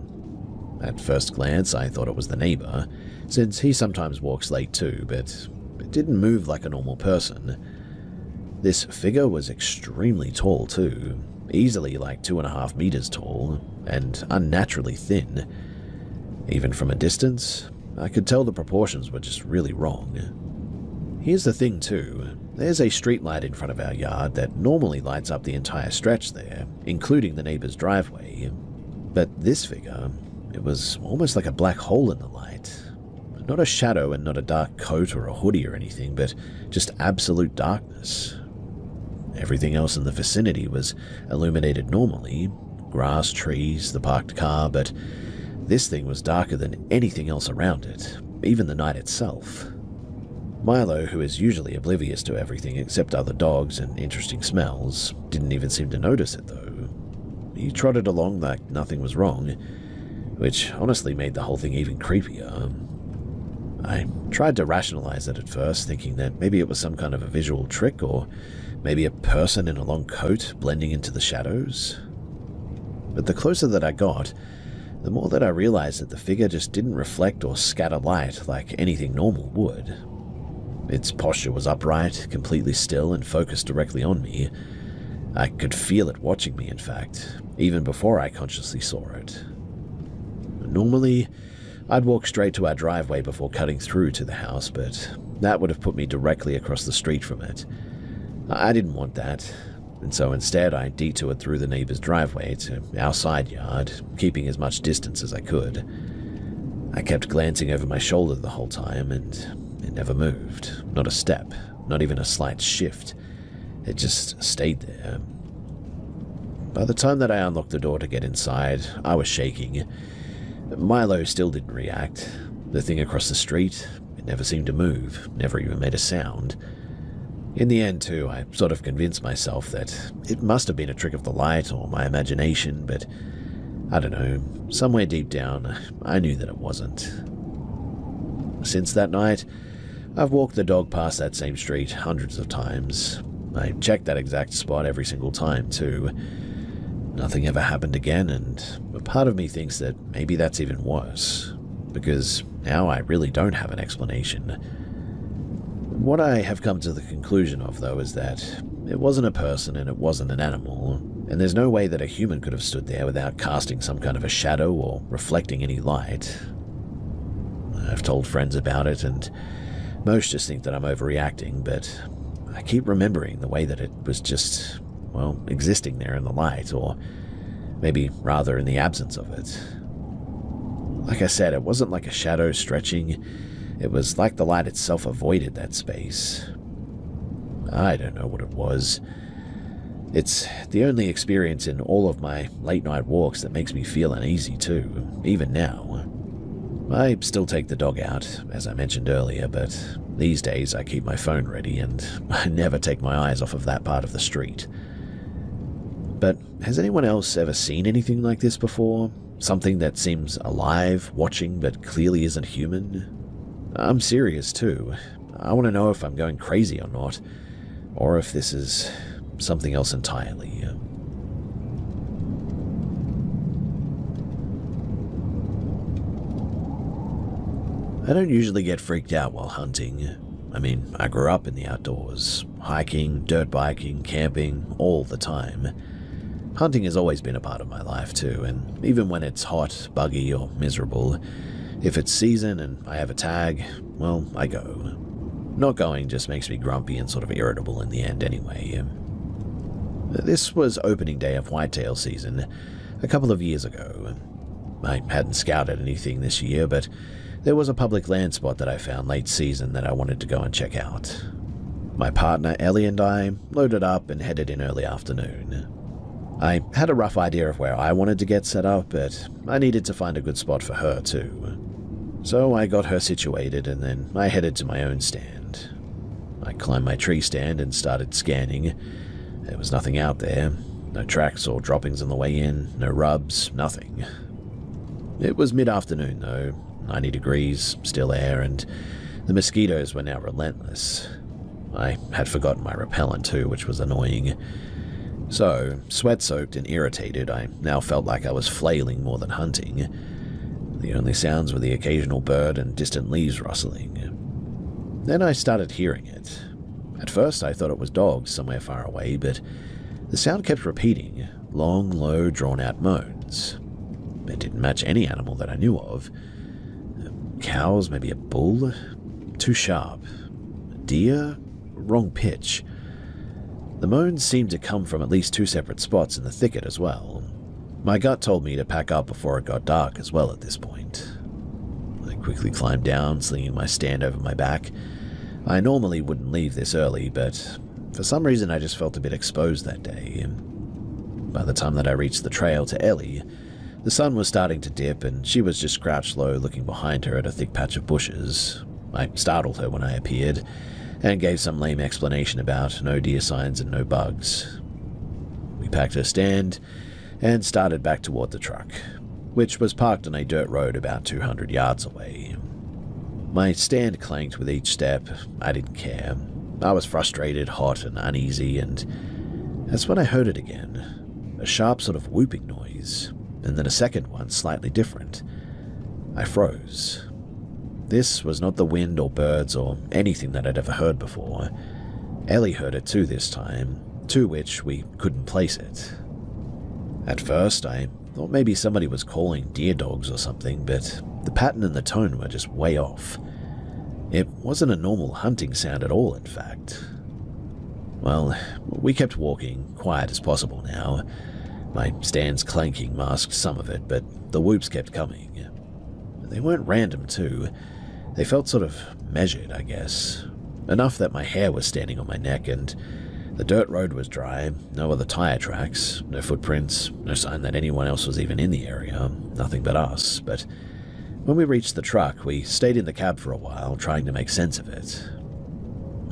At first glance, I thought it was the neighbor, since he sometimes walks late too, but it didn't move like a normal person. This figure was extremely tall too, easily like 2.5 meters tall, and unnaturally thin. Even from a distance, I could tell the proportions were just really wrong. Here's the thing too, there's a streetlight in front of our yard that normally lights up the entire stretch there, including the neighbor's driveway. But this figure, it was almost like a black hole in the light. Not a shadow and not a dark coat or a hoodie or anything, but just absolute darkness. Everything else in the vicinity was illuminated normally, grass, trees, the parked car, but this thing was darker than anything else around it, even the night itself. Milo, who is usually oblivious to everything except other dogs and interesting smells, didn't even seem to notice it though. He trotted along like nothing was wrong, which honestly made the whole thing even creepier. I tried to rationalize it at first, thinking that maybe it was some kind of a visual trick, or maybe a person in a long coat blending into the shadows. But the closer that I got, the more that I realized that the figure just didn't reflect or scatter light like anything normal would. Its posture was upright, completely still, and focused directly on me. I could feel it watching me, in fact, even before I consciously saw it. Normally, I'd walk straight to our driveway before cutting through to the house, but that would have put me directly across the street from it. I didn't want that, and so instead I detoured through the neighbor's driveway to our side yard, keeping as much distance as I could. I kept glancing over my shoulder the whole time, and it never moved. Not a step, not even a slight shift. It just stayed there. By the time that I unlocked the door to get inside, I was shaking. Milo still didn't react. The thing across the street, it never seemed to move, never even made a sound. In the end, too, I sort of convinced myself that it must have been a trick of the light or my imagination, but I don't know, somewhere deep down, I knew that it wasn't. Since that night, I've walked the dog past that same street hundreds of times. I checked that exact spot every single time, too. Nothing ever happened again, and a part of me thinks that maybe that's even worse, because now I really don't have an explanation. What I have come to the conclusion of, though, is that it wasn't a person and it wasn't an animal, and there's no way that a human could have stood there without casting some kind of a shadow or reflecting any light. I've told friends about it, and most just think that I'm overreacting, but I keep remembering the way that it was just, well, existing there in the light, or maybe rather in the absence of it. Like I said, it wasn't like a shadow stretching. It was like the light itself avoided that space. I don't know what it was. It's the only experience in all of my late-night walks that makes me feel uneasy too, even now. I still take the dog out, as I mentioned earlier, but these days I keep my phone ready and I never take my eyes off of that part of the street. But has anyone else ever seen anything like this before? Something that seems alive, watching, but clearly isn't human? I'm serious too. I want to know if I'm going crazy or not, or if this is something else entirely. I don't usually get freaked out while hunting. I mean, I grew up in the outdoors, hiking, dirt biking, camping, all the time. Hunting has always been a part of my life too, and even when it's hot, buggy, or miserable, if it's season and I have a tag, well, I go. Not going just makes me grumpy and sort of irritable in the end anyway. This was opening day of whitetail season. A couple of years ago. I hadn't scouted anything this year, but there was a public land spot that I found late season that I wanted to go and check out. My partner Ellie and I loaded up and headed in early afternoon. I had a rough idea of where I wanted to get set up, but I needed to find a good spot for her too. So I got her situated and then I headed to my own stand. I climbed my tree stand and started scanning. There was nothing out there. No tracks or droppings on the way in, no rubs, nothing. It was mid-afternoon though, 90 degrees, still air, and the mosquitoes were now relentless. I had forgotten my repellent too, which was annoying. So, sweat-soaked and irritated, I now felt like I was flailing more than hunting. The only sounds were the occasional bird and distant leaves rustling. Then I started hearing it. At first I thought it was dogs somewhere far away, but the sound kept repeating, long, low, drawn-out moans. It didn't match any animal that I knew of. Cows, maybe a bull? Too sharp. Deer? Wrong pitch. The moans seemed to come from at least 2 separate spots in the thicket as well. My gut told me to pack up before it got dark as well at this point. I quickly climbed down, slinging my stand over my back. I normally wouldn't leave this early, but for some reason I just felt a bit exposed that day. By the time that I reached the trail to Ellie, the sun was starting to dip and she was just crouched low looking behind her at a thick patch of bushes. I startled her when I appeared, and gave some lame explanation about no deer signs and no bugs. We packed her stand and started back toward the truck, which was parked on a dirt road about 200 yards away. My stand clanked with each step. I didn't care. I was frustrated, hot, and uneasy, and that's when I heard it again. A sharp sort of whooping noise, and then a second one slightly different. I froze. This was not the wind or birds or anything that I'd ever heard before. Ellie heard it too this time, to which we couldn't place it. At first, I thought maybe somebody was calling deer dogs or something, but the pattern and the tone were just way off. It wasn't a normal hunting sound at all, in fact. Well, we kept walking, quiet as possible now. My stand's clanking masked some of it, but the whoops kept coming. They weren't random too. They felt sort of measured, I guess. Enough that my hair was standing on my neck and the dirt road was dry, no other tire tracks, no footprints, no sign that anyone else was even in the area, nothing but us. But when we reached the truck, we stayed in the cab for a while, trying to make sense of it.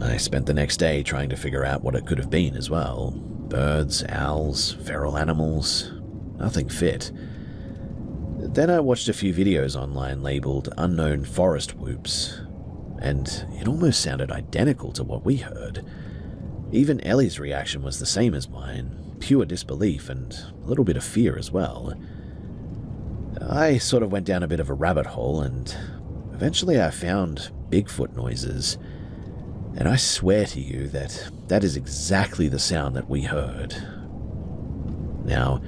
I spent the next day trying to figure out what it could have been as well. Birds, owls, feral animals, nothing fit. Then I watched a few videos online labeled Unknown Forest Whoops, and it almost sounded identical to what we heard. Even Ellie's reaction was the same as mine, pure disbelief and a little bit of fear as well. I sort of went down a bit of a rabbit hole, and eventually I found Bigfoot noises, and I swear to you that that is exactly the sound that we heard. Now,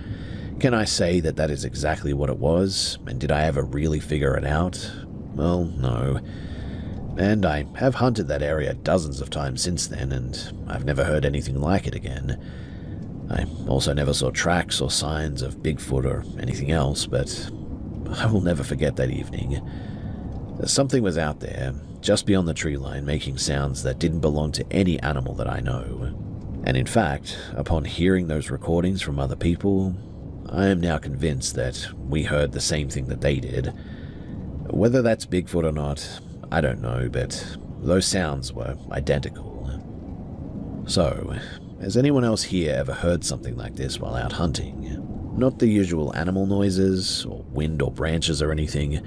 can I say that that is exactly what it was, and did I ever really figure it out? Well, no. And I have hunted that area dozens of times since then, and I've never heard anything like it again. I also never saw tracks or signs of Bigfoot or anything else, but I will never forget that evening. Something was out there, just beyond the tree line, making sounds that didn't belong to any animal that I know. And in fact, upon hearing those recordings from other people, I am now convinced that we heard the same thing that they did. Whether that's Bigfoot or not, I don't know, but those sounds were identical. So, has anyone else here ever heard something like this while out hunting? Not the usual animal noises, or wind or branches or anything,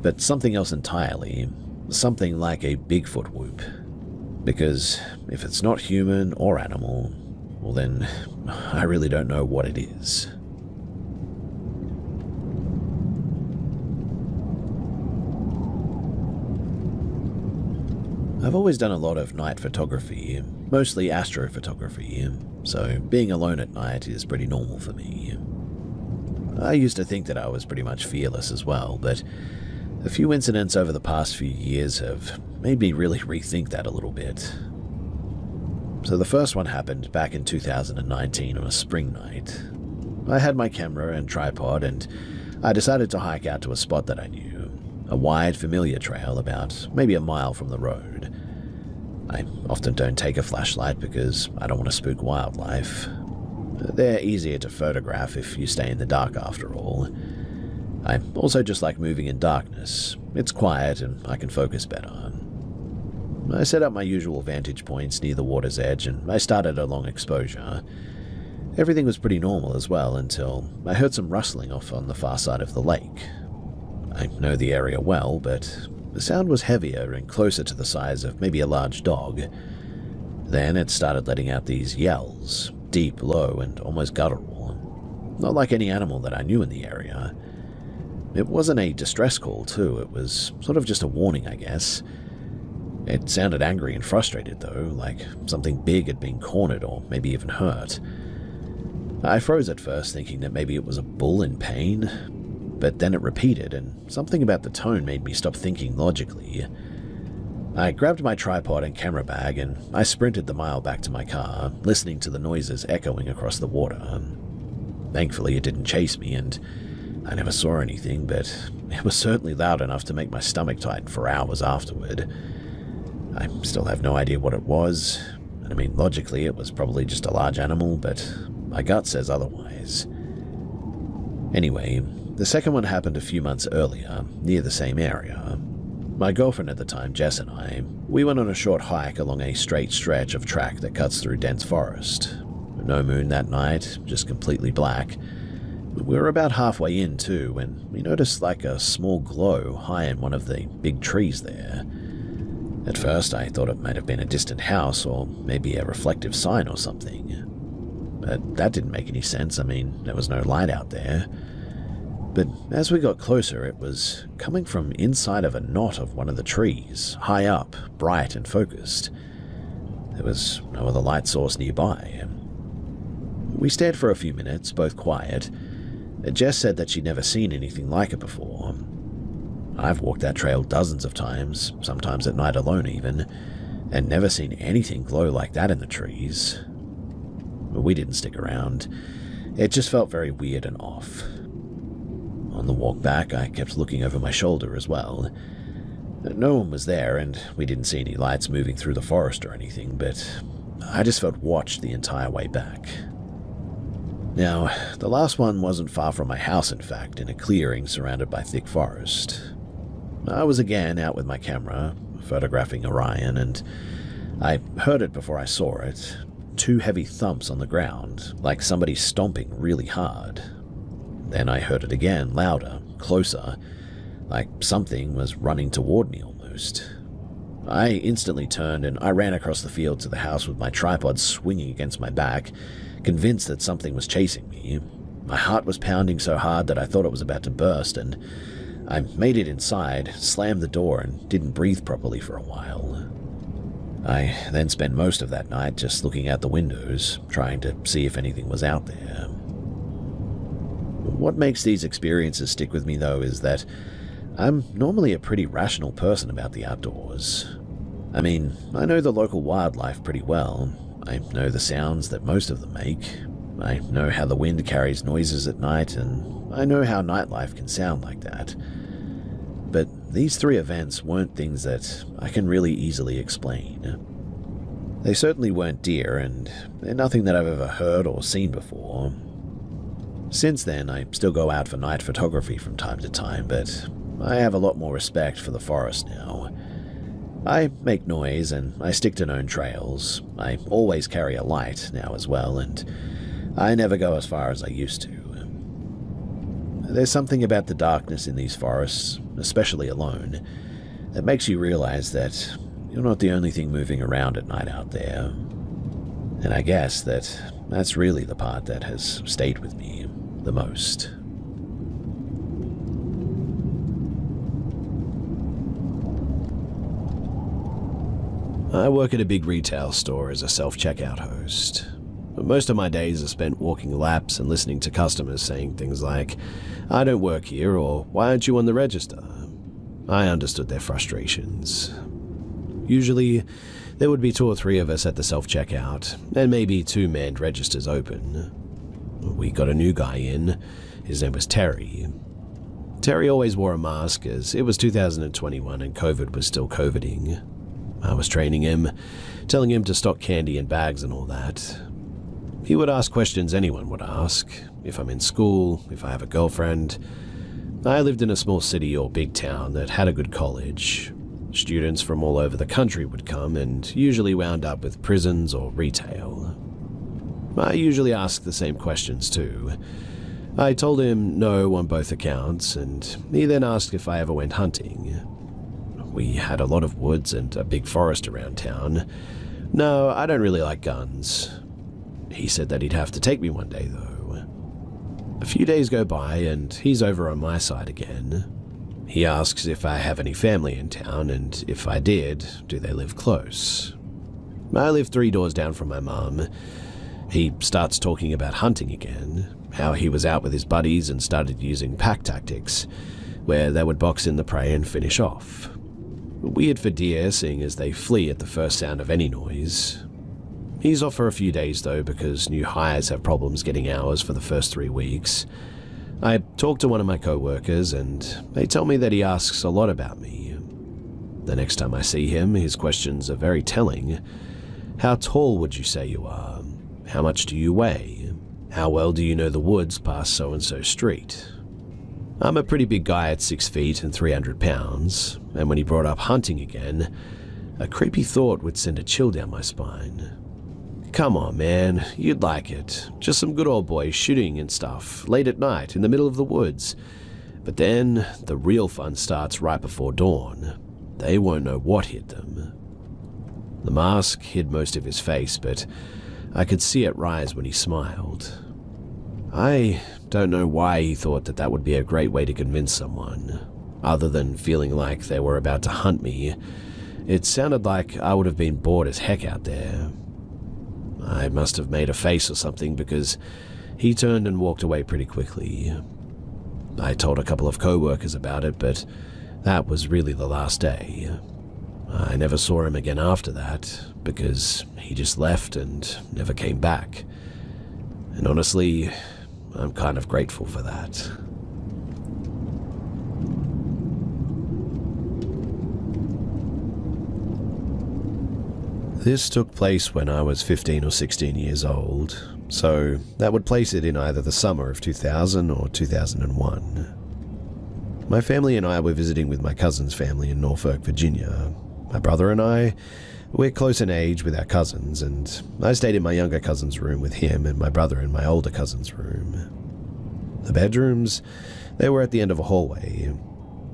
but something else entirely, something like a Bigfoot whoop. Because if it's not human or animal, well then, I really don't know what it is. I've always done a lot of night photography, mostly astrophotography, so being alone at night is pretty normal for me. I used to think that I was pretty much fearless as well, but a few incidents over the past few years have made me really rethink that a little bit. So the first one happened back in 2019 on a spring night. I had my camera and tripod, and I decided to hike out to a spot that I knew, a wide, familiar trail about maybe a mile from the road. I often don't take a flashlight because I don't want to spook wildlife. They're easier to photograph if you stay in the dark after all. I also just like moving in darkness. It's quiet and I can focus better. I set up my usual vantage points near the water's edge and I started a long exposure. Everything was pretty normal as well until I heard some rustling off on the far side of the lake. I know the area well, but the sound was heavier and closer to the size of maybe a large dog. Then it started letting out these yells, deep, low, and almost guttural. Not like any animal that I knew in the area. It wasn't a distress call, too. It was sort of just a warning, I guess. It sounded angry and frustrated, though, like something big had been cornered or maybe even hurt. I froze at first, thinking that maybe it was a bull in pain, but then it repeated, and something about the tone made me stop thinking logically. I grabbed my tripod and camera bag, and I sprinted the mile back to my car, listening to the noises echoing across the water. Thankfully, it didn't chase me, and I never saw anything, but it was certainly loud enough to make my stomach tighten for hours afterward. I still have no idea what it was. I mean, logically, it was probably just a large animal, but my gut says otherwise. Anyway, the second one happened a few months earlier, near the same area. My girlfriend at the time, Jess, and we went on a short hike along a straight stretch of track that cuts through dense forest. No moon that night, just completely black. We were about halfway in, too, when we noticed like a small glow high in one of the big trees there. At first, I thought it might have been a distant house or maybe a reflective sign or something. But that didn't make any sense. I mean, there was no light out there. But as we got closer, it was coming from inside of a knot of one of the trees, high up, bright and focused. There was no other light source nearby. We stared for a few minutes, both quiet. Jess said that she'd never seen anything like it before. I've walked that trail dozens of times, sometimes at night alone even, and never seen anything glow like that in the trees. But we didn't stick around. It just felt very weird and off. On the walk back, I kept looking over my shoulder as well. No one was there, and we didn't see any lights moving through the forest or anything, but I just felt watched the entire way back. Now, the last one wasn't far from my house, in fact, in a clearing surrounded by thick forest. I was again out with my camera, photographing Orion, and I heard it before I saw it. 2 heavy thumps on the ground, like somebody stomping really hard. Then I heard it again, louder, closer, like something was running toward me almost. I instantly turned and I ran across the field to the house with my tripod swinging against my back, convinced that something was chasing me. My heart was pounding so hard that I thought it was about to burst, and I made it inside, slammed the door, and didn't breathe properly for a while. I then spent most of that night just looking out the windows, trying to see if anything was out there. What makes these experiences stick with me, though, is that I'm normally a pretty rational person about the outdoors. I mean, I know the local wildlife pretty well. I know the sounds that most of them make. I know how the wind carries noises at night, and I know how nightlife can sound like that. But these 3 events weren't things that I can really easily explain. They certainly weren't deer, and they're nothing that I've ever heard or seen before. Since then, I still go out for night photography from time to time, but I have a lot more respect for the forest now. I make noise and I stick to known trails. I always carry a light now as well, and I never go as far as I used to. There's something about the darkness in these forests, especially alone, that makes you realize that you're not the only thing moving around at night out there. And I guess that's really the part that has stayed with me the most. I work at a big retail store as a self-checkout host. Most of my days are spent walking laps and listening to customers saying things like, "I don't work here," or "Why aren't you on the register?" I understood their frustrations. Usually, there would be 2 or 3 of us at the self-checkout, and maybe 2 manned registers open. We got a new guy in. His name was Terry. Terry always wore a mask as it was 2021 and COVID was still COVIDing. I was training him, telling him to stock candy in bags and all that. He would ask questions anyone would ask, if I'm in school, if I have a girlfriend. I lived in a small city or big town that had a good college. Students from all over the country would come and usually wound up with prisons or retail. I usually asked the same questions too. I told him no on both accounts, and he then asked if I ever went hunting. We had a lot of woods and a big forest around town. No, I don't really like guns. He said that he'd have to take me one day though. A few days go by and he's over on my side again. He asks if I have any family in town, and if I did, do they live close? I live 3 doors down from my mum. He starts talking about hunting again, how he was out with his buddies and started using pack tactics, where they would box in the prey and finish off. Weird for deer, seeing as they flee at the first sound of any noise. He's off for a few days though, because new hires have problems getting hours for the first 3 weeks. I talked to one of my co-workers and they tell me that he asks a lot about me. The next time I see him, his questions are very telling. How tall would you say you are? How much do you weigh? How well do you know the woods past so-and-so street? I'm a pretty big guy at 6 feet and 300 pounds, and when he brought up hunting again, a creepy thought would send a chill down my spine. Come on, man, you'd like it. Just some good old boys shooting and stuff, late at night, in the middle of the woods. But then, the real fun starts right before dawn. They won't know what hit them. The mask hid most of his face, but I could see it rise when he smiled. I don't know why he thought that that would be a great way to convince someone, other than feeling like they were about to hunt me. It sounded like I would have been bored as heck out there. I must have made a face or something because he turned and walked away pretty quickly. I told a couple of co-workers about it, but that was really the last day. I never saw him again after that because he just left and never came back. And honestly, I'm kind of grateful for that. This took place when I was 15 or 16 years old, so that would place it in either the summer of 2000 or 2001. My family and I were visiting with my cousin's family in Norfolk, Virginia. My brother and I, we're close in age with our cousins, and I stayed in my younger cousin's room with him and my brother in my older cousin's room. The bedrooms, they were at the end of a hallway.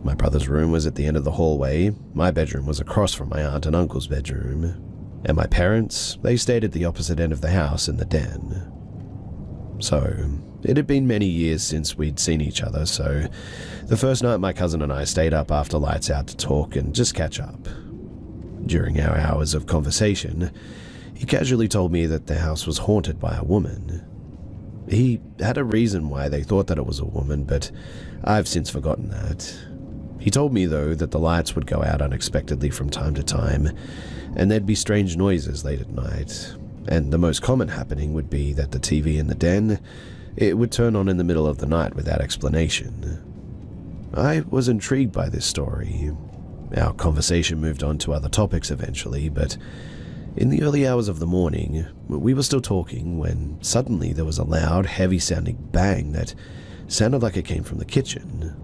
My brother's room was at the end of the hallway, my bedroom was across from my aunt and uncle's bedroom. And my parents, they stayed at the opposite end of the house in the den. So, it had been many years since we'd seen each other, so the first night my cousin and I stayed up after lights out to talk and just catch up. During our hours of conversation, he casually told me that the house was haunted by a woman. He had a reason why they thought that it was a woman, but I've since forgotten that. He told me, though, that the lights would go out unexpectedly from time to time, and there'd be strange noises late at night, and the most common happening would be that the TV in the den, it would turn on in the middle of the night without explanation. I was intrigued by this story. Our conversation moved on to other topics eventually, but in the early hours of the morning, we were still talking when suddenly there was a loud, heavy-sounding bang that sounded like it came from the kitchen.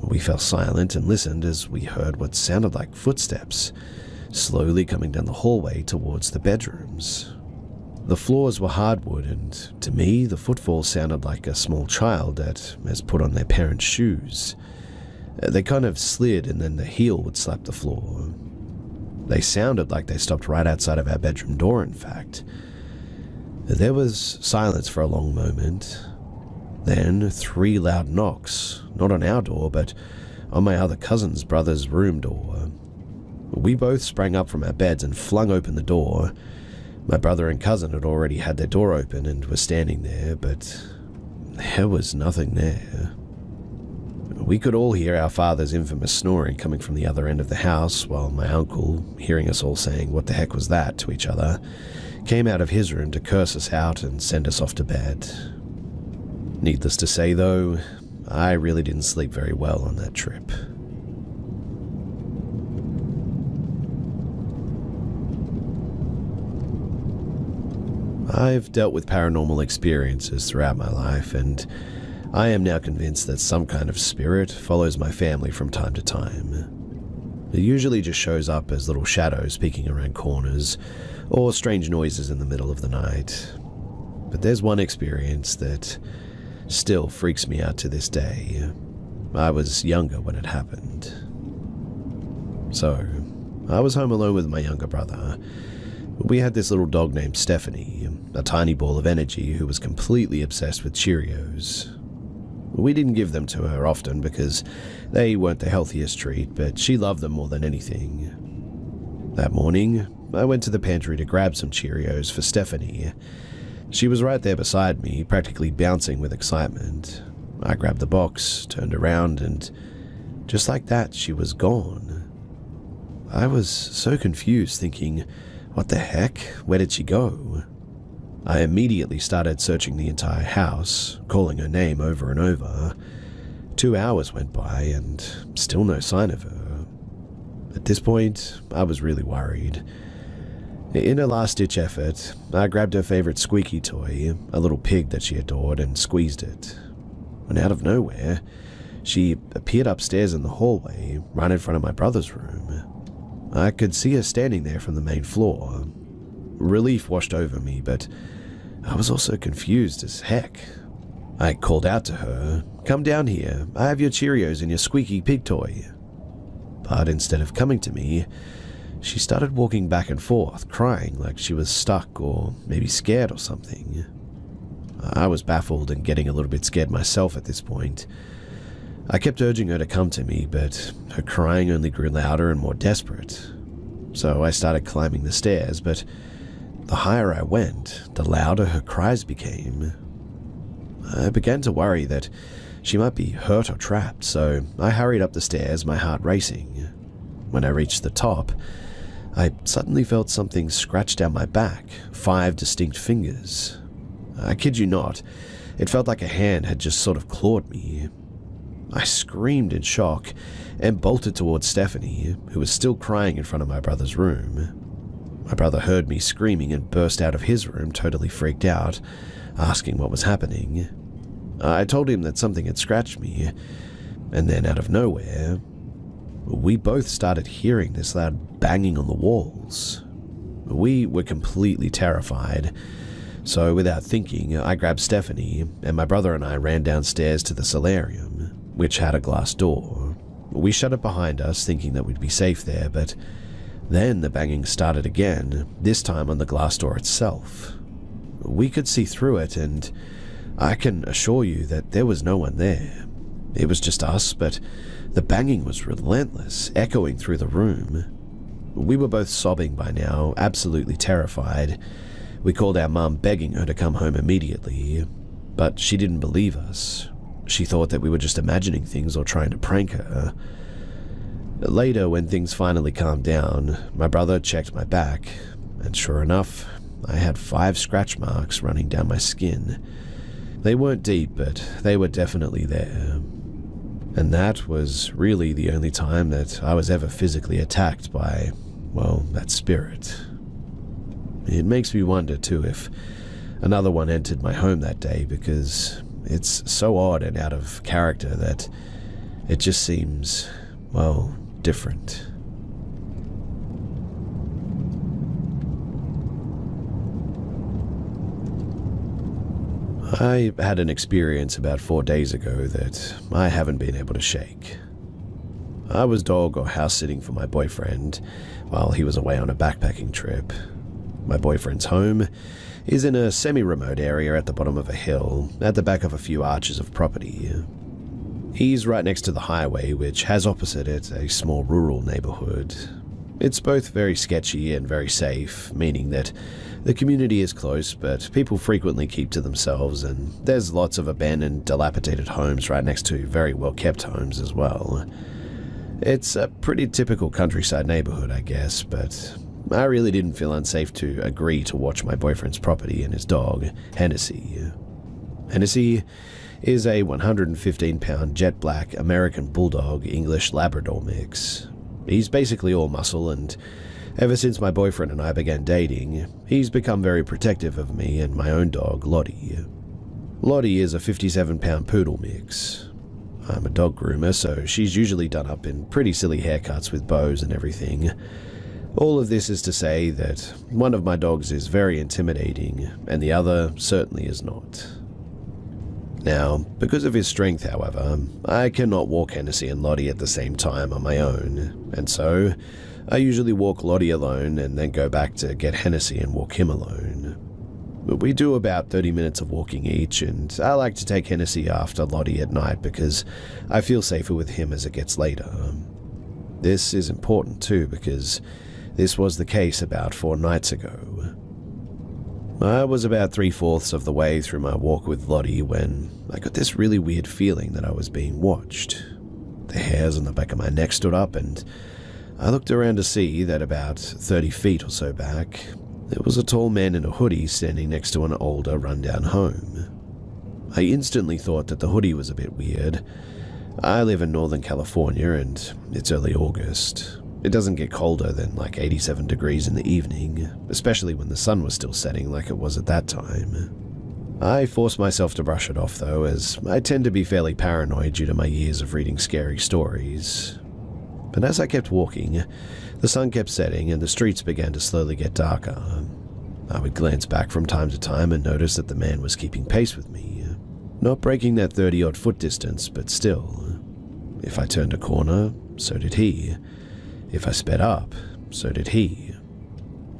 We fell silent and listened as we heard what sounded like footsteps, slowly coming down the hallway towards the bedrooms. The floors were hardwood, and to me, the footfall sounded like a small child that has put on their parents' shoes. They kind of slid, and then the heel would slap the floor. They sounded like they stopped right outside of our bedroom door, in fact. There was silence for a long moment. Then 3 loud knocks, not on our door, but on my other cousin's brother's room door. We both sprang up from our beds and flung open the door. My brother and cousin had already had their door open and were standing there, but there was nothing there. We could all hear our father's infamous snoring coming from the other end of the house, while my uncle, hearing us all saying "what the heck was that" to each other, came out of his room to curse us out and send us off to bed. Needless to say, though, I really didn't sleep very well on that trip. I've dealt with paranormal experiences throughout my life, and I am now convinced that some kind of spirit follows my family from time to time. It usually just shows up as little shadows peeking around corners, or strange noises in the middle of the night. But there's one experience that still freaks me out to this day. I was younger when it happened. So, I was home alone with my younger brother. We had this little dog named Stephanie, a tiny ball of energy who was completely obsessed with Cheerios. We didn't give them to her often because they weren't the healthiest treat, but she loved them more than anything. That morning, I went to the pantry to grab some Cheerios for Stephanie. She was right there beside me, practically bouncing with excitement. I grabbed the box, turned around, and just like that, she was gone. I was so confused, thinking, what the heck? Where did she go? I immediately started searching the entire house, calling her name over and over. 2 hours went by and still no sign of her. At this point, I was really worried. In a last-ditch effort, I grabbed her favorite squeaky toy, a little pig that she adored, and squeezed it. When out of nowhere, she appeared upstairs in the hallway, right in front of my brother's room. I could see her standing there from the main floor. Relief washed over me, but I was also confused as heck. I called out to her, "Come down here, I have your Cheerios and your squeaky pig toy." But instead of coming to me, she started walking back and forth, crying like she was stuck or maybe scared or something. I was baffled and getting a little bit scared myself at this point. I kept urging her to come to me, but her crying only grew louder and more desperate. So I started climbing the stairs, but the higher I went, the louder her cries became. I began to worry that she might be hurt or trapped, so I hurried up the stairs, my heart racing. When I reached the top, I suddenly felt something scratch down my back, 5 distinct fingers. I kid you not, it felt like a hand had just sort of clawed me. I screamed in shock and bolted towards Stephanie, who was still crying in front of my brother's room. My brother heard me screaming and burst out of his room, totally freaked out, asking what was happening. I told him that something had scratched me, and then out of nowhere, we both started hearing this loud banging on the walls. We were completely terrified, so without thinking, I grabbed Stephanie, and my brother and I ran downstairs to the solarium, which had a glass door. We shut it behind us, thinking that we'd be safe there, but then the banging started again, this time on the glass door itself. We could see through it, and I can assure you that there was no one there. It was just us, but the banging was relentless, echoing through the room. We were both sobbing by now, absolutely terrified. We called our mum, begging her to come home immediately, but she didn't believe us. She thought that we were just imagining things or trying to prank her. Later, when things finally calmed down, my brother checked my back, and sure enough, I had 5 scratch marks running down my skin. They weren't deep, but they were definitely there. And that was really the only time that I was ever physically attacked by, well, that spirit. It makes me wonder, too, if another one entered my home that day, because it's so odd and out of character that it just seems, well, different. I had an experience about 4 days ago that I haven't been able to shake. I was dog or house sitting for my boyfriend while he was away on a backpacking trip. My boyfriend's home is in a semi-remote area at the bottom of a hill, at the back of a few arches of property. He's right next to the highway, which has opposite it a small rural neighborhood. It's both very sketchy and very safe, meaning that the community is close, but people frequently keep to themselves, and there's lots of abandoned, dilapidated homes right next to very well-kept homes as well. It's a pretty typical countryside neighborhood, I guess, but I really didn't feel unsafe to agree to watch my boyfriend's property and his dog, Hennessy. Hennessy is a 115-pound jet black American Bulldog English Labrador mix. He's basically all muscle, and ever since my boyfriend and I began dating, he's become very protective of me and my own dog, Lottie. Lottie is a 57-pound poodle mix. I'm a dog groomer, so she's usually done up in pretty silly haircuts with bows and everything. All of this is to say that one of my dogs is very intimidating, and the other certainly is not. Now, because of his strength, however, I cannot walk Hennessy and Lottie at the same time on my own, and so I usually walk Lottie alone and then go back to get Hennessy and walk him alone. But we do about 30 minutes of walking each, and I like to take Hennessy after Lottie at night because I feel safer with him as it gets later. This is important too because this was the case about 4 nights ago. I was about 3/4 of the way through my walk with Lottie when I got this really weird feeling that I was being watched. The hairs on the back of my neck stood up, and I looked around to see that about 30 feet or so back, there was a tall man in a hoodie standing next to an older, rundown home. I instantly thought that the hoodie was a bit weird. I live in Northern California, and it's early August. It doesn't get colder than like 87 degrees in the evening, especially when the sun was still setting like it was at that time. I forced myself to brush it off though, as I tend to be fairly paranoid due to my years of reading scary stories. But as I kept walking, the sun kept setting and the streets began to slowly get darker. I would glance back from time to time and notice that the man was keeping pace with me, not breaking that 30-odd foot distance, but still. If I turned a corner, so did he. If I sped up, so did he.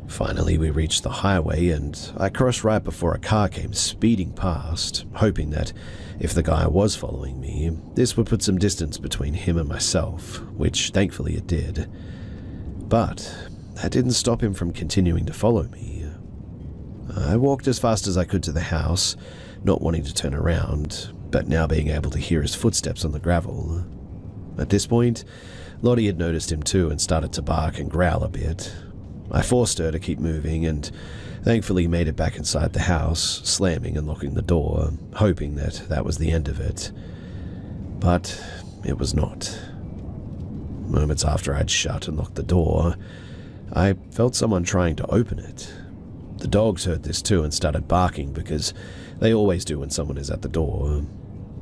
Finally, we reached the highway, and I crossed right before a car came speeding past, hoping that if the guy was following me, this would put some distance between him and myself, which thankfully it did. But that didn't stop him from continuing to follow me. I walked as fast as I could to the house, not wanting to turn around, but now being able to hear his footsteps on the gravel. At this point, Lottie had noticed him too and started to bark and growl a bit. I forced her to keep moving and thankfully made it back inside the house, slamming and locking the door, hoping that that was the end of it. But it was not. Moments after I'd shut and locked the door, I felt someone trying to open it. The dogs heard this too and started barking because they always do when someone is at the door.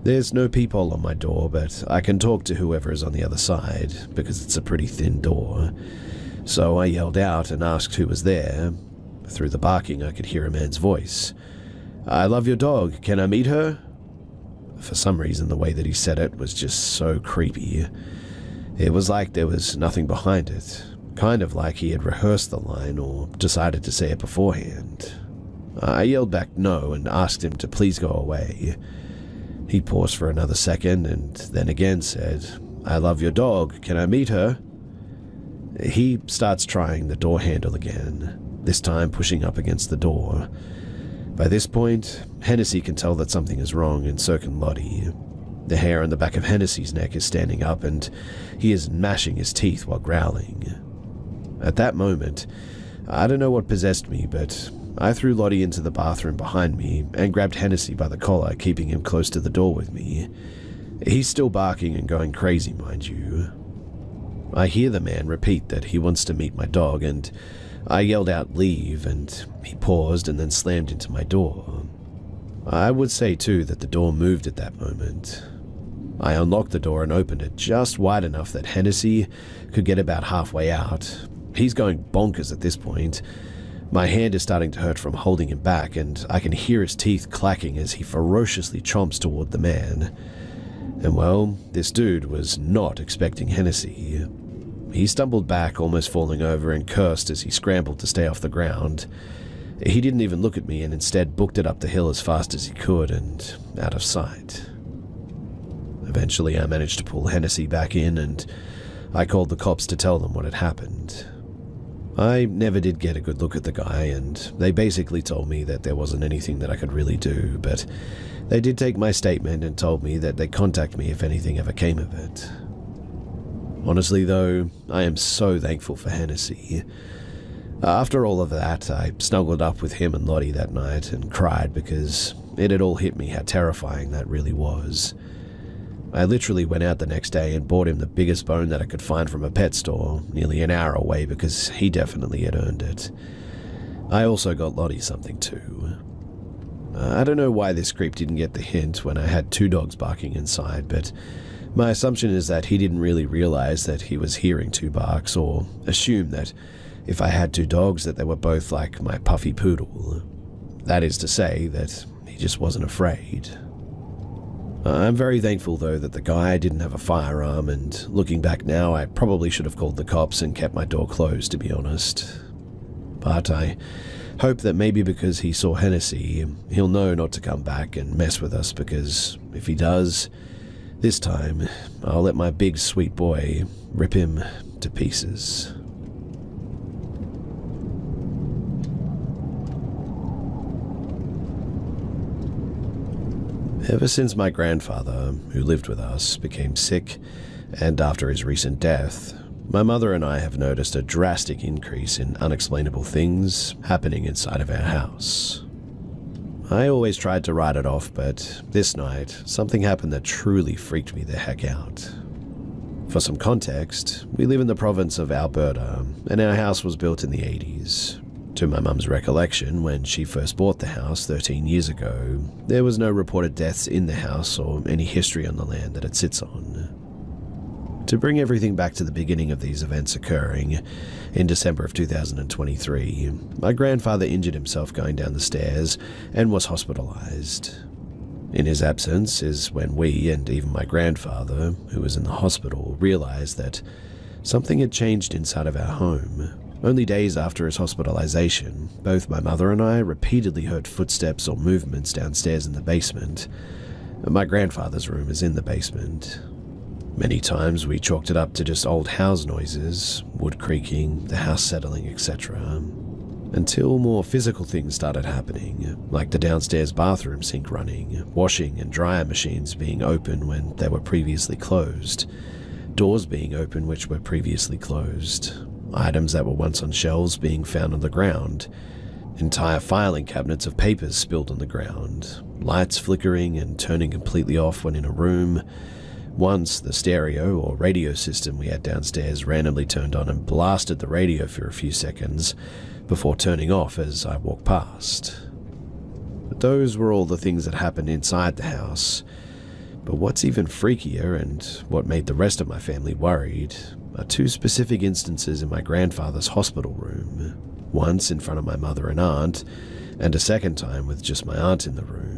There's no peephole on my door, but I can talk to whoever is on the other side because it's a pretty thin door. So I yelled out and asked who was there. Through the barking, I could hear a man's voice. "I love your dog. Can I meet her?" For some reason, the way that he said it was just so creepy. It was like there was nothing behind it, kind of like he had rehearsed the line or decided to say it beforehand. I yelled back no and asked him to please go away. He paused for another second and then again said, "I love your dog. Can I meet her?" He starts trying the door handle again, this time pushing up against the door. By this point, Hennessy can tell that something is wrong, and so can Lottie. The hair on the back of Hennessy's neck is standing up, and he is gnashing his teeth while growling. At that moment, I don't know what possessed me, but I threw Lottie into the bathroom behind me and grabbed Hennessy by the collar, keeping him close to the door with me. He's still barking and going crazy, mind you. I hear the man repeat that he wants to meet my dog, and I yelled out leave, and he paused and then slammed into my door. I would say too that the door moved at that moment. I unlocked the door and opened it just wide enough that Hennessy could get about halfway out. He's going bonkers at this point. My hand is starting to hurt from holding him back, and I can hear his teeth clacking as he ferociously chomps toward the man. And well, this dude was not expecting Hennessy. He stumbled back, almost falling over, and cursed as he scrambled to stay off the ground. He didn't even look at me and instead booked it up the hill as fast as he could and out of sight. Eventually I managed to pull Hennessy back in, and I called the cops to tell them what had happened. I never did get a good look at the guy, and they basically told me that there wasn't anything that I could really do, but they did take my statement and told me that they'd contact me if anything ever came of it. Honestly though, I am so thankful for Hennessy. After all of that, I snuggled up with him and Lottie that night and cried because it had all hit me how terrifying that really was. I literally went out the next day and bought him the biggest bone that I could find from a pet store, nearly an hour away, because he definitely had earned it. I also got Lottie something too. I don't know why this creep didn't get the hint when I had 2 dogs barking inside, but my assumption is that he didn't really realize that he was hearing 2 barks, or assume that if I had 2 dogs that they were both like my puffy poodle. That is to say that he just wasn't afraid. I'm very thankful though that the guy didn't have a firearm, and looking back now I probably should have called the cops and kept my door closed, to be honest. But I hope that maybe because he saw Hennessy, he'll know not to come back and mess with us, because if he does, this time I'll let my big sweet boy rip him to pieces. Ever since my grandfather, who lived with us, became sick, and after his recent death, my mother and I have noticed a drastic increase in unexplainable things happening inside of our house. I always tried to write it off, but this night, something happened that truly freaked me the heck out. For some context, we live in the province of Alberta, and our house was built in the 80s. To my mum's recollection, when she first bought the house 13 years ago, there was no reported deaths in the house or any history on the land that it sits on. To bring everything back to the beginning of these events occurring, in December of 2023, my grandfather injured himself going down the stairs and was hospitalized. In his absence is when we, and even my grandfather, who was in the hospital, realized that something had changed inside of our home. Only days after his hospitalization, both my mother and I repeatedly heard footsteps or movements downstairs in the basement. My grandfather's room is in the basement. Many times we chalked it up to just old house noises, wood creaking, the house settling, etc. Until more physical things started happening, like the downstairs bathroom sink running, washing and dryer machines being open when they were previously closed, doors being open which were previously closed, items that were once on shelves being found on the ground, entire filing cabinets of papers spilled on the ground, lights flickering and turning completely off when in a room. Once, the stereo or radio system we had downstairs randomly turned on and blasted the radio for a few seconds before turning off as I walked past. But those were all the things that happened inside the house. But what's even freakier, and what made the rest of my family worried, are 2 specific instances in my grandfather's hospital room. Once in front of my mother and aunt, and a second time with just my aunt in the room.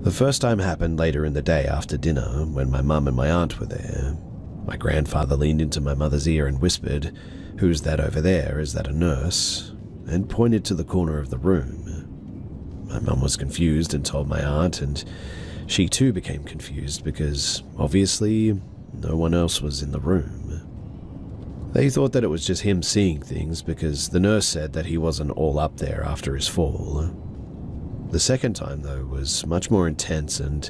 The first time happened later in the day after dinner, when my mum and my aunt were there. My grandfather leaned into my mother's ear and whispered, "Who's that over there? Is that a nurse?" and pointed to the corner of the room. My mum was confused and told my aunt, and she too became confused because, obviously, no one else was in the room. They thought that it was just him seeing things because the nurse said that he wasn't all up there after his fall. The second time, though, was much more intense and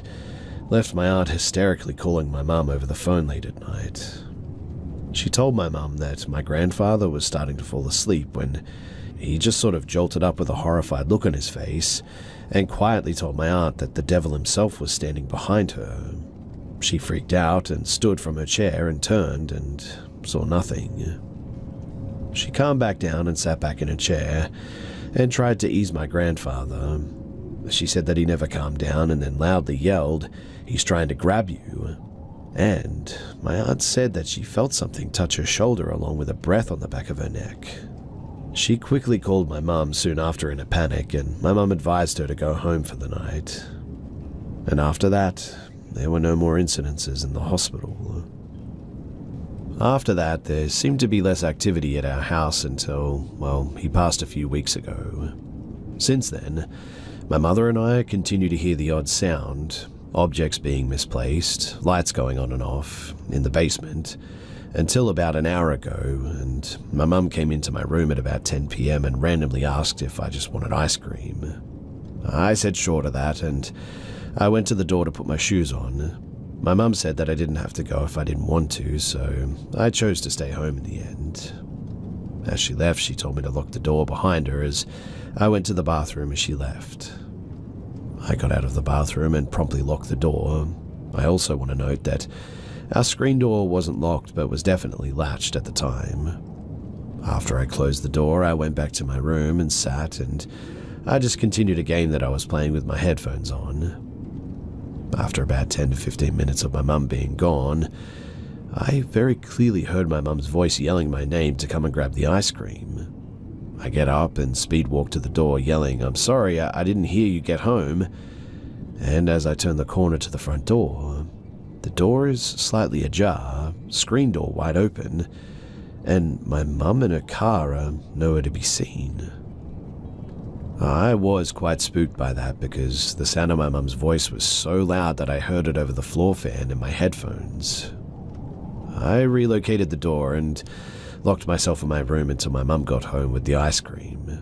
left my aunt hysterically calling my mum over the phone late at night. She told my mum that my grandfather was starting to fall asleep when he just sort of jolted up with a horrified look on his face and quietly told my aunt that the devil himself was standing behind her. She freaked out and stood from her chair and turned and saw nothing. She calmed back down and sat back in her chair and tried to ease my grandfather. She said that he never calmed down and then loudly yelled, "He's trying to grab you." And my aunt said that she felt something touch her shoulder along with a breath on the back of her neck. She quickly called my mum soon after in a panic, and my mum advised her to go home for the night. And after that, there were no more incidences in the hospital. After that, there seemed to be less activity at our house until, well, he passed a few weeks ago. Since then, my mother and I continue to hear the odd sound, objects being misplaced, lights going on and off, in the basement, until about an hour ago, and my mum came into my room at about 10 p.m. and randomly asked if I just wanted ice cream. I said sure to that, and I went to the door to put my shoes on. My mum said that I didn't have to go if I didn't want to, so I chose to stay home in the end. As she left, she told me to lock the door behind her as I went to the bathroom as she left. I got out of the bathroom and promptly locked the door. I also want to note that our screen door wasn't locked but was definitely latched at the time. After I closed the door, I went back to my room and sat, and I just continued a game that I was playing with my headphones on. After about 10 to 15 minutes of my mum being gone, I very clearly heard my mum's voice yelling my name to come and grab the ice cream. I get up and speed walk to the door yelling, "I'm sorry, I didn't hear you get home." And as I turn the corner to the front door, the door is slightly ajar, screen door wide open, and my mum and her car are nowhere to be seen. I was quite spooked by that because the sound of my mum's voice was so loud that I heard it over the floor fan in my headphones. I relocated the door and locked myself in my room until my mum got home with the ice cream.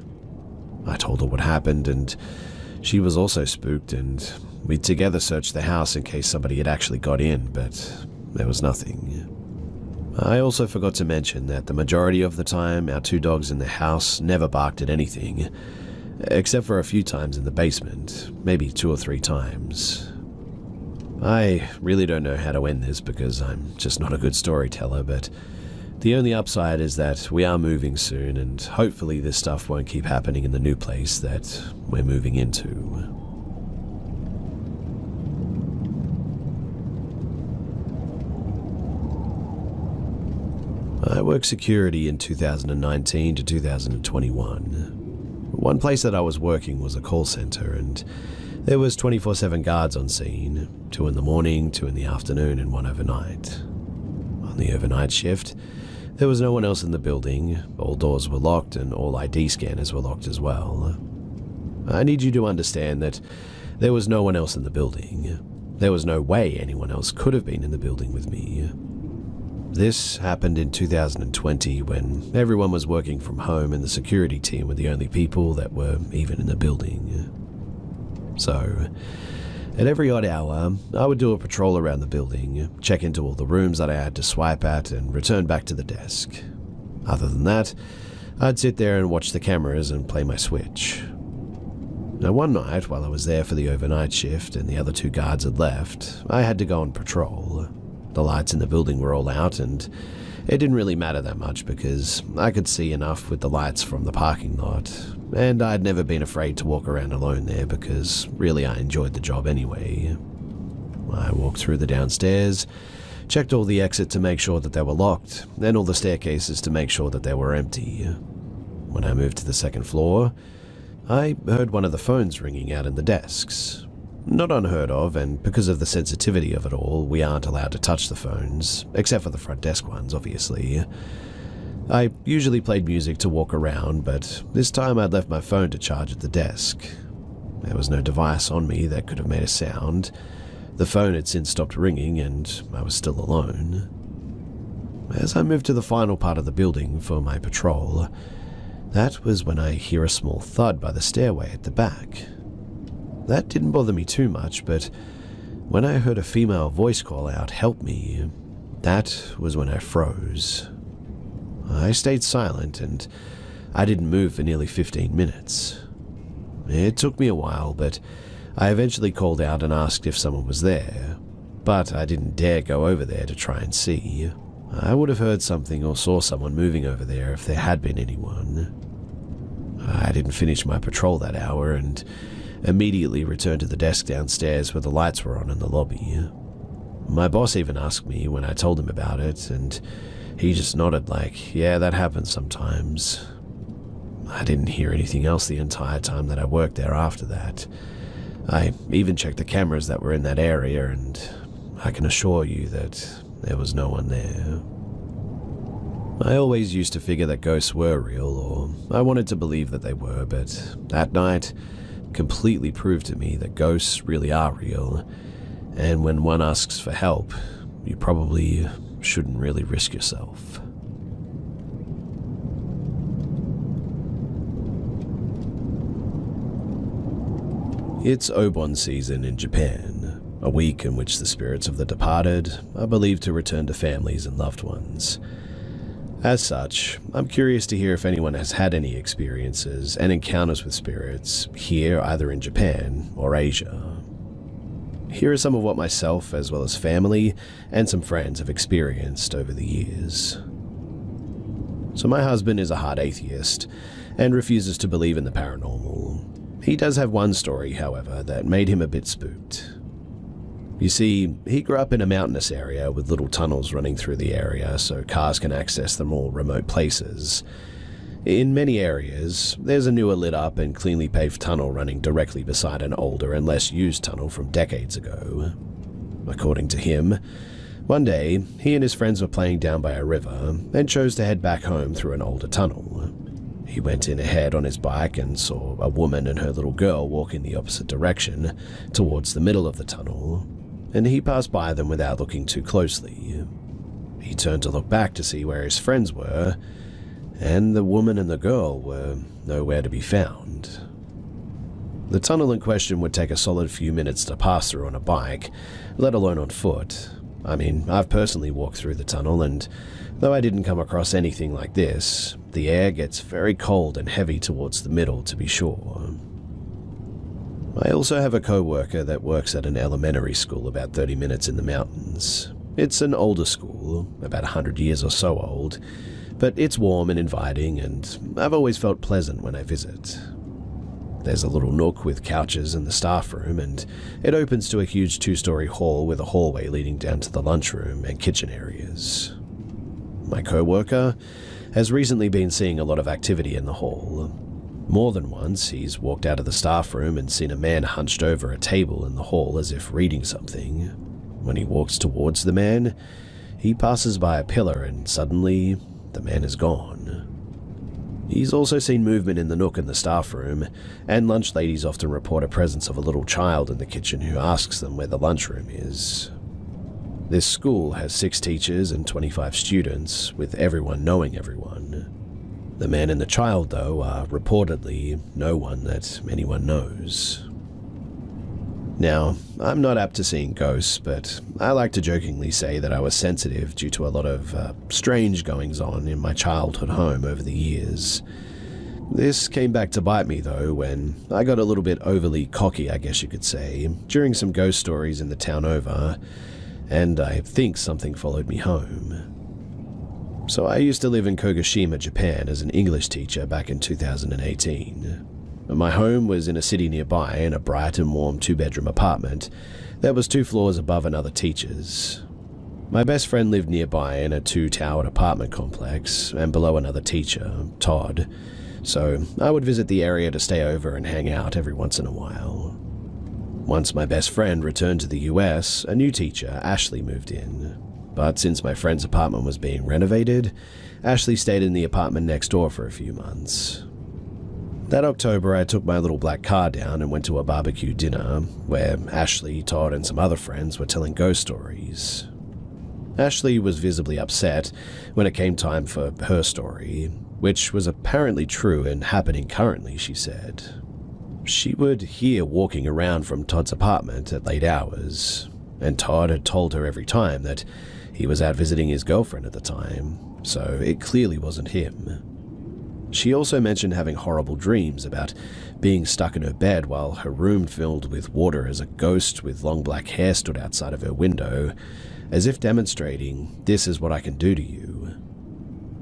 I told her what happened, and she was also spooked, and we together searched the house in case somebody had actually got in, but there was nothing. I also forgot to mention that the majority of the time our 2 dogs in the house never barked at anything, except for a few times in the basement, maybe 2 or 3 times. I really don't know how to end this because I'm just not a good storyteller, but the only upside is that we are moving soon, and hopefully this stuff won't keep happening in the new place that we're moving into. I worked security in 2019 to 2021. One place that I was working was a call center, and there was 24/7 guards on scene, 2 in the morning, 2 in the afternoon, and 1 overnight. On the overnight shift, there was no one else in the building, all doors were locked and all ID scanners were locked as well. I need you to understand that there was no one else in the building. There was no way anyone else could have been in the building with me. This happened in 2020 when everyone was working from home and the security team were the only people that were even in the building. So, at every odd hour, I would do a patrol around the building, check into all the rooms that I had to swipe at, and return back to the desk. Other than that, I'd sit there and watch the cameras and play my Switch. Now, one night, while I was there for the overnight shift and the other 2 guards had left, I had to go on patrol. The lights in the building were all out, and it didn't really matter that much because I could see enough with the lights from the parking lot, and I'd never been afraid to walk around alone there because really I enjoyed the job anyway. I walked through the downstairs, checked all the exits to make sure that they were locked, and all the staircases to make sure that they were empty. When I moved to the 2nd floor, I heard one of the phones ringing out in the desks. Not unheard of, and because of the sensitivity of it all, we aren't allowed to touch the phones, except for the front desk ones, obviously. I usually played music to walk around, but this time I'd left my phone to charge at the desk. There was no device on me that could have made a sound. The phone had since stopped ringing, and I was still alone. As I moved to the final part of the building for my patrol, that was when I hear a small thud by the stairway at the back. That didn't bother me too much, but when I heard a female voice call out, "Help me," that was when I froze. I stayed silent, and I didn't move for nearly 15 minutes. It took me a while, but I eventually called out and asked if someone was there, but I didn't dare go over there to try and see. I would have heard something or saw someone moving over there if there had been anyone. I didn't finish my patrol that hour, and immediately returned to the desk downstairs where the lights were on in the lobby. My boss even asked me when I told him about it, and he just nodded like, "Yeah, that happens sometimes." I didn't hear anything else the entire time that I worked there after that. I even checked the cameras that were in that area, and I can assure you that there was no one there. I always used to figure that ghosts were real, or I wanted to believe that they were, but that night completely proved to me that ghosts really are real, and when one asks for help, you probably shouldn't really risk yourself. It's Obon season in Japan, a week in which the spirits of the departed are believed to return to families and loved ones. As such, I'm curious to hear if anyone has had any experiences and encounters with spirits here, either in Japan or Asia. Here are some of what myself, as well as family and some friends, have experienced over the years. So my husband is a hard atheist and refuses to believe in the paranormal. He does have one story, however, that made him a bit spooked. You see, he grew up in a mountainous area with little tunnels running through the area so cars can access the more remote places. In many areas, there's a newer lit up and cleanly paved tunnel running directly beside an older and less used tunnel from decades ago. According to him, one day, he and his friends were playing down by a river and chose to head back home through an older tunnel. He went in ahead on his bike and saw a woman and her little girl walk in the opposite direction, towards the middle of the tunnel, and he passed by them without looking too closely. He turned to look back to see where his friends were, and the woman and the girl were nowhere to be found. The tunnel in question would take a solid few minutes to pass through on a bike, let alone on foot. I mean, I've personally walked through the tunnel, and though I didn't come across anything like this, the air gets very cold and heavy towards the middle, to be sure. I also have a co-worker that works at an elementary school about 30 minutes in the mountains. It's an older school, about 100 years or so old, but it's warm and inviting, and I've always felt pleasant when I visit. There's a little nook with couches in the staff room, and it opens to a huge 2-story hall with a hallway leading down to the lunchroom and kitchen areas. My co-worker has recently been seeing a lot of activity in the hall. More than once, he's walked out of the staff room and seen a man hunched over a table in the hall as if reading something. When he walks towards the man, he passes by a pillar and suddenly, the man is gone. He's also seen movement in the nook in the staff room, and lunch ladies often report a presence of a little child in the kitchen who asks them where the lunchroom is. This school has 6 teachers and 25 students, with everyone knowing everyone. The man and the child, though, are reportedly no one that anyone knows. Now, I'm not apt to seeing ghosts, but I like to jokingly say that I was sensitive due to a lot of strange goings-on in my childhood home over the years. This came back to bite me, though, when I got a little bit overly cocky, I guess you could say, during some ghost stories in the town over, and I think something followed me home. So I used to live in Kagoshima, Japan as an English teacher back in 2018. My home was in a city nearby in a bright and warm 2-bedroom apartment that was 2 floors above another teacher's. My best friend lived nearby in a 2-towered apartment complex and below another teacher, Todd, so I would visit the area to stay over and hang out every once in a while. Once my best friend returned to the US, a new teacher, Ashley, moved in. But since my friend's apartment was being renovated, Ashley stayed in the apartment next door for a few months. That October, I took my little black car down and went to a barbecue dinner where Ashley, Todd, and some other friends were telling ghost stories. Ashley was visibly upset when it came time for her story, which was apparently true and happening currently, she said. She would hear walking around from Todd's apartment at late hours, and Todd had told her every time that he was out visiting his girlfriend at the time, so it clearly wasn't him. She also mentioned having horrible dreams about being stuck in her bed while her room filled with water as a ghost with long black hair stood outside of her window, as if demonstrating, "This is what I can do to you."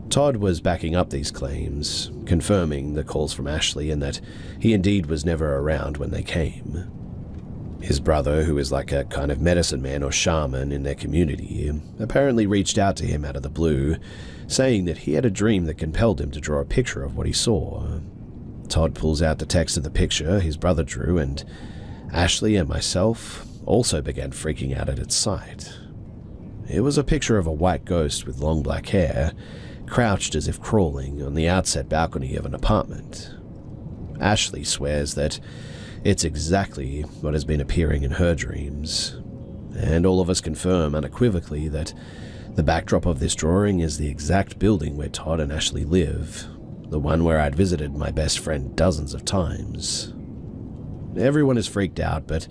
Todd was backing up these claims, confirming the calls from Ashley and that he indeed was never around when they came. His brother, who is like a kind of medicine man or shaman in their community, apparently reached out to him out of the blue, saying that he had a dream that compelled him to draw a picture of what he saw. Todd pulls out the text of the picture his brother drew, and Ashley and myself also began freaking out at its sight. It was a picture of a white ghost with long black hair, crouched as if crawling on the outset balcony of an apartment. Ashley swears that it's exactly what has been appearing in her dreams, and all of us confirm unequivocally that the backdrop of this drawing is the exact building where Todd and Ashley live, the one where I'd visited my best friend dozens of times. Everyone is freaked out, but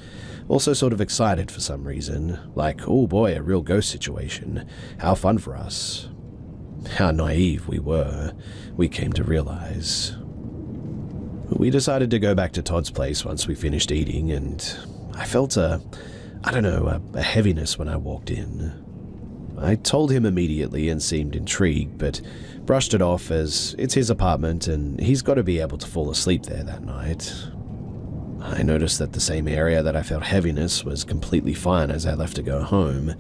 also sort of excited for some reason, like, oh boy, a real ghost situation, how fun for us. how naive we were, we came to realize. We decided to go back to Todd's place once we finished eating, and I felt a heaviness when I walked in. I told him immediately and seemed intrigued, but brushed it off as it's his apartment and he's got to be able to fall asleep there that night. I noticed that the same area that I felt heaviness was completely fine as I left to go home,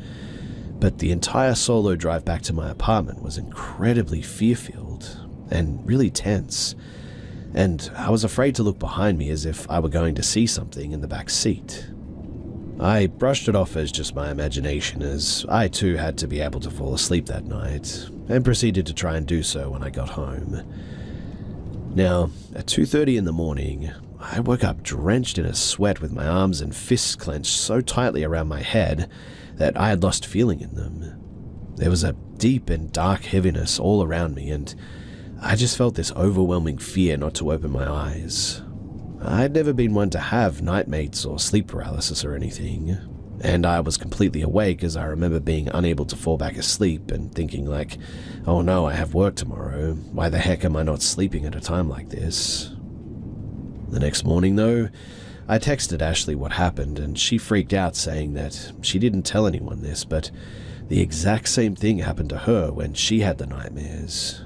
but the entire solo drive back to my apartment was incredibly fear-filled and really tense, and I was afraid to look behind me as if I were going to see something in the back seat. I brushed it off as just my imagination, as I too had to be able to fall asleep that night, and proceeded to try and do so when I got home. Now, at 2:30 in the morning, I woke up drenched in a sweat with my arms and fists clenched so tightly around my head that I had lost feeling in them. There was a deep and dark heaviness all around me, and I just felt this overwhelming fear not to open my eyes. I'd never been one to have nightmares or sleep paralysis or anything, and I was completely awake as I remember being unable to fall back asleep and thinking like, oh no, I have work tomorrow, why the heck am I not sleeping at a time like this? The next morning though, I texted Ashley what happened and she freaked out saying that she didn't tell anyone this, but the exact same thing happened to her when she had the nightmares.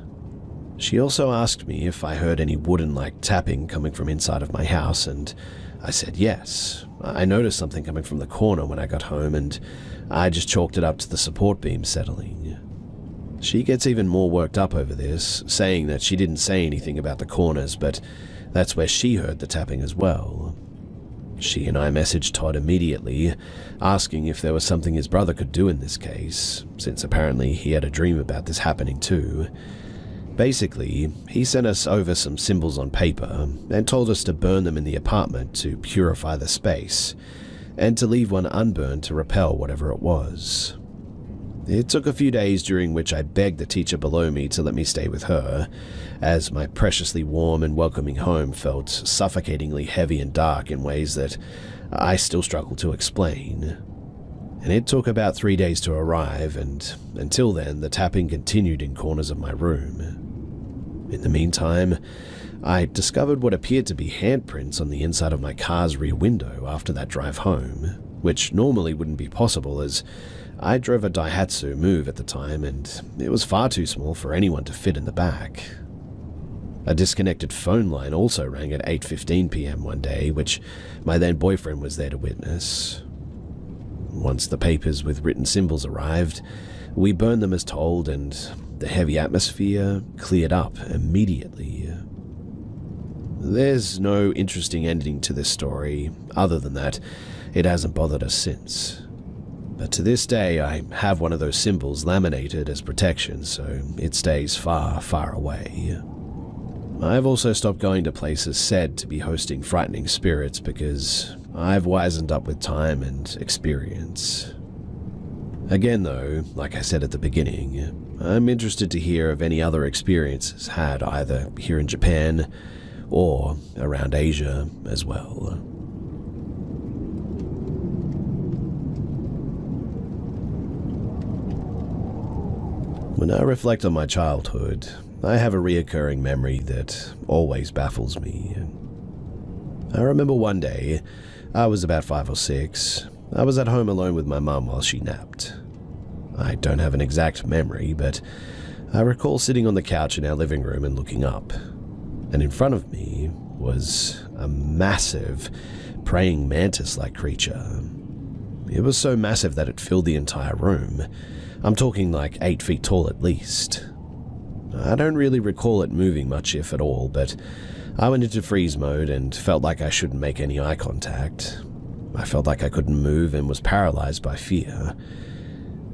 She also asked me if I heard any wooden-like tapping coming from inside of my house, and I said yes. I noticed something coming from the corner when I got home, and I just chalked it up to the support beam settling. She gets even more worked up over this, saying that she didn't say anything about the corners, but that's where she heard the tapping as well. She and I messaged Todd immediately, asking if there was something his brother could do in this case, since apparently he had a dream about this happening too. Basically, he sent us over some symbols on paper and told us to burn them in the apartment to purify the space, and to leave one unburned to repel whatever it was. It took a few days during which I begged the teacher below me to let me stay with her, as my preciously warm and welcoming home felt suffocatingly heavy and dark in ways that I still struggle to explain. And it took about 3 days to arrive, and until then the tapping continued in corners of my room. In the meantime, I discovered what appeared to be handprints on the inside of my car's rear window after that drive home, which normally wouldn't be possible as I drove a Daihatsu Move at the time and it was far too small for anyone to fit in the back. A disconnected phone line also rang at 8:15 p.m. one day, which my then boyfriend was there to witness. Once the papers with written symbols arrived, we burned them as told, and the heavy atmosphere cleared up immediately. There's no interesting ending to this story, other than that it hasn't bothered us since. But to this day, I have one of those symbols laminated as protection, so it stays far, far away. I've also stopped going to places said to be hosting frightening spirits because I've wisened up with time and experience. Again though, like I said at the beginning, I'm interested to hear of any other experiences had either here in Japan or around Asia as well. When I reflect on my childhood, I have a reoccurring memory that always baffles me. I remember one day, I was about 5 or 6, I was at home alone with my mum while she napped. I don't have an exact memory, but I recall sitting on the couch in our living room and looking up, and in front of me was a massive, praying mantis-like creature. It was so massive that it filled the entire room. I'm talking like 8 feet tall at least. I don't really recall it moving much if at all, but I went into freeze mode and felt like I shouldn't make any eye contact. I felt like I couldn't move and was paralyzed by fear.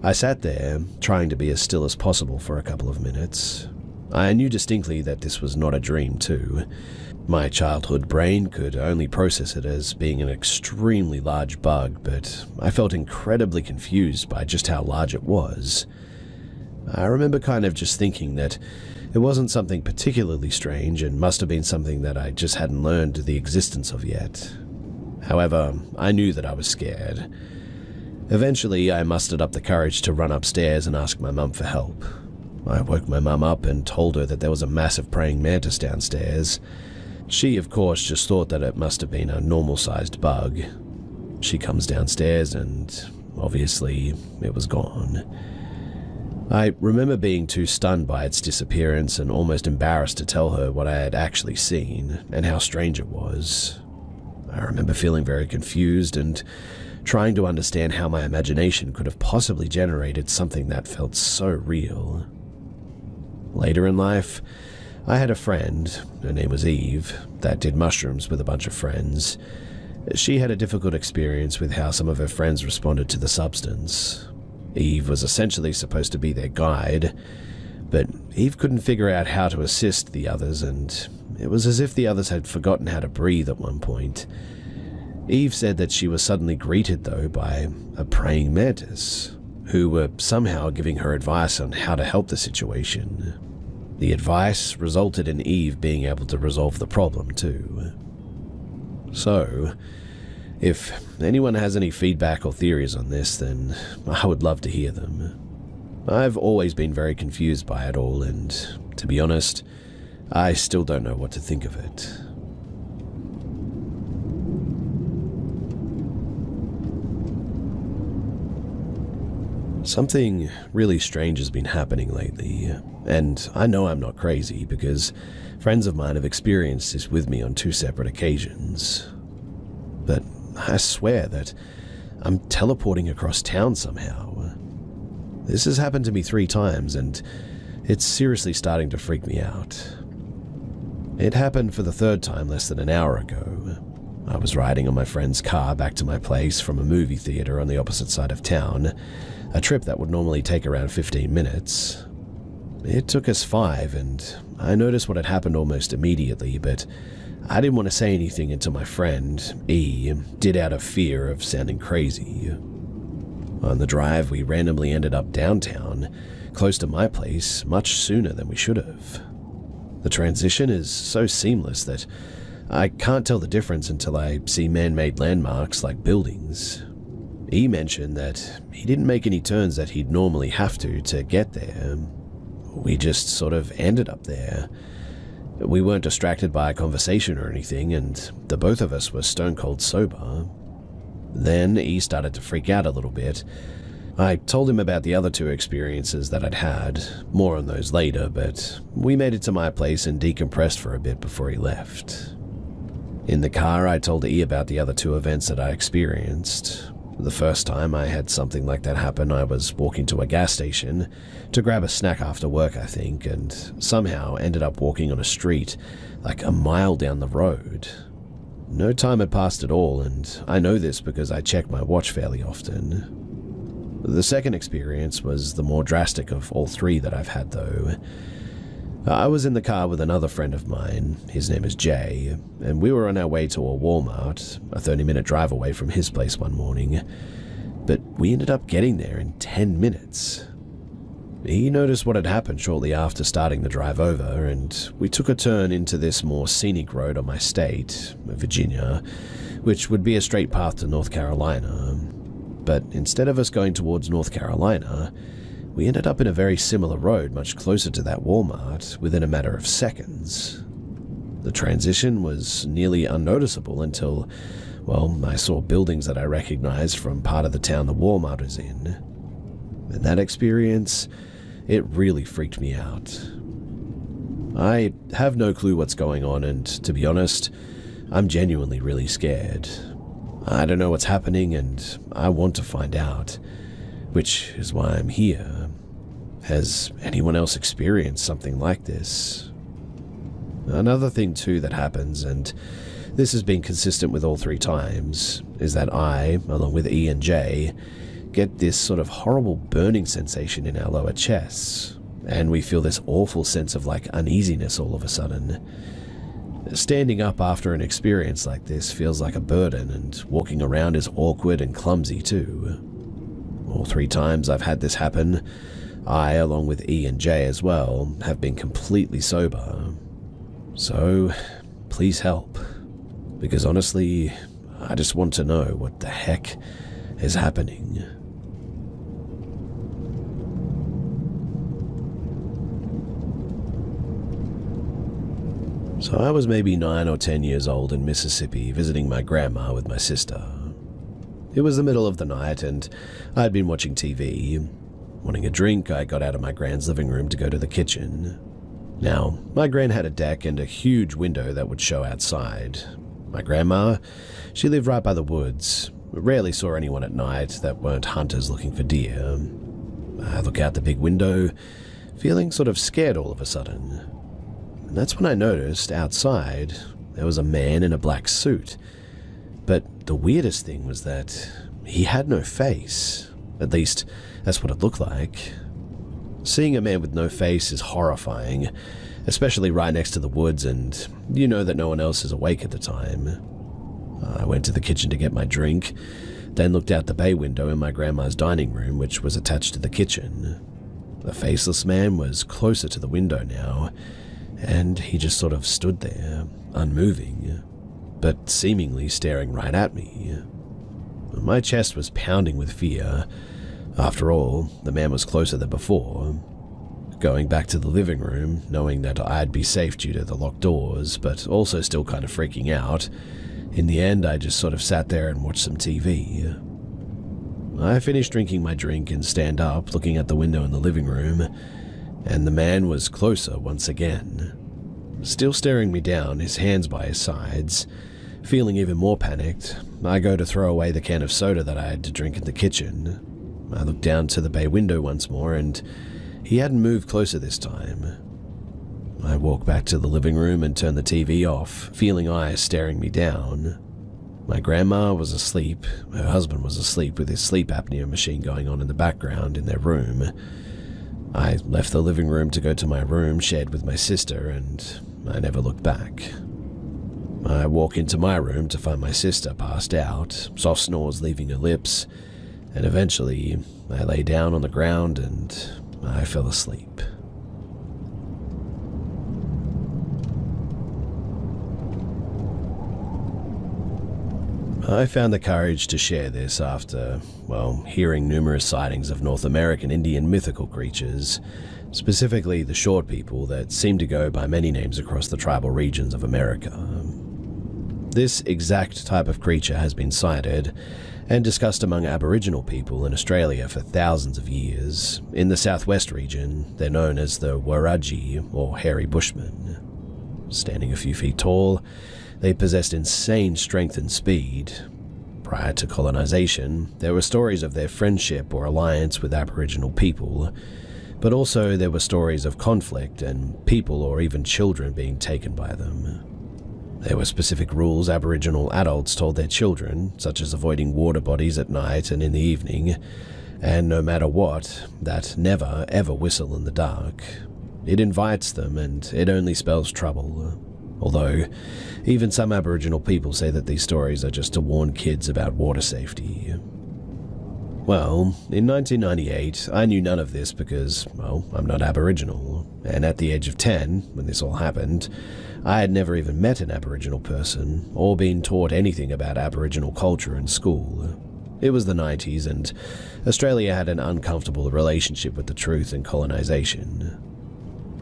I sat there, trying to be as still as possible for a couple of minutes. I knew distinctly that this was not a dream too. My childhood brain could only process it as being an extremely large bug, but I felt incredibly confused by just how large it was. I remember kind of just thinking that it wasn't something particularly strange and must have been something that I just hadn't learned the existence of yet. However, I knew that I was scared. Eventually, I mustered up the courage to run upstairs and ask my mum for help. I woke my mum up and told her that there was a massive praying mantis downstairs. She, of course, just thought that it must have been a normal-sized bug. She comes downstairs and, obviously, it was gone. I remember being too stunned by its disappearance and almost embarrassed to tell her what I had actually seen and how strange it was. I remember feeling very confused and trying to understand how my imagination could have possibly generated something that felt so real. Later in life, I had a friend, her name was Eve, that did mushrooms with a bunch of friends. She had a difficult experience with how some of her friends responded to the substance. Eve was essentially supposed to be their guide, but Eve couldn't figure out how to assist the others, and it was as if the others had forgotten how to breathe at one point. Eve said that she was suddenly greeted, though, by a praying mantis, who were somehow giving her advice on how to help the situation. The advice resulted in Eve being able to resolve the problem, too. So, if anyone has any feedback or theories on this, then I would love to hear them. I've always been very confused by it all, and to be honest, I still don't know what to think of it. Something really strange has been happening lately, and I know I'm not crazy because friends of mine have experienced this with me on 2 separate occasions. But I swear that I'm teleporting across town somehow. This has happened to me 3 times, and it's seriously starting to freak me out. It happened for the 3rd time less than an hour ago. I was riding on my friend's car back to my place from a movie theater on the opposite side of town, a trip that would normally take around 15 minutes. It took us 5, and I noticed what had happened almost immediately, but I didn't want to say anything until my friend, E, did out of fear of sounding crazy. On the drive, we randomly ended up downtown, close to my place, much sooner than we should have. The transition is so seamless that I can't tell the difference until I see man-made landmarks like buildings. E mentioned that he didn't make any turns that he'd normally have to get there. We just sort of ended up there. We weren't distracted by a conversation or anything, and the both of us were stone cold sober. Then E started to freak out a little bit. I told him about the other 2 experiences that I'd had, more on those later, but we made it to my place and decompressed for a bit before he left. In the car, I told E about the other 2 events that I experienced. The first time I had something like that happen, I was walking to a gas station to grab a snack after work, I think, and somehow ended up walking on a street like a mile down the road. No time had passed at all, and I know this because I check my watch fairly often. The second experience was the more drastic of all 3 that I've had, though. I was in the car with another friend of mine, his name is Jay, and we were on our way to a Walmart, a 30-minute drive away from his place one morning, but we ended up getting there in 10 minutes. He noticed what had happened shortly after starting the drive over, and we took a turn into this more scenic road on my state, Virginia, which would be a straight path to North Carolina. But instead of us going towards North Carolina, we ended up in a very similar road much closer to that Walmart within a matter of seconds. The transition was nearly unnoticeable until, well, I saw buildings that I recognized from part of the town the Walmart was in. And that experience, it really freaked me out. I have no clue what's going on, and to be honest, I'm genuinely really scared. I don't know what's happening, and I want to find out, which is why I'm here. Has anyone else experienced something like this? Another thing too that happens, and this has been consistent with all 3 times, is that I, along with E and J, get this sort of horrible burning sensation in our lower chests, and we feel this awful sense of like uneasiness all of a sudden. Standing up after an experience like this feels like a burden, and walking around is awkward and clumsy too. All 3 times I've had this happen, I, along with E and J as well, have been completely sober. So, please help. Because honestly, I just want to know what the heck is happening. So I was maybe 9 or 10 years old in Mississippi visiting my grandma with my sister. It was the middle of the night and I'd been watching TV. Wanting a drink, I got out of my grand's living room to go to the kitchen. Now, my gran had a deck and a huge window that would show outside. My grandma, she lived right by the woods. Rarely saw anyone at night that weren't hunters looking for deer. I look out the big window, feeling sort of scared all of a sudden. And that's when I noticed outside there was a man in a black suit. But the weirdest thing was that he had no face. At least, that's what it looked like. Seeing a man with no face is horrifying, especially right next to the woods, and you know that no one else is awake at the time. I went to the kitchen to get my drink, then looked out the bay window in my grandma's dining room, which was attached to the kitchen. The faceless man was closer to the window now, and he just sort of stood there, unmoving, but seemingly staring right at me. My chest was pounding with fear. After all, the man was closer than before. Going back to the living room, knowing that I'd be safe due to the locked doors, but also still kind of freaking out, in the end I just sort of sat there and watched some TV. I finished drinking my drink and stand up, looking at the window in the living room, and the man was closer once again. Still staring me down, his hands by his sides. Feeling even more panicked, I go to throw away the can of soda that I had to drink in the kitchen. I look down to the bay window once more, and he hadn't moved closer this time. I walk back to the living room and turn the TV off, feeling eyes staring me down. My grandma was asleep, her husband was asleep with his sleep apnea machine going on in the background in their room. I left the living room to go to my room shared with my sister, and I never looked back. I walk into my room to find my sister passed out, soft snores leaving her lips, and eventually I lay down on the ground and I fell asleep. I found the courage to share this after, hearing numerous sightings of North American Indian mythical creatures, specifically the short people that seem to go by many names across the tribal regions of America. This exact type of creature has been sighted and discussed among Aboriginal people in Australia for thousands of years. In the southwest region, they're known as the Warraji, or hairy bushmen. Standing a few feet tall, they possessed insane strength and speed. Prior to colonization, there were stories of their friendship or alliance with Aboriginal people, but also there were stories of conflict and people or even children being taken by them. There were specific rules Aboriginal adults told their children, such as avoiding water bodies at night and in the evening, and no matter what, that never ever whistle in the dark. It invites them and it only spells trouble. Although, even some Aboriginal people say that these stories are just to warn kids about water safety. Well, in 1998, I knew none of this because, I'm not Aboriginal, and at the age of 10, when this all happened, I had never even met an Aboriginal person or been taught anything about Aboriginal culture in school. It was the 90s, and Australia had an uncomfortable relationship with the truth and colonization.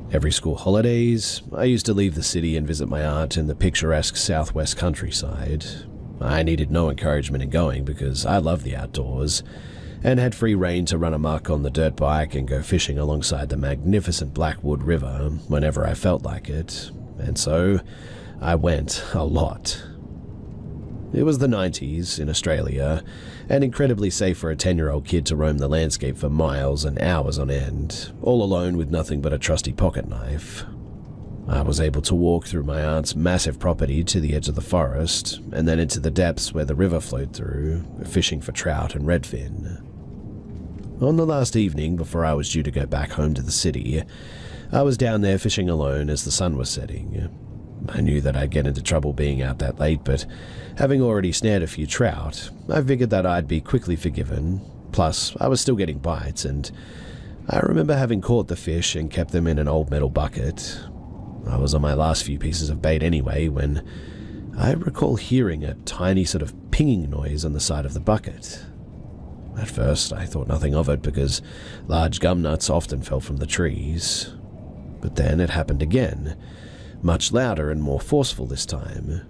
Every school holidays, I used to leave the city and visit my aunt in the picturesque southwest countryside. I needed no encouragement in going because I loved the outdoors, and had free rein to run amok on the dirt bike and go fishing alongside the magnificent Blackwood River whenever I felt like it, and so I went a lot. It was the 90s in Australia, and incredibly safe for a 10-year-old kid to roam the landscape for miles and hours on end, all alone with nothing but a trusty pocket knife. I was able to walk through my aunt's massive property to the edge of the forest, and then into the depths where the river flowed through, fishing for trout and redfin. On the last evening before I was due to go back home to the city, I was down there fishing alone as the sun was setting. I knew that I'd get into trouble being out that late, but having already snared a few trout, I figured that I'd be quickly forgiven. Plus, I was still getting bites, and I remember having caught the fish and kept them in an old metal bucket. I was on my last few pieces of bait anyway when I recall hearing a tiny sort of pinging noise on the side of the bucket. At first, I thought nothing of it because large gum nuts often fell from the trees. But then it happened again. much louder and more forceful this time.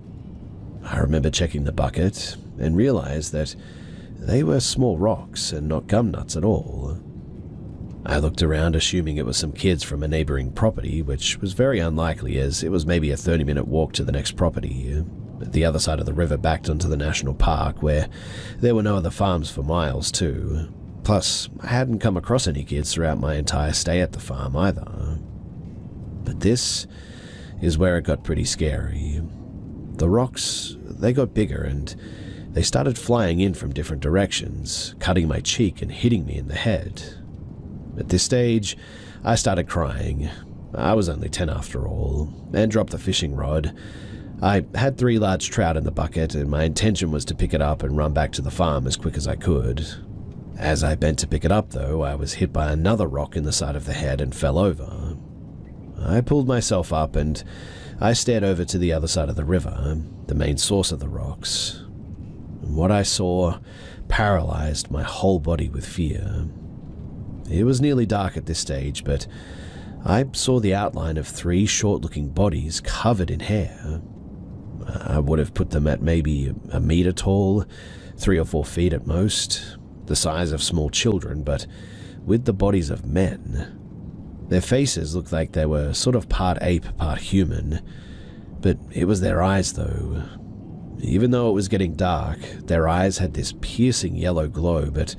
I remember checking the bucket and realized that they were small rocks and not gum nuts at all. I looked around, assuming it was some kids from a neighboring property, which was very unlikely as it was maybe a 30-minute walk to the next property, at the other side of the river backed onto the national park, where there were no other farms for miles too. Plus, I hadn't come across any kids throughout my entire stay at the farm either. But this is where it got pretty scary. The rocks, they got bigger and they started flying in from different directions, cutting my cheek and hitting me in the head. At this stage, I started crying. I was only 10 after all, and dropped the fishing rod. I had 3 large trout in the bucket, and my intention was to pick it up and run back to the farm as quick as I could. As I bent to pick it up, though, I was hit by another rock in the side of the head and fell over. I pulled myself up and I stared over to the other side of the river, the main source of the rocks. What I saw paralyzed my whole body with fear. It was nearly dark at this stage, but I saw the outline of 3 short-looking bodies covered in hair. I would have put them at maybe a meter tall, 3 or 4 feet at most, the size of small children, but with the bodies of men. Their faces looked like they were sort of part ape, part human, but it was their eyes though. Even though it was getting dark, their eyes had this piercing yellow glow, but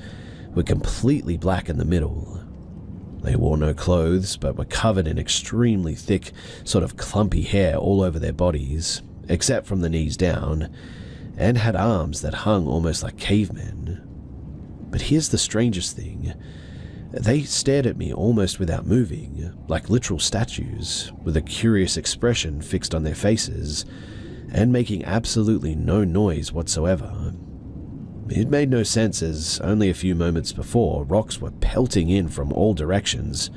were completely black in the middle. They wore no clothes, but were covered in extremely thick, sort of clumpy hair all over their bodies, except from the knees down, and had arms that hung almost like cavemen. But here's the strangest thing. They stared at me almost without moving, like literal statues, with a curious expression fixed on their faces, and making absolutely no noise whatsoever. It made no sense as only a few moments before rocks were pelting in from all directions,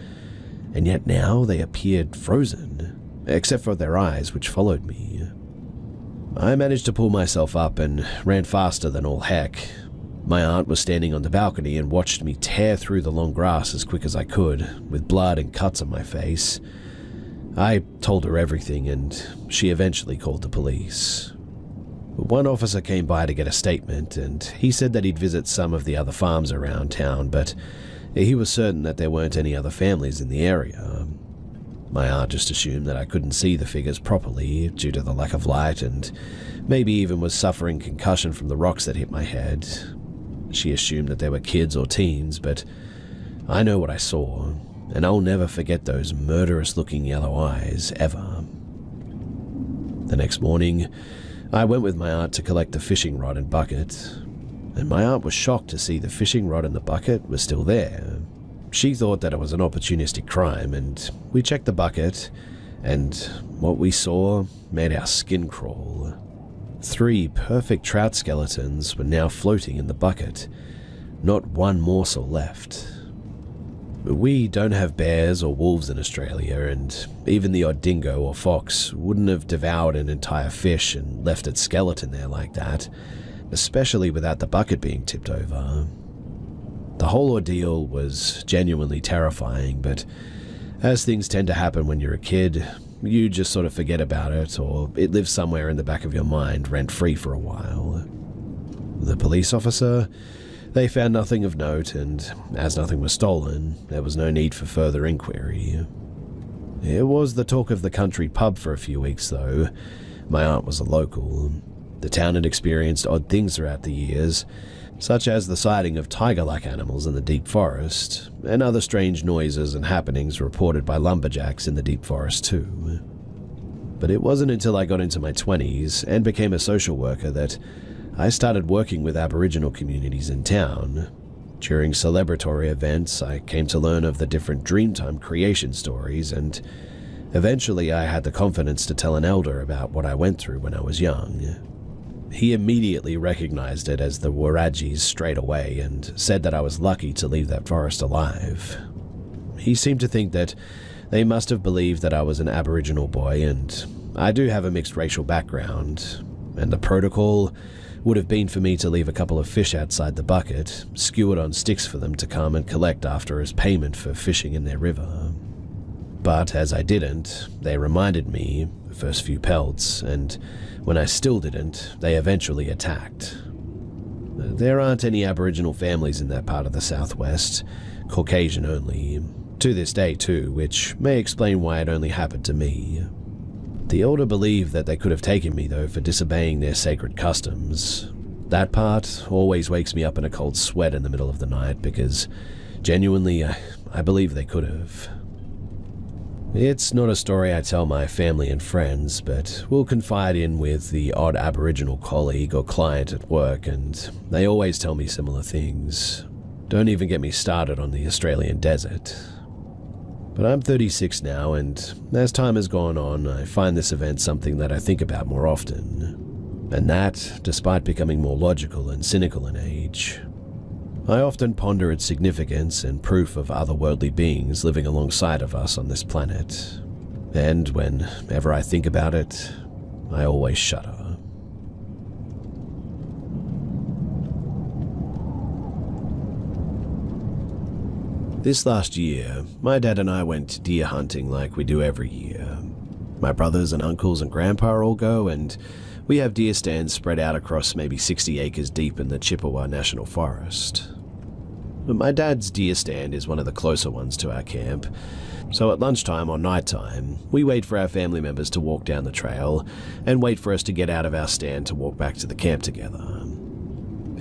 and yet now they appeared frozen, except for their eyes which followed me. I managed to pull myself up and ran faster than all heck. My aunt was standing on the balcony and watched me tear through the long grass as quick as I could, with blood and cuts on my face. I told her everything, and she eventually called the police. One officer came by to get a statement, and he said that he'd visit some of the other farms around town, but he was certain that there weren't any other families in the area. My aunt just assumed that I couldn't see the figures properly due to the lack of light, and maybe even was suffering concussion from the rocks that hit my head. She assumed that they were kids or teens, but I know what I saw, and I'll never forget those murderous-looking yellow eyes, ever. The next morning, I went with my aunt to collect the fishing rod and bucket, and my aunt was shocked to see the fishing rod and the bucket were still there. She thought that it was an opportunistic crime, and we checked the bucket, and what we saw made our skin crawl. 3 perfect trout skeletons were now floating in the bucket, not one morsel left. We don't have bears or wolves in Australia, and even the odd dingo or fox wouldn't have devoured an entire fish and left its skeleton there like that, especially without the bucket being tipped over. The whole ordeal was genuinely terrifying, but as things tend to happen when you're a kid, you just sort of forget about it, or it lives somewhere in the back of your mind rent-free for a while. The police officer, they found nothing of note, and as nothing was stolen, there was no need for further inquiry. It was the talk of the country pub for a few weeks, though. My aunt was a local. The town had experienced odd things throughout the years, such as the sighting of tiger-like animals in the deep forest, and other strange noises and happenings reported by lumberjacks in the deep forest too. But it wasn't until I got into my 20s and became a social worker that I started working with Aboriginal communities in town. During celebratory events, I came to learn of the different Dreamtime creation stories, and eventually I had the confidence to tell an elder about what I went through when I was young. He immediately recognized it as the Wurundjis straight away and said that I was lucky to leave that forest alive. He seemed to think that they must have believed that I was an Aboriginal boy, and I do have a mixed racial background, and the protocol would have been for me to leave a couple of fish outside the bucket, skewered on sticks for them to come and collect after as payment for fishing in their river. But as I didn't, they reminded me the first few pelts, and when I still didn't, they eventually attacked. There aren't any Aboriginal families in that part of the southwest, Caucasian only, to this day too, which may explain why it only happened to me. The Elder believed that they could have taken me though for disobeying their sacred customs. That part always wakes me up in a cold sweat in the middle of the night because, genuinely, I believe they could have. It's not a story I tell my family and friends, but will confide in with the odd Aboriginal colleague or client at work, and they always tell me similar things. Don't even get me started on the Australian desert. But I'm 36 now, and as time has gone on, I find this event something that I think about more often. And that, despite becoming more logical and cynical in age. I often ponder its significance and proof of otherworldly beings living alongside of us on this planet. And whenever I think about it, I always shudder. This last year, my dad and I went deer hunting like we do every year. My brothers and uncles and grandpa all go, and we have deer stands spread out across maybe 60 acres deep in the Chippewa National Forest. But my dad's deer stand is one of the closer ones to our camp, so at lunchtime or nighttime, we wait for our family members to walk down the trail and wait for us to get out of our stand to walk back to the camp together.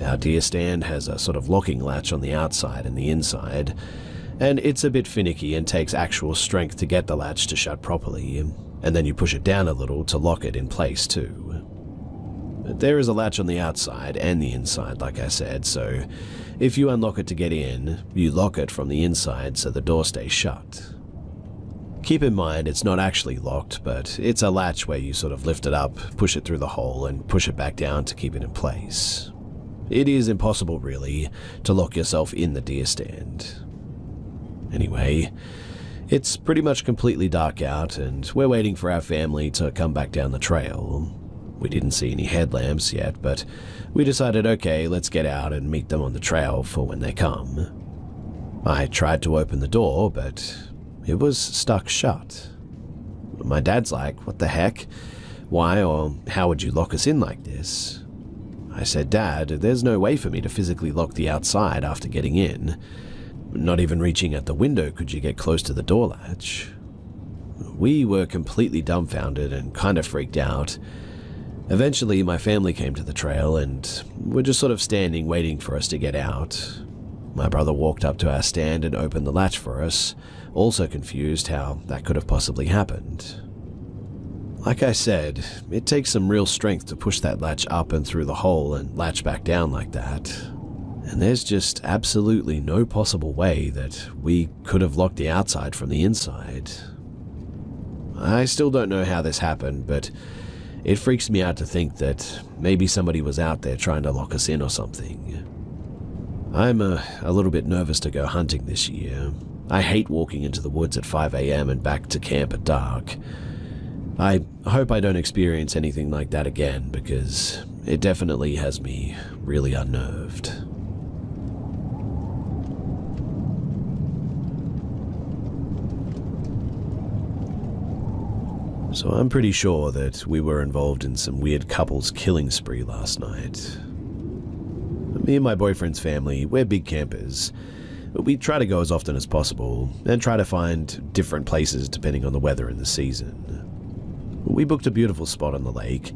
Our deer stand has a sort of locking latch on the outside and the inside, and it's a bit finicky and takes actual strength to get the latch to shut properly, and then you push it down a little to lock it in place too. There is a latch on the outside and the inside, like I said, so if you unlock it to get in, you lock it from the inside so the door stays shut. Keep in mind it's not actually locked, but it's a latch where you sort of lift it up, push it through the hole, and push it back down to keep it in place. It is impossible, really, to lock yourself in the deer stand. Anyway, it's pretty much completely dark out, and we're waiting for our family to come back down the trail. We didn't see any headlamps yet, but we decided, okay, let's get out and meet them on the trail for when they come. I tried to open the door, but it was stuck shut. My dad's like, what the heck? Why or how would you lock us in like this? I said, Dad, there's no way for me to physically lock the outside after getting in. Not even reaching at the window could you get close to the door latch. We were completely dumbfounded and kind of freaked out. Eventually, my family came to the trail and were just sort of standing waiting for us to get out. My brother walked up to our stand and opened the latch for us, also confused how that could have possibly happened. Like I said, it takes some real strength to push that latch up and through the hole and latch back down like that. And there's just absolutely no possible way that we could have locked the outside from the inside. I still don't know how this happened, but it freaks me out to think that maybe somebody was out there trying to lock us in or something. I'm a little bit nervous to go hunting this year. I hate walking into the woods at 5 a.m. and back to camp at dark. I hope I don't experience anything like that again because it definitely has me really unnerved. So I'm pretty sure that we were involved in some weird couples killing spree last night. Me and my boyfriend's family, we're big campers. We try to go as often as possible and try to find different places depending on the weather and the season. We booked a beautiful spot on the lake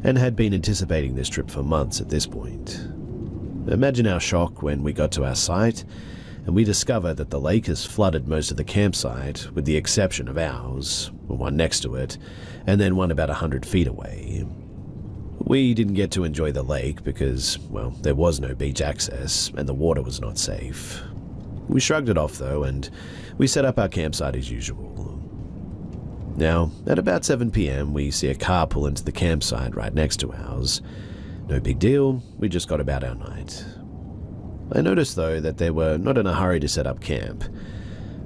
and had been anticipating this trip for months at this point. Imagine our shock when we got to our site and we discovered that the lake has flooded most of the campsite with the exception of ours, one next to it, and then one about 100 feet away. We didn't get to enjoy the lake because, well, there was no beach access and the water was not safe. We shrugged it off though, and we set up our campsite as usual. Now, at about 7 p.m, we see a car pull into the campsite right next to ours. No big deal, we just got about our night. I noticed though that they were not in a hurry to set up camp.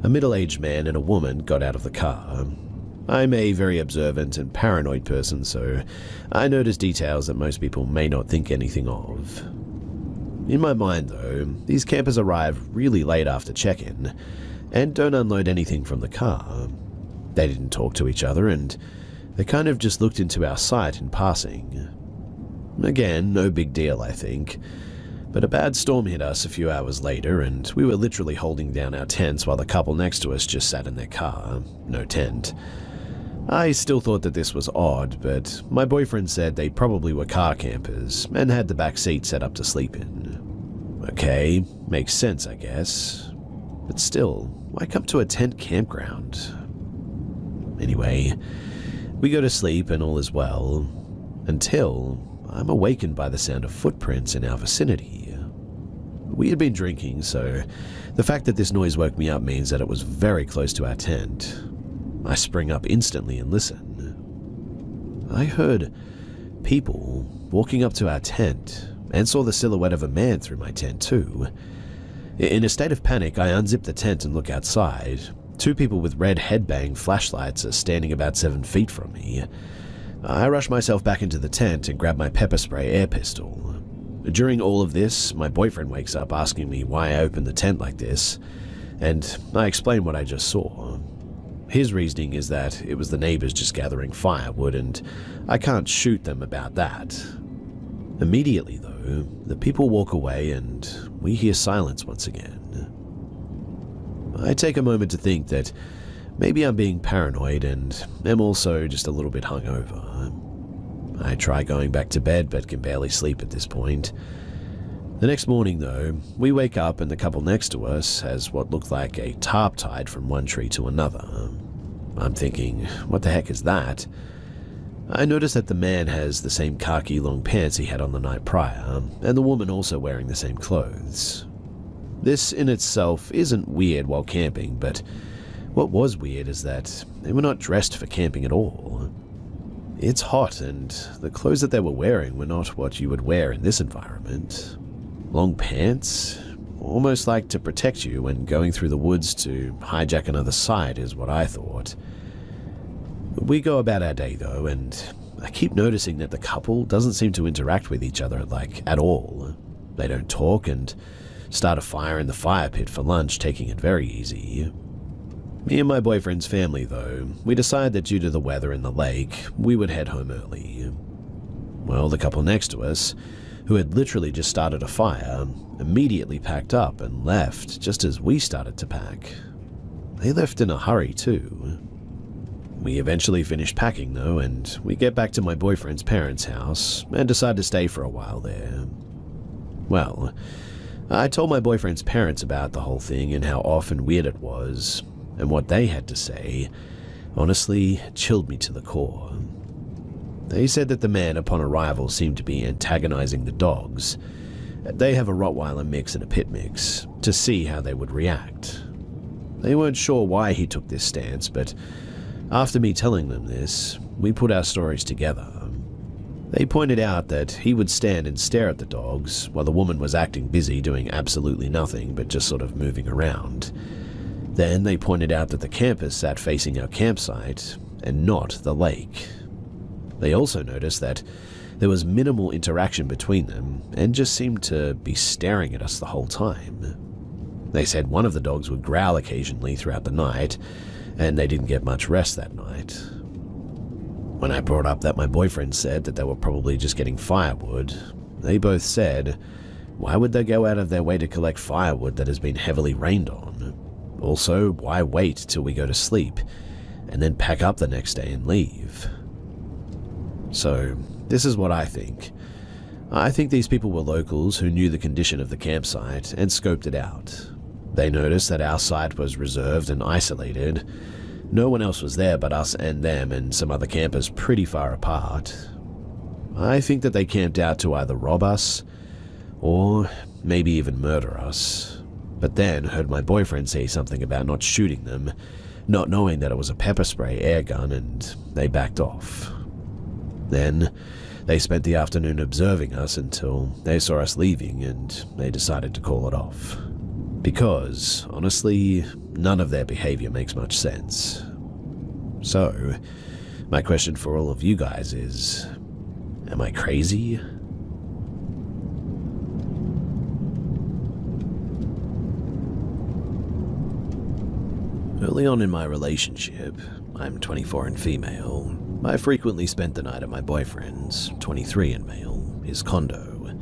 A middle-aged man and a woman got out of the car. I'm a very observant and paranoid person, so I notice details that most people may not think anything of. In my mind though, these campers arrive really late after check-in and don't unload anything from the car. They didn't talk to each other, and they kind of just looked into our sight in passing. Again, no big deal, I think. But a bad storm hit us a few hours later, and we were literally holding down our tents while the couple next to us just sat in their car, no tent. I still thought that this was odd, but my boyfriend said they probably were car campers and had the back seat set up to sleep in. Okay, makes sense, I guess. But still, why come to a tent campground? Anyway, we go to sleep and all is well, until I'm awakened by the sound of footprints in our vicinity. We had been drinking, so the fact that this noise woke me up means that it was very close to our tent. I spring up instantly and listen. I heard people walking up to our tent and saw the silhouette of a man through my tent too. In a state of panic, I unzip the tent and look outside. Two people with red headbang flashlights are standing about 7 feet from me. I rush myself back into the tent and grab my pepper spray air pistol. During all of this, my boyfriend wakes up asking me why I opened the tent like this, and I explain what I just saw. His reasoning is that it was the neighbors just gathering firewood, and I can't shoot them about that. Immediately, though, the people walk away and we hear silence once again. I take a moment to think that maybe I'm being paranoid and am also just a little bit hungover. I try going back to bed but can barely sleep at this point. The next morning, though, we wake up and the couple next to us has what looked like a tarp tied from one tree to another. I'm thinking, what the heck is that? I notice that the man has the same khaki long pants he had on the night prior, and the woman also wearing the same clothes. This in itself isn't weird while camping, but what was weird is that they were not dressed for camping at all. It's hot, and the clothes that they were wearing were not what you would wear in this environment. Long pants? Almost like to protect you when going through the woods to hijack another site is what I thought. We go about our day though, and I keep noticing that the couple doesn't seem to interact with each other at all. They don't talk and start a fire in the fire pit for lunch, taking it very easy. Me and my boyfriend's family though, we decide that due to the weather in the lake, we would head home early. Well, the couple next to us, who had literally just started a fire, immediately packed up and left just as we started to pack. They left in a hurry too. We eventually finish packing though, and we get back to my boyfriend's parents' house and decide to stay for a while there. Well, I told my boyfriend's parents about the whole thing and how off and weird it was, and what they had to say honestly chilled me to the core. They said that the man upon arrival seemed to be antagonizing the dogs. They have a Rottweiler mix and a pit mix, to see how they would react. They weren't sure why he took this stance, but after me telling them this, we put our stories together. They pointed out that he would stand and stare at the dogs while the woman was acting busy doing absolutely nothing but just sort of moving around. Then they pointed out that the campers sat facing our campsite and not the lake. They also noticed that there was minimal interaction between them and just seemed to be staring at us the whole time. They said one of the dogs would growl occasionally throughout the night, and they didn't get much rest that night. When I brought up that my boyfriend said that they were probably just getting firewood, they both said, why would they go out of their way to collect firewood that has been heavily rained on? Also, why wait till we go to sleep and then pack up the next day and leave? So, this is what I think. I think these people were locals who knew the condition of the campsite and scoped it out. They noticed that our site was reserved and isolated. No one else was there but us and them and some other campers pretty far apart. I think that they camped out to either rob us or maybe even murder us. But then heard my boyfriend say something about not shooting them, not knowing that it was a pepper spray air gun, and they backed off. Then they spent the afternoon observing us until they saw us leaving and they decided to call it off. Because, honestly, none of their behavior makes much sense. So, my question for all of you guys is, am I crazy? Early on in my relationship, I'm 24 and female. I frequently spent the night at my boyfriend's, 23 and male, his condo.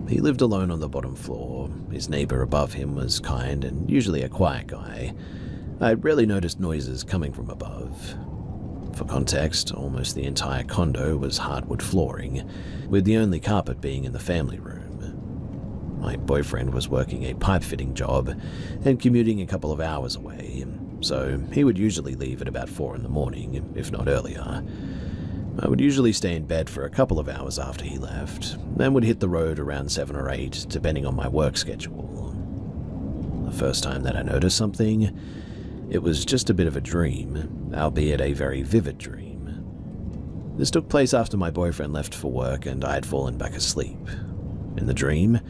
He lived alone on the bottom floor. His neighbor above him was kind and usually a quiet guy. I rarely noticed noises coming from above. For context, almost the entire condo was hardwood flooring, with the only carpet being in the family room. My boyfriend was working a pipe-fitting job and commuting a couple of hours away, so he would usually leave at about 4 in the morning, if not earlier. I would usually stay in bed for a couple of hours after he left, and would hit the road around 7 or 8, depending on my work schedule. The first time that I noticed something, it was just a bit of a dream, albeit a very vivid dream. This took place after my boyfriend left for work and I had fallen back asleep. In the dream,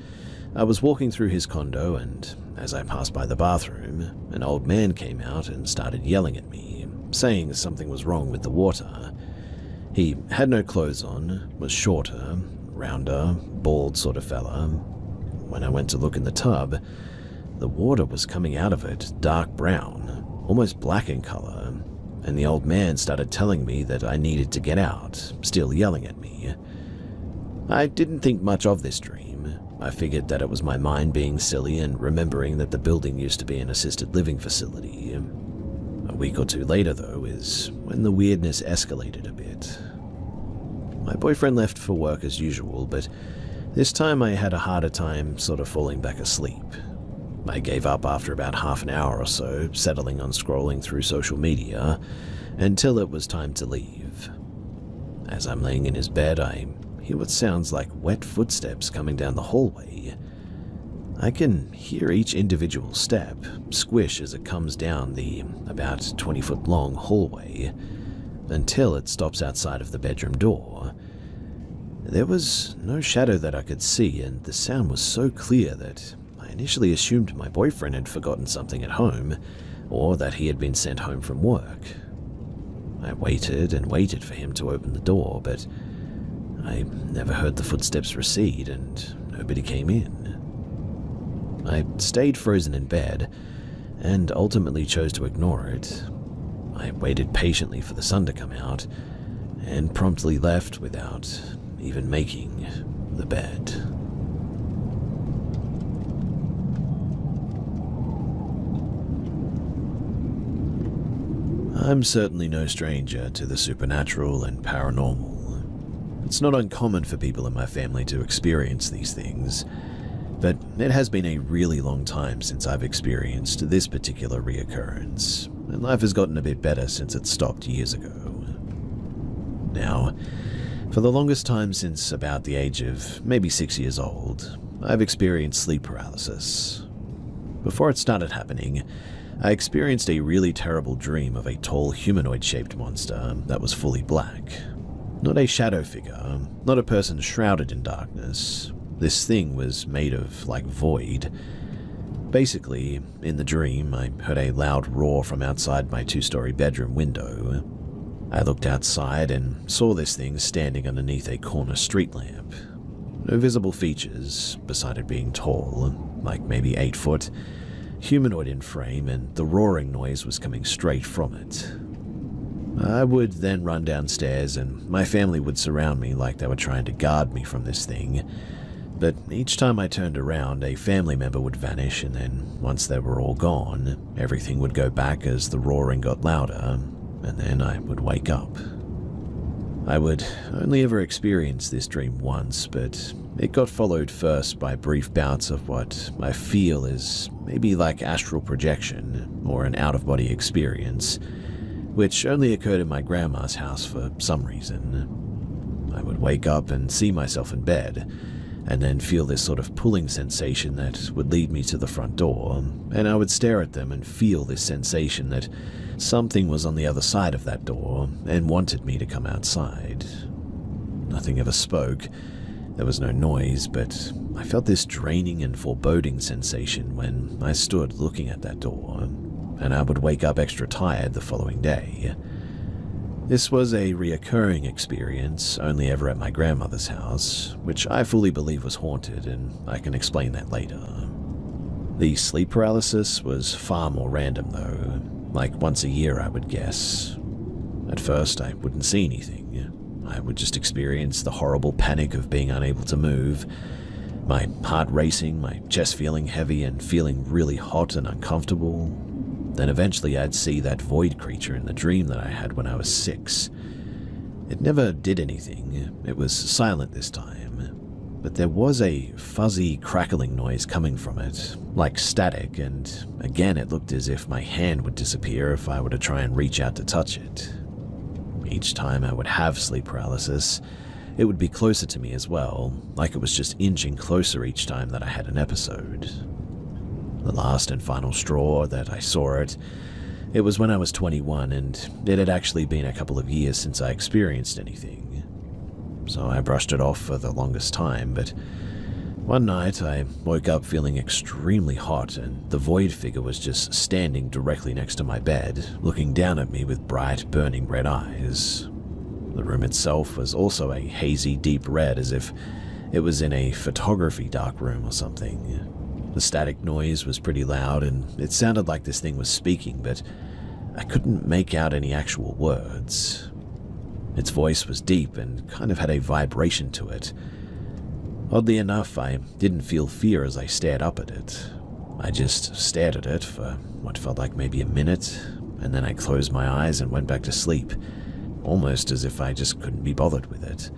I was walking through his condo and, as I passed by the bathroom, an old man came out and started yelling at me, saying something was wrong with the water. He had no clothes on, was shorter, rounder, bald sort of fella. When I went to look in the tub, the water was coming out of it dark brown, almost black in color, and the old man started telling me that I needed to get out, still yelling at me. I didn't think much of this dream. I figured that it was my mind being silly and remembering that the building used to be an assisted living facility. A week or two later, though, is when the weirdness escalated a bit. My boyfriend left for work as usual, but this time I had a harder time sort of falling back asleep. I gave up after about half an hour or so, settling on scrolling through social media, until it was time to leave. As I'm laying in his bed, I hear what sounds like wet footsteps coming down the hallway. I can hear each individual step squish as it comes down the about 20-foot long hallway, until it stops outside of the bedroom door. There was no shadow that I could see, and the sound was so clear that I initially assumed my boyfriend had forgotten something at home, or that he had been sent home from work. I waited and waited for him to open the door, but I never heard the footsteps recede, and nobody came in. I stayed frozen in bed, and ultimately chose to ignore it. I waited patiently for the sun to come out, and promptly left without even making the bed. I'm certainly no stranger to the supernatural and paranormal. It's not uncommon for people in my family to experience these things, but it has been a really long time since I've experienced this particular reoccurrence, and life has gotten a bit better since it stopped years ago. Now, for the longest time since about the age of maybe 6 years old, I've experienced sleep paralysis. Before it started happening, I experienced a really terrible dream of a tall humanoid-shaped monster that was fully black. Not a shadow figure, not a person shrouded in darkness. This thing was made of, like, void. Basically, in the dream, I heard a loud roar from outside my 2-story bedroom window. I looked outside and saw this thing standing underneath a corner street lamp. No visible features, beside it being tall, like maybe 8 foot, humanoid in frame, and the roaring noise was coming straight from it. I would then run downstairs and my family would surround me like they were trying to guard me from this thing. But each time I turned around, a family member would vanish, and then once they were all gone, everything would go back as the roaring got louder, and then I would wake up. I would only ever experience this dream once, but it got followed first by brief bouts of what I feel is maybe like astral projection or an out-of-body experience, which only occurred in my grandma's house for some reason. I would wake up and see myself in bed, and then feel this sort of pulling sensation that would lead me to the front door, and I would stare at them and feel this sensation that something was on the other side of that door and wanted me to come outside. Nothing ever spoke. There was no noise, but I felt this draining and foreboding sensation when I stood looking at that door, and I would wake up extra tired the following day. This was a reoccurring experience, only ever at my grandmother's house, which I fully believe was haunted, and I can explain that later. The sleep paralysis was far more random though. like once a year, I would guess. At first, I wouldn't see anything. I would just experience the horrible panic of being unable to move, my heart racing, my chest feeling heavy and feeling really hot and uncomfortable. Then eventually I'd see that void creature in the dream that I had when I was 6. It never did anything. It was silent this time, but there was a fuzzy crackling noise coming from it, like static, and again it looked as if my hand would disappear if I were to try and reach out to touch it. Each time I would have sleep paralysis, it would be closer to me as well, like it was just inching closer each time that I had an episode. The last and final straw that I saw it was when I was 21, and it had actually been a couple of years since I experienced anything. So I brushed it off for the longest time, but one night I woke up feeling extremely hot, and the void figure was just standing directly next to my bed, looking down at me with bright, burning red eyes. The room itself was also a hazy, deep red, as if it was in a photography dark room or something. The static noise was pretty loud, and it sounded like this thing was speaking, but I couldn't make out any actual words. Its voice was deep and kind of had a vibration to it. Oddly enough, I didn't feel fear as I stared up at it. I just stared at it for what felt like maybe a minute, and then I closed my eyes and went back to sleep, almost as if I just couldn't be bothered with it.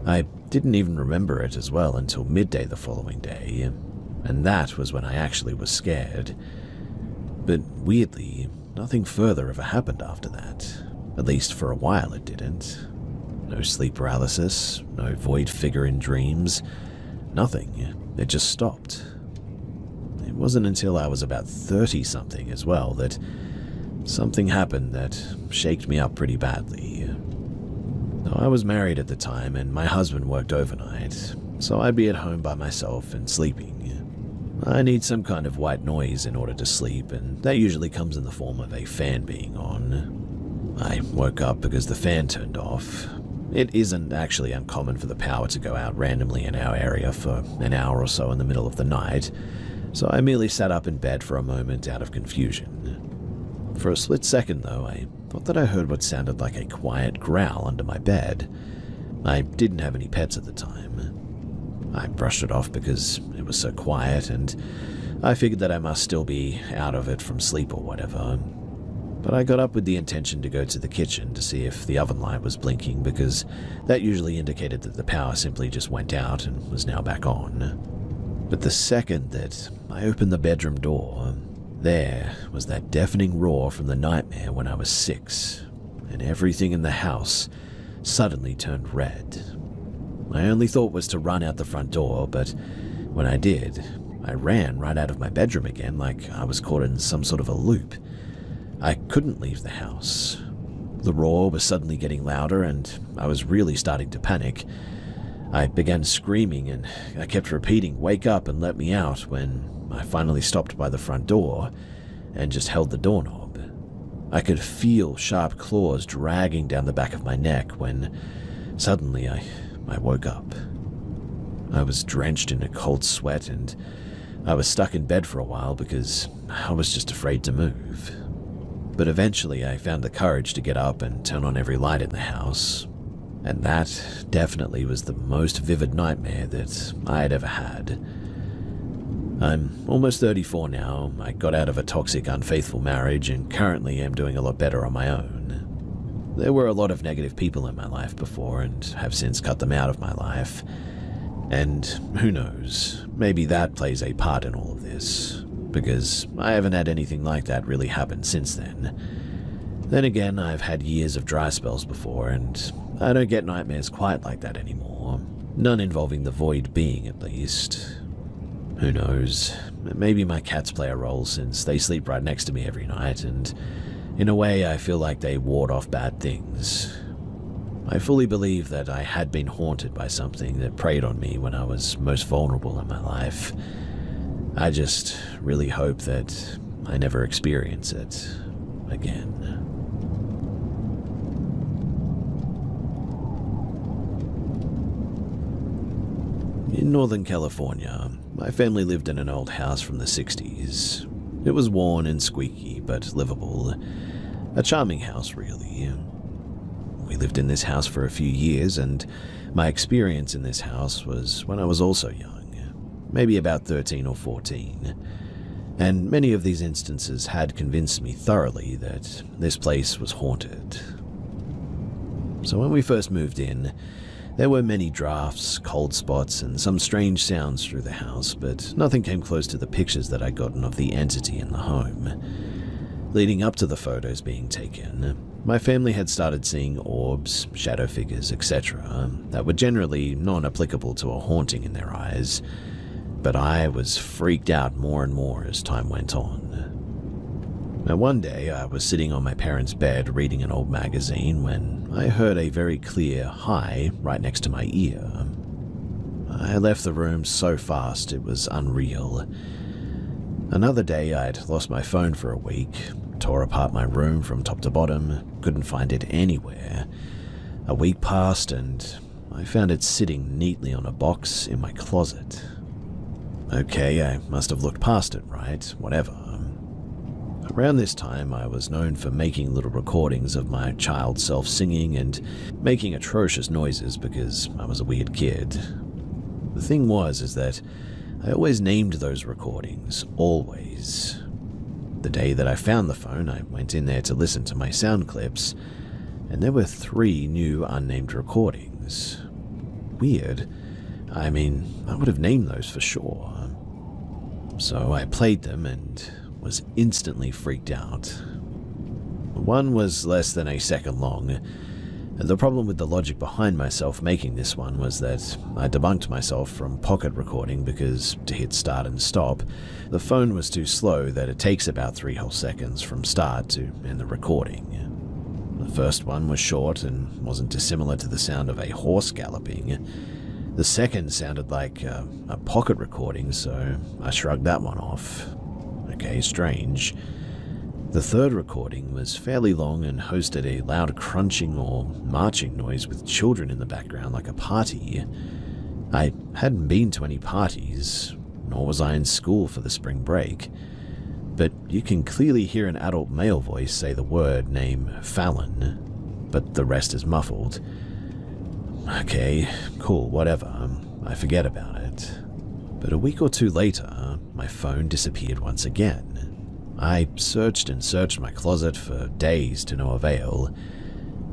I didn't even remember it as well until midday the following day, and that was when I actually was scared. But weirdly, nothing further ever happened after that. At least for a while it didn't. No sleep paralysis, no void figure in dreams, nothing. It just stopped. It wasn't until I was about 30-something as well that something happened that shaked me up pretty badly. Now, I was married at the time and my husband worked overnight, so I'd be at home by myself and sleeping. I need some kind of white noise in order to sleep, and that usually comes in the form of a fan being on. I woke up because the fan turned off. It isn't actually uncommon for the power to go out randomly in our area for an hour or so in the middle of the night, so I merely sat up in bed for a moment out of confusion. For a split second, though, I thought that I heard what sounded like a quiet growl under my bed. I didn't have any pets at the time. I brushed it off because it was so quiet, and I figured that I must still be out of it from sleep or whatever. But I got up with the intention to go to the kitchen to see if the oven light was blinking, because that usually indicated that the power simply just went out and was now back on. But the second that I opened the bedroom door, there was that deafening roar from the nightmare when I was 6, and everything in the house suddenly turned red. My only thought was to run out the front door, but when I did, I ran right out of my bedroom again like I was caught in some sort of a loop. I couldn't leave the house. The roar was suddenly getting louder, and I was really starting to panic. I began screaming, and I kept repeating, "Wake up and let me out," when I finally stopped by the front door and just held the doorknob. I could feel sharp claws dragging down the back of my neck when suddenly I woke up. I was drenched in a cold sweat, and I was stuck in bed for a while because I was just afraid to move. But eventually I found the courage to get up and turn on every light in the house, and that definitely was the most vivid nightmare that I had ever had. I'm almost 34 now. I got out of a toxic, unfaithful marriage and currently am doing a lot better on my own. There were a lot of negative people in my life before and have since cut them out of my life. And who knows, maybe that plays a part in all of this, because I haven't had anything like that really happen since then. Then again, I've had years of dry spells before, and I don't get nightmares quite like that anymore. None involving the void being, at least. Who knows, maybe my cats play a role since they sleep right next to me every night, and in a way I feel like they ward off bad things. I fully believe that I had been haunted by something that preyed on me when I was most vulnerable in my life. I just really hope that I never experience it again. In Northern California, my family lived in an old house from the 60s. It was worn and squeaky, but livable. A charming house, really. We lived in this house for a few years, and my experience in this house was when I was also young, maybe about 13 or 14. And many of these instances had convinced me thoroughly that this place was haunted. So when we first moved in, there were many drafts, cold spots, and some strange sounds through the house, but nothing came close to the pictures that I'd gotten of the entity in the home. Leading up to the photos being taken, my family had started seeing orbs, shadow figures, etc. that were generally non-applicable to a haunting in their eyes, but I was freaked out more and more as time went on. Now, one day, I was sitting on my parents' bed reading an old magazine when I heard a very clear hi right next to my ear. I left the room so fast it was unreal. Another day, I'd lost my phone for a week, tore apart my room from top to bottom, couldn't find it anywhere. A week passed and I found it sitting neatly on a box in my closet. Okay, I must have looked past it, right? Whatever. Around this time, I was known for making little recordings of my child self singing and making atrocious noises because I was a weird kid. The thing is that I always named those recordings, always. The day that I found the phone, I went in there to listen to my sound clips, and there were 3 new unnamed recordings. Weird. I mean, I would have named those for sure. So I played them and was instantly freaked out. One was less than a second long. The problem with the logic behind myself making this one was that I debunked myself from pocket recording because to hit start and stop, the phone was too slow that it takes about 3 whole seconds from start to end the recording. The first one was short and wasn't dissimilar to the sound of a horse galloping. The second sounded like a pocket recording, so I shrugged that one off. Okay, strange. The third recording was fairly long and hosted a loud crunching or marching noise with children in the background like a party. I hadn't been to any parties, nor was I in school for the spring break, but you can clearly hear an adult male voice say the word name Fallon, but the rest is muffled. Okay, cool, whatever, I forget about it. But a week or 2 later, my phone disappeared once again. I searched and searched my closet for days to no avail,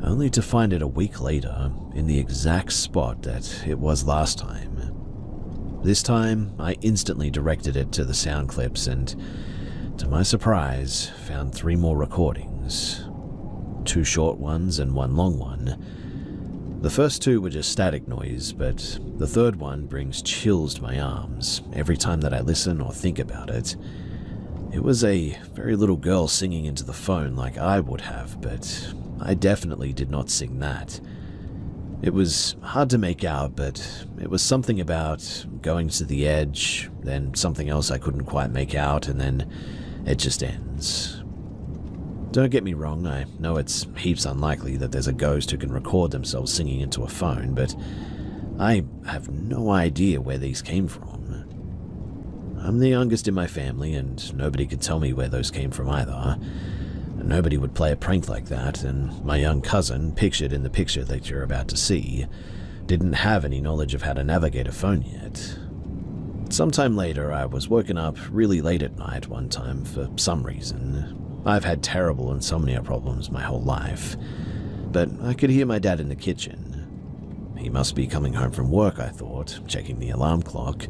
only to find it a week later in the exact spot that it was last time. This time, I instantly directed it to the sound clips and, to my surprise, found 3 more recordings. 2 short ones and 1 long one. The first 2 were just static noise, but the third one brings chills to my arms every time that I listen or think about it. It was a very little girl singing into the phone like I would have, but I definitely did not sing that. It was hard to make out, but it was something about going to the edge, then something else I couldn't quite make out, and then it just ends. Don't get me wrong, I know it's heaps unlikely that there's a ghost who can record themselves singing into a phone, but I have no idea where these came from. I'm the youngest in my family, and nobody could tell me where those came from either. Nobody would play a prank like that, and my young cousin, pictured in the picture that you're about to see, didn't have any knowledge of how to navigate a phone yet. Sometime later, I was woken up really late at night one time for some reason. I've had terrible insomnia problems my whole life, but I could hear my dad in the kitchen. He must be coming home from work, I thought, checking the alarm clock.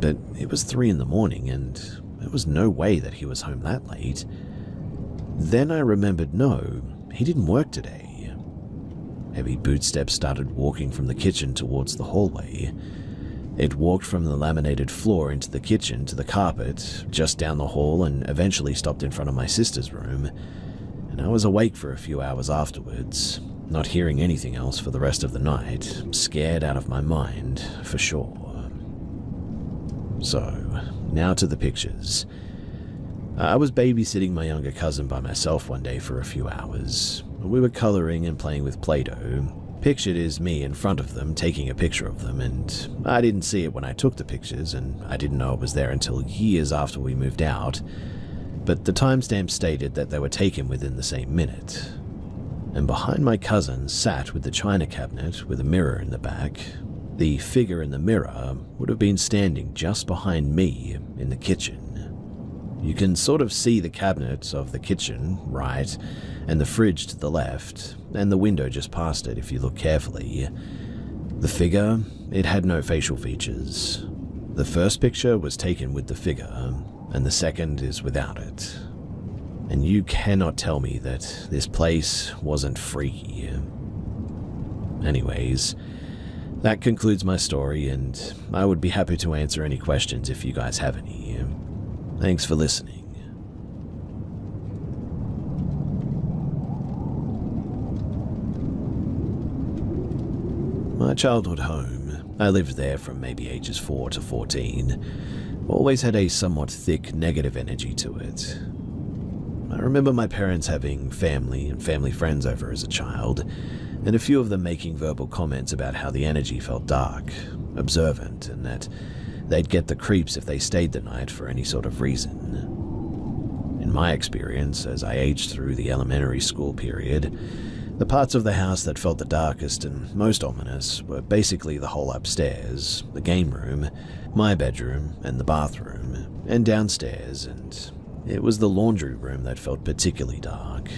But it was 3 in the morning, and there was no way that he was home that late. Then I remembered, no, he didn't work today. Heavy bootsteps started walking from the kitchen towards the hallway. It walked from the laminated floor into the kitchen to the carpet, just down the hall, and eventually stopped in front of my sister's room. And I was awake for a few hours afterwards, not hearing anything else for the rest of the night, scared out of my mind, for sure. So, now to the pictures. I was babysitting my younger cousin by myself one day for a few hours. We were coloring and playing with Play-Doh. Pictured is me in front of them taking a picture of them, and I didn't see it when I took the pictures, and I didn't know it was there until years after we moved out. but the timestamp stated that they were taken within the same minute. And behind my cousin sat with the china cabinet with a mirror in the back. The figure in the mirror would have been standing just behind me in the kitchen. You can sort of see the cabinet of the kitchen, right, and the fridge to the left, and the window just past it if you look carefully. The figure, it had no facial features. The first picture was taken with the figure, and the second is without it. And you cannot tell me that this place wasn't freaky. Anyways, that concludes my story, and I would be happy to answer any questions if you guys have any. Thanks for listening. My childhood home, I lived there from maybe ages 4 to 14, always had a somewhat thick negative energy to it. I remember my parents having family and family friends over as a child, and a few of them making verbal comments about how the energy felt dark, observant, and that they'd get the creeps if they stayed the night for any sort of reason. In my experience, as I aged through the elementary school period, the parts of the house that felt the darkest and most ominous were basically the whole upstairs, the game room, my bedroom, and the bathroom, and downstairs, and it was the laundry room that felt particularly dark.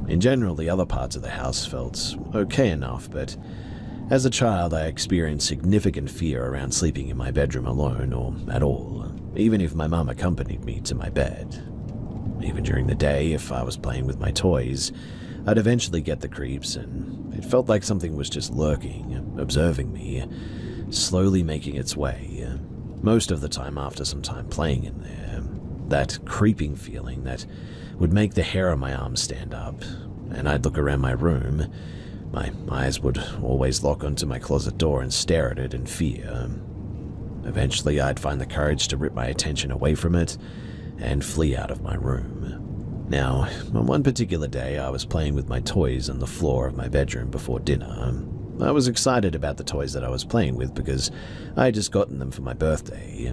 In general, the other parts of the house felt okay enough, but as a child, I experienced significant fear around sleeping in my bedroom alone or at all, even if my mum accompanied me to my bed. Even during the day, if I was playing with my toys, I'd eventually get the creeps, and it felt like something was just lurking, observing me, slowly making its way, most of the time after some time playing in there. That creeping feeling that would make the hair on my arms stand up, and I'd look around my room. My eyes would always lock onto my closet door and stare at it in fear. Eventually, I'd find the courage to rip my attention away from it and flee out of my room. Now, on one particular day, I was playing with my toys on the floor of my bedroom before dinner. I was excited about the toys that I was playing with because I had just gotten them for my birthday.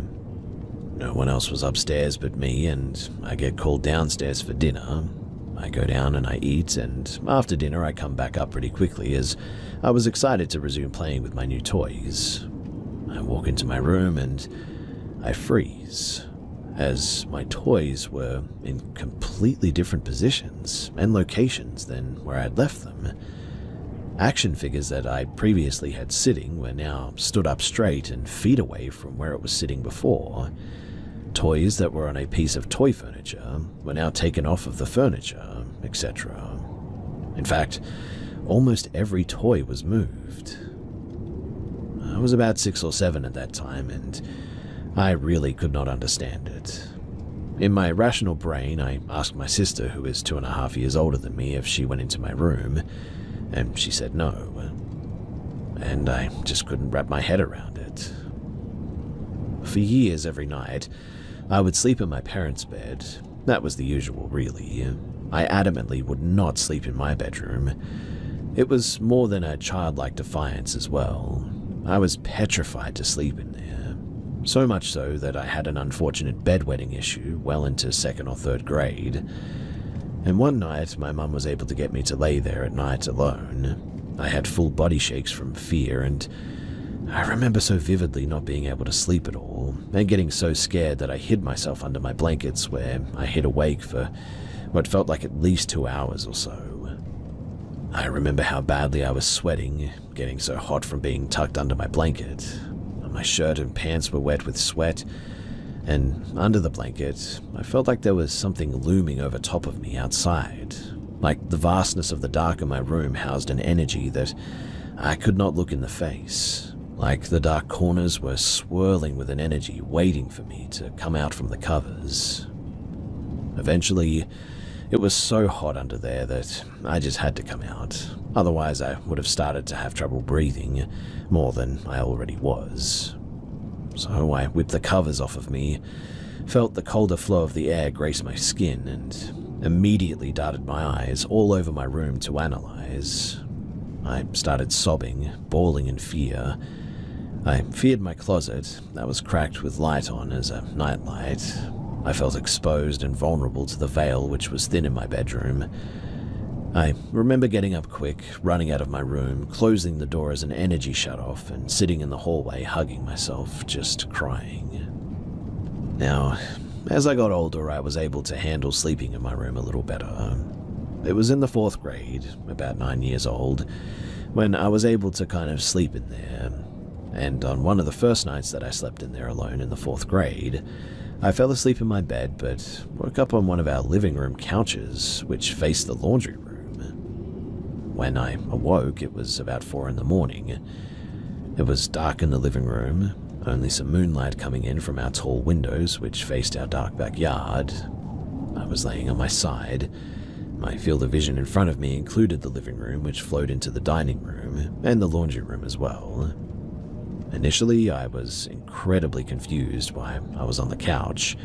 No one else was upstairs but me, and I get called downstairs for dinner. I go down and I eat, and after dinner I come back up pretty quickly as I was excited to resume playing with my new toys. I walk into my room and I freeze, as my toys were in completely different positions and locations than where I'd left them. Action figures that I previously had sitting were now stood up straight and feet away from where it was sitting before. Toys that were on a piece of toy furniture were now taken off of the furniture, etc. In fact, almost every toy was moved. I was about 6 or 7 at that time, and I really could not understand it. In my rational brain, I asked my sister, who is 2.5 years older than me, if she went into my room, and she said no. And I just couldn't wrap my head around it. For years, every night, I would sleep in my parents' bed. That was the usual, really. I adamantly would not sleep in my bedroom. It was more than a childlike defiance as well. I was petrified to sleep in there. So much so that I had an unfortunate bedwetting issue well into 2nd or 3rd grade. And one night, my mum was able to get me to lay there at night alone. I had full body shakes from fear, and I remember so vividly not being able to sleep at all, and getting so scared that I hid myself under my blankets, where I hid awake for what felt like at least 2 hours or so. I remember how badly I was sweating, getting so hot from being tucked under my blanket. My shirt and pants were wet with sweat, and under the blanket, I felt like there was something looming over top of me outside, like the vastness of the dark in my room housed an energy that I could not look in the face, like the dark corners were swirling with an energy waiting for me to come out from the covers. Eventually, it was so hot under there that I just had to come out. Otherwise, I would have started to have trouble breathing, more than I already was. So I whipped the covers off of me, felt the colder flow of the air grace my skin, and immediately darted my eyes all over my room to analyze. I started sobbing, bawling in fear. I feared my closet, that was cracked with light on as a nightlight. I felt exposed and vulnerable to the veil which was thin in my bedroom. I remember getting up quick, running out of my room, closing the door as an energy shut off, and sitting in the hallway hugging myself, just crying. Now, as I got older, I was able to handle sleeping in my room a little better. It was in the 4th grade, about 9 years old, when I was able to kind of sleep in there. And on one of the first nights that I slept in there alone in the 4th grade, I fell asleep in my bed but woke up on one of our living room couches, which faced the laundry room. When I awoke, it was about 4 in the morning. It was dark in the living room, only some moonlight coming in from our tall windows which faced our dark backyard. I was laying on my side. My field of vision in front of me included the living room, which flowed into the dining room, and the laundry room as well. Initially, I was incredibly confused why I was on the couch.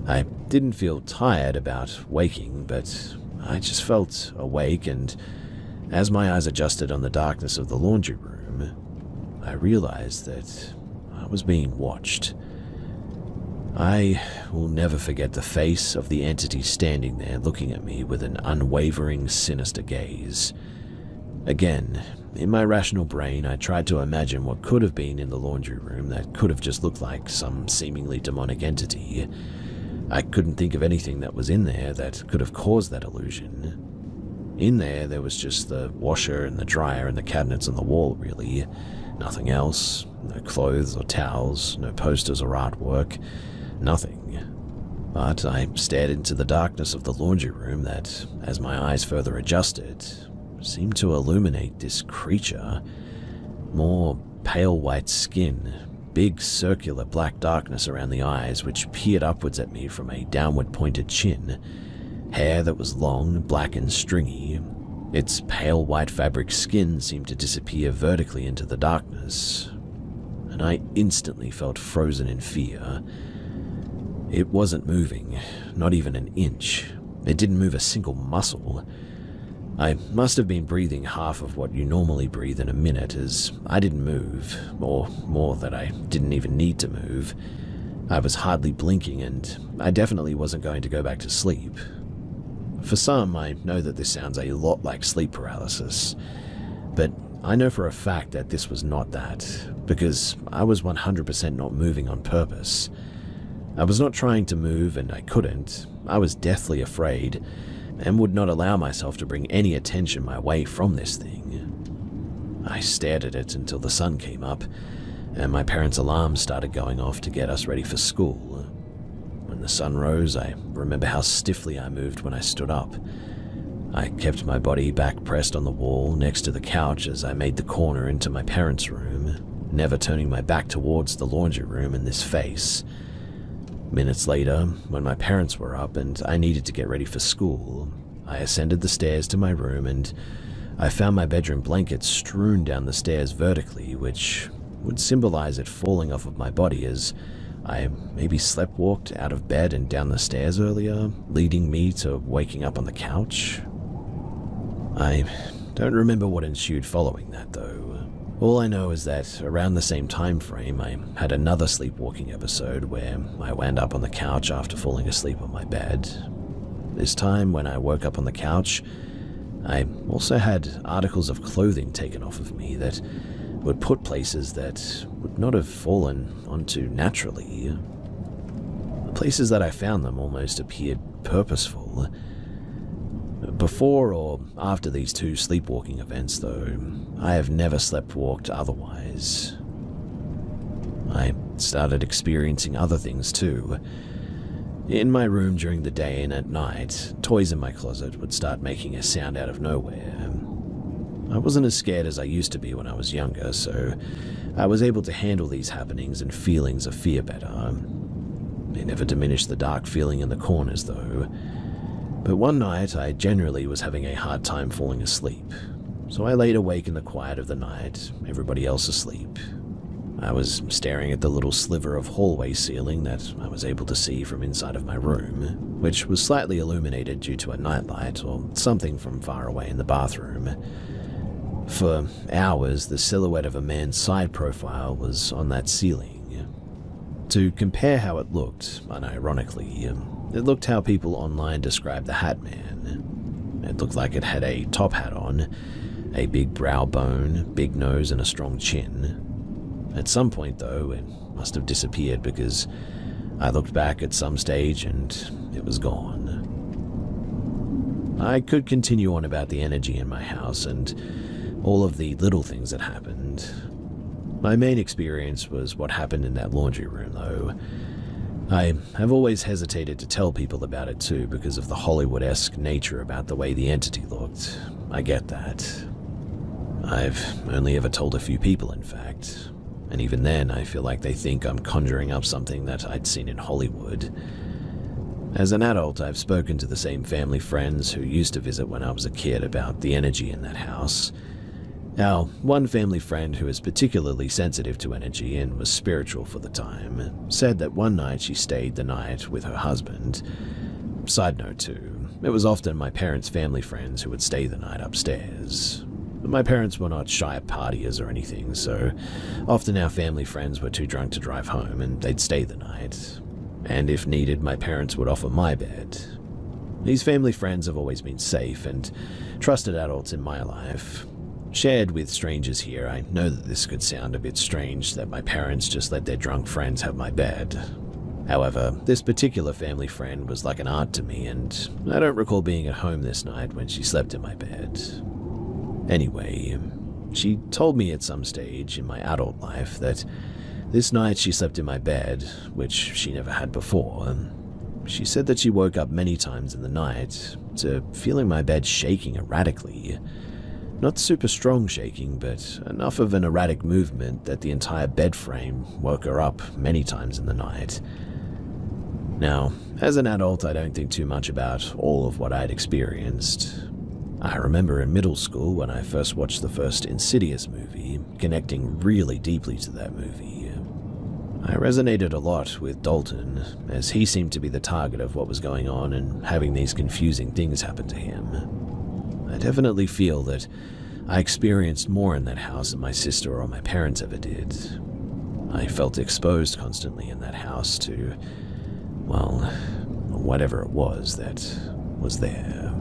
I didn't feel tired about waking, but I just felt awake, and as my eyes adjusted on the darkness of the laundry room, I realized that I was being watched. I will never forget the face of the entity standing there looking at me with an unwavering, sinister gaze. Again, in my rational brain, I tried to imagine what could have been in the laundry room that could have just looked like some seemingly demonic entity. I couldn't think of anything that was in there that could have caused that illusion. In there was just the washer and the dryer and the cabinets on the wall, really. Nothing else. No clothes or towels, no posters or artwork. Nothing. But I stared into the darkness of the laundry room that, as my eyes further adjusted, seemed to illuminate this creature. More pale white skin, big circular black darkness around the eyes which peered upwards at me from a downward pointed chin, hair that was long, black and stringy. Its pale white fabric skin seemed to disappear vertically into the darkness, and I instantly felt frozen in fear. It wasn't moving, not even an inch. It didn't move a single muscle. I must have been breathing half of what you normally breathe in a minute, as I didn't move, or more that I didn't even need to move. I was hardly blinking, and I definitely wasn't going to go back to sleep. For some, I know that this sounds a lot like sleep paralysis, but I know for a fact that this was not that, because I was 100% not moving on purpose. I was not trying to move, and I couldn't. I was deathly afraid, and would not allow myself to bring any attention my way from this thing. I stared at it until the sun came up, and my parents' alarms started going off to get us ready for school. When the sun rose, I remember how stiffly I moved when I stood up. I kept my body back pressed on the wall next to the couch as I made the corner into my parents' room, never turning my back towards the laundry room in this face. Minutes later, when my parents were up and I needed to get ready for school, I ascended the stairs to my room and I found my bedroom blanket strewn down the stairs vertically, which would symbolize it falling off of my body as I maybe sleptwalked out of bed and down the stairs earlier, leading me to waking up on the couch. I don't remember what ensued following that, though. All I know is that around the same time frame, I had another sleepwalking episode where I wound up on the couch after falling asleep on my bed. This time, when I woke up on the couch, I also had articles of clothing taken off of me that would put places that would not have fallen onto naturally. The places that I found them almost appeared purposeful. Before or after these 2 sleepwalking events, though, I have never sleptwalked otherwise. I started experiencing other things too. In my room during the day and at night, toys in my closet would start making a sound out of nowhere. I wasn't as scared as I used to be when I was younger, so I was able to handle these happenings and feelings of fear better. They never diminished the dark feeling in the corners, though. But one night, I generally was having a hard time falling asleep, so I laid awake in the quiet of the night, everybody else asleep. I was staring at the little sliver of hallway ceiling that I was able to see from inside of my room, which was slightly illuminated due to a nightlight or something from far away in the bathroom. For hours, the silhouette of a man's side profile was on that ceiling. To compare how it looked, unironically, it looked how people online described the Hat Man. It looked like it had a top hat on, a big brow bone, big nose, and a strong chin. At some point, though, it must have disappeared because I looked back at some stage and it was gone. I could continue on about the energy in my house and all of the little things that happened. My main experience was what happened in that laundry room, though. I have always hesitated to tell people about it too because of the Hollywood-esque nature about the way the entity looked. I get that. I've only ever told a few people, in fact. And even then, I feel like they think I'm conjuring up something that I'd seen in Hollywood. As an adult, I've spoken to the same family friends who used to visit when I was a kid about the energy in that house. Now, one family friend who is particularly sensitive to energy and was spiritual for the time said that one night she stayed the night with her husband. Side note too, it was often my parents' family friends who would stay the night upstairs. My parents were not shy partiers or anything, so often our family friends were too drunk to drive home and they'd stay the night. And if needed, my parents would offer my bed. These family friends have always been safe and trusted adults in my life. Shared with strangers here, I know that this could sound a bit strange that my parents just let their drunk friends have my bed. However, this particular family friend was like an aunt to me, and I don't recall being at home this night when she slept in my bed. Anyway, she told me at some stage in my adult life that this night she slept in my bed, which she never had before. She said that she woke up many times in the night to feeling my bed shaking erratically. Not super strong shaking, but enough of an erratic movement that the entire bed frame woke her up many times in the night. Now, as an adult, I don't think too much about all of what I'd experienced. I remember in middle school when I first watched the first Insidious movie, connecting really deeply to that movie. I resonated a lot with Dalton, as he seemed to be the target of what was going on and having these confusing things happen to him. I definitely feel that I experienced more in that house than my sister or my parents ever did. I felt exposed constantly in that house to, well, whatever it was that was there.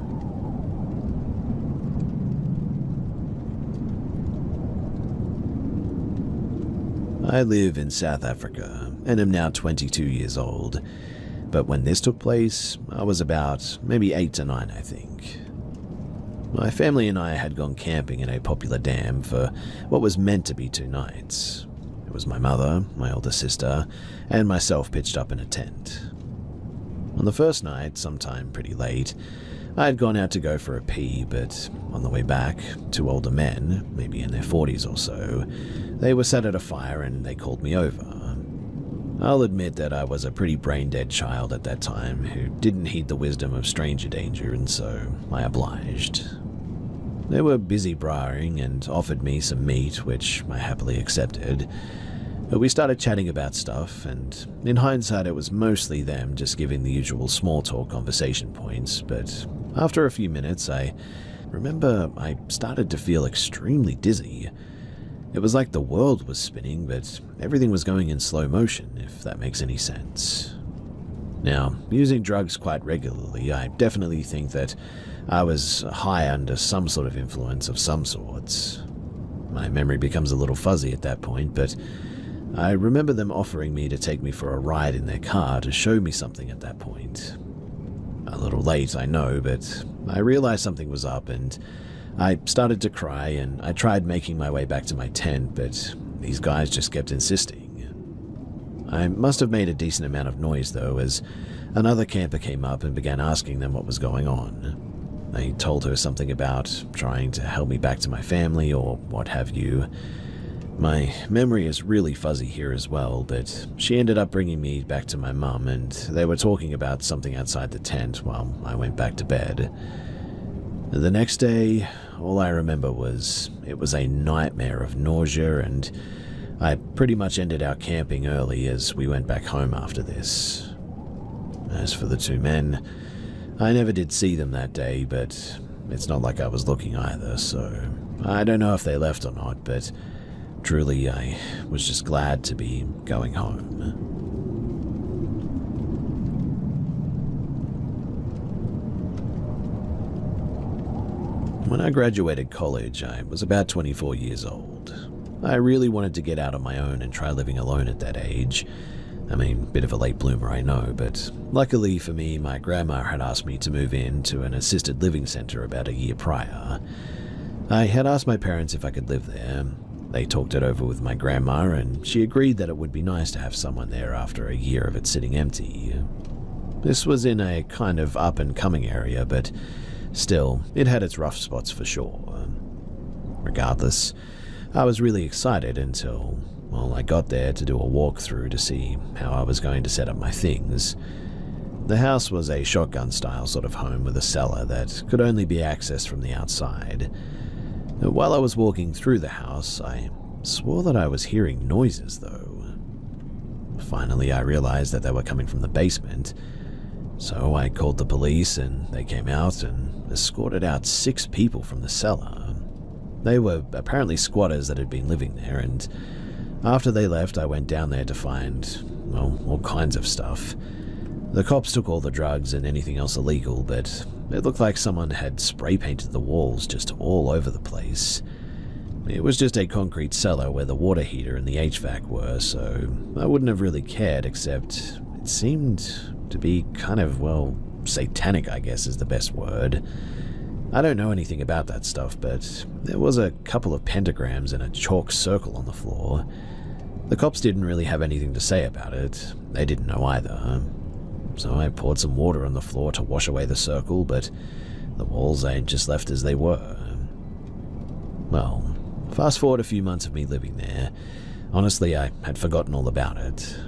I live in South Africa and am now 22 years old, but when this took place, I was about maybe 8 to 9, I think. My family and I had gone camping in a popular dam for what was meant to be 2 nights. It was my mother, my older sister, and myself pitched up in a tent. On the first night, sometime pretty late, I had gone out to go for a pee, but on the way back, 2 older men, maybe in their 40s or so, they were sat at a fire and they called me over. I'll admit that I was a pretty brain-dead child at that time who didn't heed the wisdom of stranger danger, and so I obliged. They were busy braaiing and offered me some meat, which I happily accepted. But we started chatting about stuff, and in hindsight it was mostly them just giving the usual small talk conversation points, but after a few minutes I remember I started to feel extremely dizzy. It was like the world was spinning, but everything was going in slow motion, if that makes any sense. Now, using drugs quite regularly, I definitely think that I was high under some sort of influence of some sorts. My memory becomes a little fuzzy at that point, but I remember them offering me to take me for a ride in their car to show me something at that point. A little late, I know, but I realized something was up and I started to cry, and I tried making my way back to my tent, but these guys just kept insisting. I must have made a decent amount of noise though, as another camper came up and began asking them what was going on. They told her something about trying to help me back to my family or what have you. My memory is really fuzzy here as well, but she ended up bringing me back to my mum, and they were talking about something outside the tent while I went back to bed. The next day, all I remember was it was a nightmare of nausea, and I pretty much ended our camping early as we went back home after this. As for the 2 men, I never did see them that day, but it's not like I was looking either, so I don't know if they left or not, but truly I was just glad to be going home. When I graduated college, I was about 24 years old. I really wanted to get out on my own and try living alone at that age. I mean, bit of a late bloomer, I know, but luckily for me, my grandma had asked me to move in to an assisted living center about a year prior. I had asked my parents if I could live there. They talked it over with my grandma, and she agreed that it would be nice to have someone there after a year of it sitting empty. This was in a kind of up-and-coming area, but still, it had its rough spots for sure. Regardless, I was really excited until, well, I got there to do a walkthrough to see how I was going to set up my things. The house was a shotgun-style sort of home with a cellar that could only be accessed from the outside. While I was walking through the house, I swore that I was hearing noises, though. Finally, I realized that they were coming from the basement, so I called the police and they came out and escorted out 6 people from the cellar. They were apparently squatters that had been living there, and after they left, I went down there to find, well, all kinds of stuff. The cops took all the drugs and anything else illegal, but it looked like someone had spray painted the walls just all over the place. It was just a concrete cellar where the water heater and the HVAC were, so I wouldn't have really cared, except it seemed to be kind of, well, satanic, I guess is the best word. I don't know anything about that stuff, but there was a couple of pentagrams and a chalk circle on the floor. The cops didn't really have anything to say about it. They didn't know either. So I poured some water on the floor to wash away the circle, but the walls I just left as they were. Well, fast forward a few months of me living there. Honestly, I had forgotten all about it.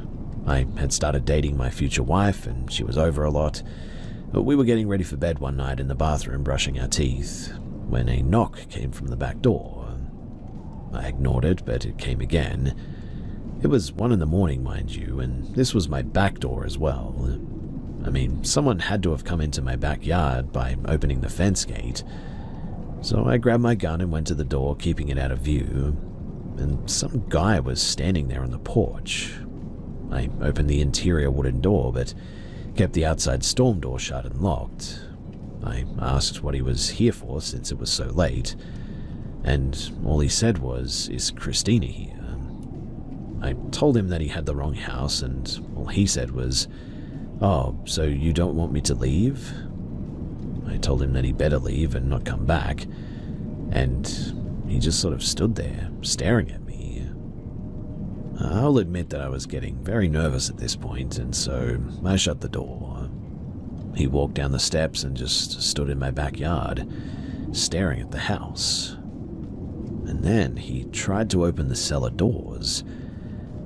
I had started dating my future wife, and she was over a lot. We were getting ready for bed one night in the bathroom brushing our teeth, when a knock came from the back door. I ignored it, but it came again. It was 1 a.m, mind you, and this was my back door as well. I mean, someone had to have come into my backyard by opening the fence gate. So I grabbed my gun and went to the door, keeping it out of view, and some guy was standing there on the porch. I opened the interior wooden door, but kept the outside storm door shut and locked. I asked what he was here for since it was so late, and all he said was, "Is Christina here?" I told him that he had the wrong house, and all he said was, "Oh, so you don't want me to leave?" I told him that he better leave and not come back, and he just sort of stood there, staring at me. I'll admit that I was getting very nervous at this point, and so I shut the door. He walked down the steps and just stood in my backyard, staring at the house. And then he tried to open the cellar doors.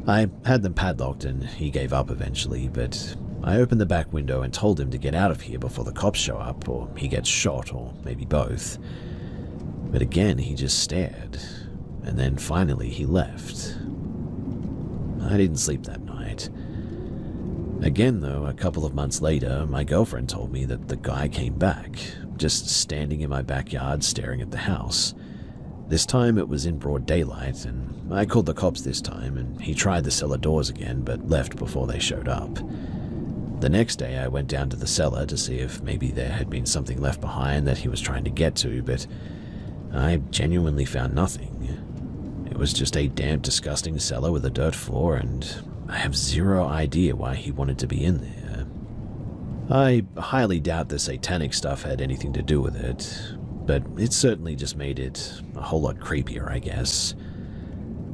I had them padlocked and he gave up eventually, but I opened the back window and told him to get out of here before the cops show up, or he gets shot, or maybe both. But again, he just stared, and then finally he left. I didn't sleep that night. Again, though, a couple of months later, my girlfriend told me that the guy came back, just standing in my backyard staring at the house. This time it was in broad daylight, and I called the cops this time, and he tried the cellar doors again, but left before they showed up. The next day I went down to the cellar to see if maybe there had been something left behind that he was trying to get to, but I genuinely found nothing. It was just a damp, disgusting cellar with a dirt floor, and I have zero idea why he wanted to be in there. I highly doubt the satanic stuff had anything to do with it, but it certainly just made it a whole lot creepier, I guess.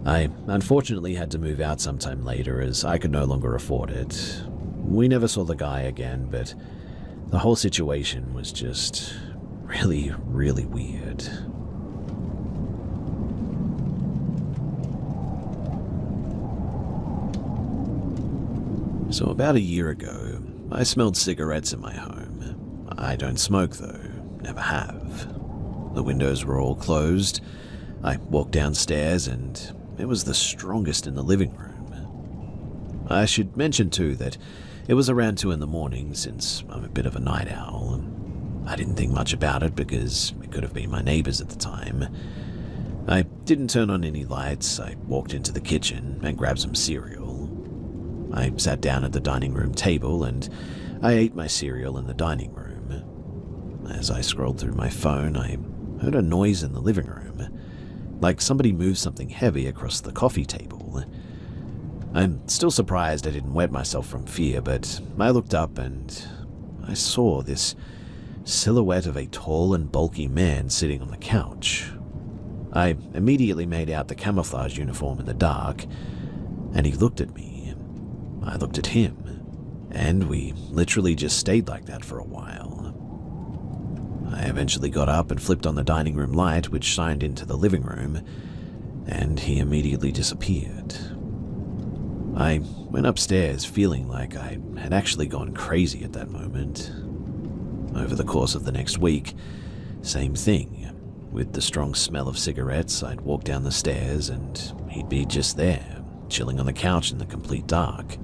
I unfortunately had to move out sometime later as I could no longer afford it. We never saw the guy again, but the whole situation was just really, really weird. So about a year ago, I smelled cigarettes in my home. I don't smoke though, never have. The windows were all closed. I walked downstairs and it was the strongest in the living room. I should mention too that it was around 2 a.m. since I'm a bit of a night owl. I didn't think much about it because it could have been my neighbors at the time. I didn't turn on any lights. I walked into the kitchen and grabbed some cereal. I sat down at the dining room table and I ate my cereal in the dining room. As I scrolled through my phone, I heard a noise in the living room, like somebody moved something heavy across the coffee table. I'm still surprised I didn't wet myself from fear, but I looked up and I saw this silhouette of a tall and bulky man sitting on the couch. I immediately made out the camouflage uniform in the dark, and he looked at me. I looked at him, and we literally just stayed like that for a while. I eventually got up and flipped on the dining room light, which shined into the living room, and he immediately disappeared. I went upstairs feeling like I had actually gone crazy at that moment. Over the course of the next week, same thing. With the strong smell of cigarettes, I'd walk down the stairs and he'd be just there, chilling on the couch in the complete dark.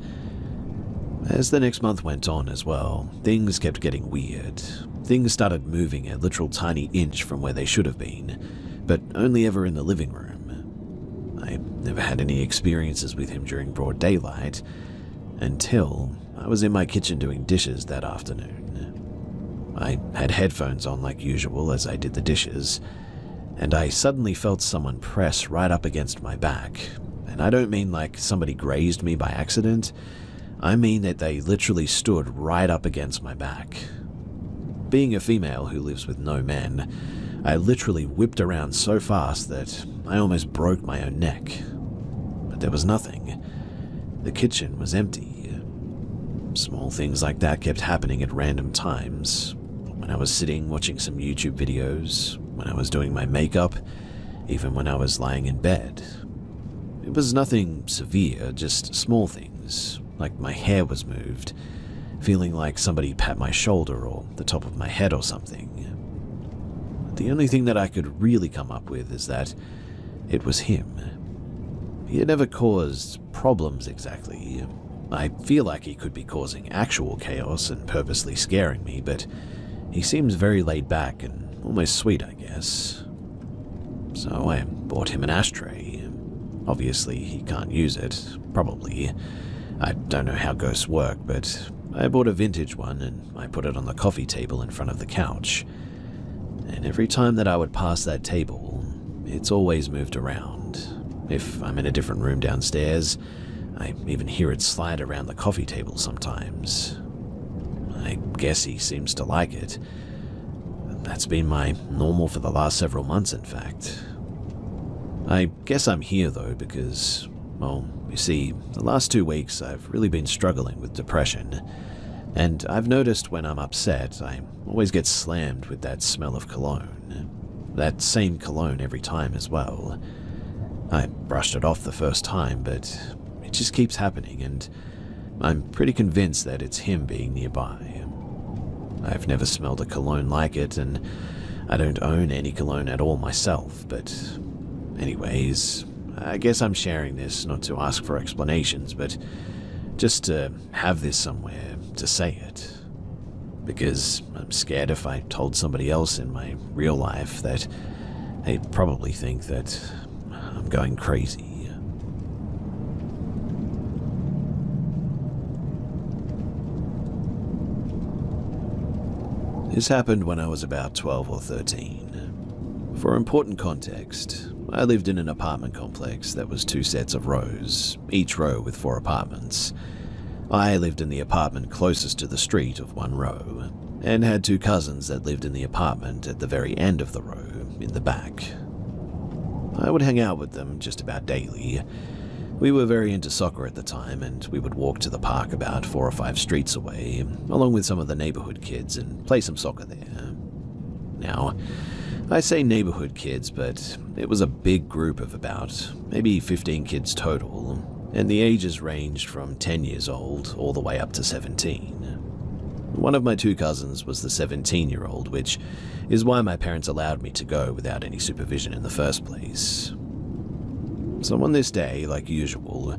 As the next month went on as well, things kept getting weird. Things started moving a literal tiny inch from where they should have been, but only ever in the living room. I never had any experiences with him during broad daylight, until I was in my kitchen doing dishes that afternoon. I had headphones on like usual as I did the dishes, and I suddenly felt someone press right up against my back. And I don't mean like somebody grazed me by accident, I mean that they literally stood right up against my back. Being a female who lives with no men, I literally whipped around so fast that I almost broke my own neck. But there was nothing. The kitchen was empty. Small things like that kept happening at random times. When I was sitting watching some YouTube videos, when I was doing my makeup, even when I was lying in bed. It was nothing severe, just small things, like my hair was moved, feeling like somebody pat my shoulder or the top of my head or something. The only thing that I could really come up with is that it was him. He had never caused problems exactly. I feel like he could be causing actual chaos and purposely scaring me, but he seems very laid back and almost sweet, I guess. So I bought him an ashtray. Obviously, he can't use it, probably. I don't know how ghosts work, but I bought a vintage one and I put it on the coffee table in front of the couch. And every time that I would pass that table, it's always moved around. If I'm in a different room downstairs, I even hear it slide around the coffee table sometimes. I guess he seems to like it. That's been my normal for the last several months, in fact. I guess I'm here though because, well, you see, the last 2 weeks I've really been struggling with depression, and I've noticed when I'm upset I always get slammed with that smell of cologne. That same cologne every time as well. I brushed it off the first time, but it just keeps happening, and I'm pretty convinced that it's him being nearby. I've never smelled a cologne like it, and I don't own any cologne at all myself, but anyways, I guess I'm sharing this not to ask for explanations, but just to have this somewhere to say it. Because I'm scared if I told somebody else in my real life that they'd probably think that I'm going crazy. This happened when I was about 12 or 13. For important context, I lived in an apartment complex that was 2 sets of rows, each row with 4 apartments. I lived in the apartment closest to the street of one row, and had 2 cousins that lived in the apartment at the very end of the row, in the back. I would hang out with them just about daily. We were very into soccer at the time, and we would walk to the park about 4 or 5 streets away, along with some of the neighborhood kids, and play some soccer there. Now, I say neighborhood kids, but it was a big group of about maybe 15 kids total, and the ages ranged from 10 years old all the way up to 17. One of my 2 cousins was the 17-year-old, which is why my parents allowed me to go without any supervision in the first place. So on this day, like usual,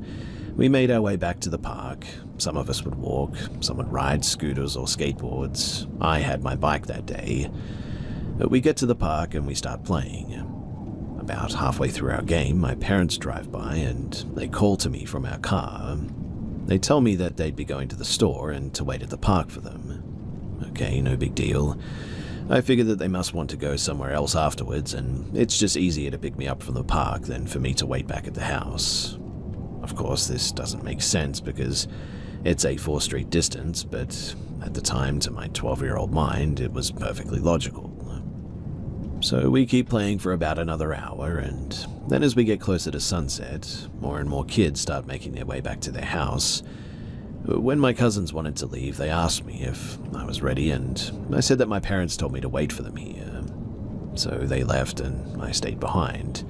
we made our way back to the park. Some of us would walk, some would ride scooters or skateboards. I had my bike that day. But we get to the park and we start playing. About halfway through our game, my parents drive by and they call to me from our car. They tell me that they'd be going to the store and to wait at the park for them. Okay, no big deal. I figured that they must want to go somewhere else afterwards, and it's just easier to pick me up from the park than for me to wait back at the house. Of course, this doesn't make sense because it's a 4-street distance, but at the time, to my 12-year-old mind, it was perfectly logical. So we keep playing for about another hour, and then as we get closer to sunset, more and more kids start making their way back to their house. When my cousins wanted to leave, they asked me if I was ready, and I said that my parents told me to wait for them here. So they left, and I stayed behind.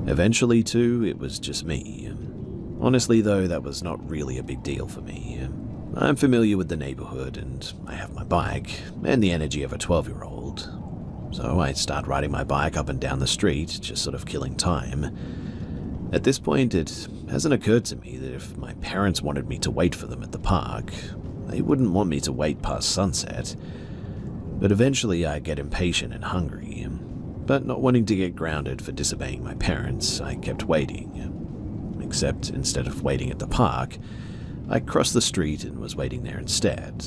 Eventually, too, it was just me. Honestly, though, that was not really a big deal for me. I'm familiar with the neighborhood, and I have my bike, and the energy of a 12-year-old. So I start riding my bike up and down the street, just sort of killing time. At this point, it hasn't occurred to me that if my parents wanted me to wait for them at the park, they wouldn't want me to wait past sunset. But eventually I get impatient and hungry. But not wanting to get grounded for disobeying my parents, I kept waiting. Except instead of waiting at the park, I crossed the street and was waiting there instead.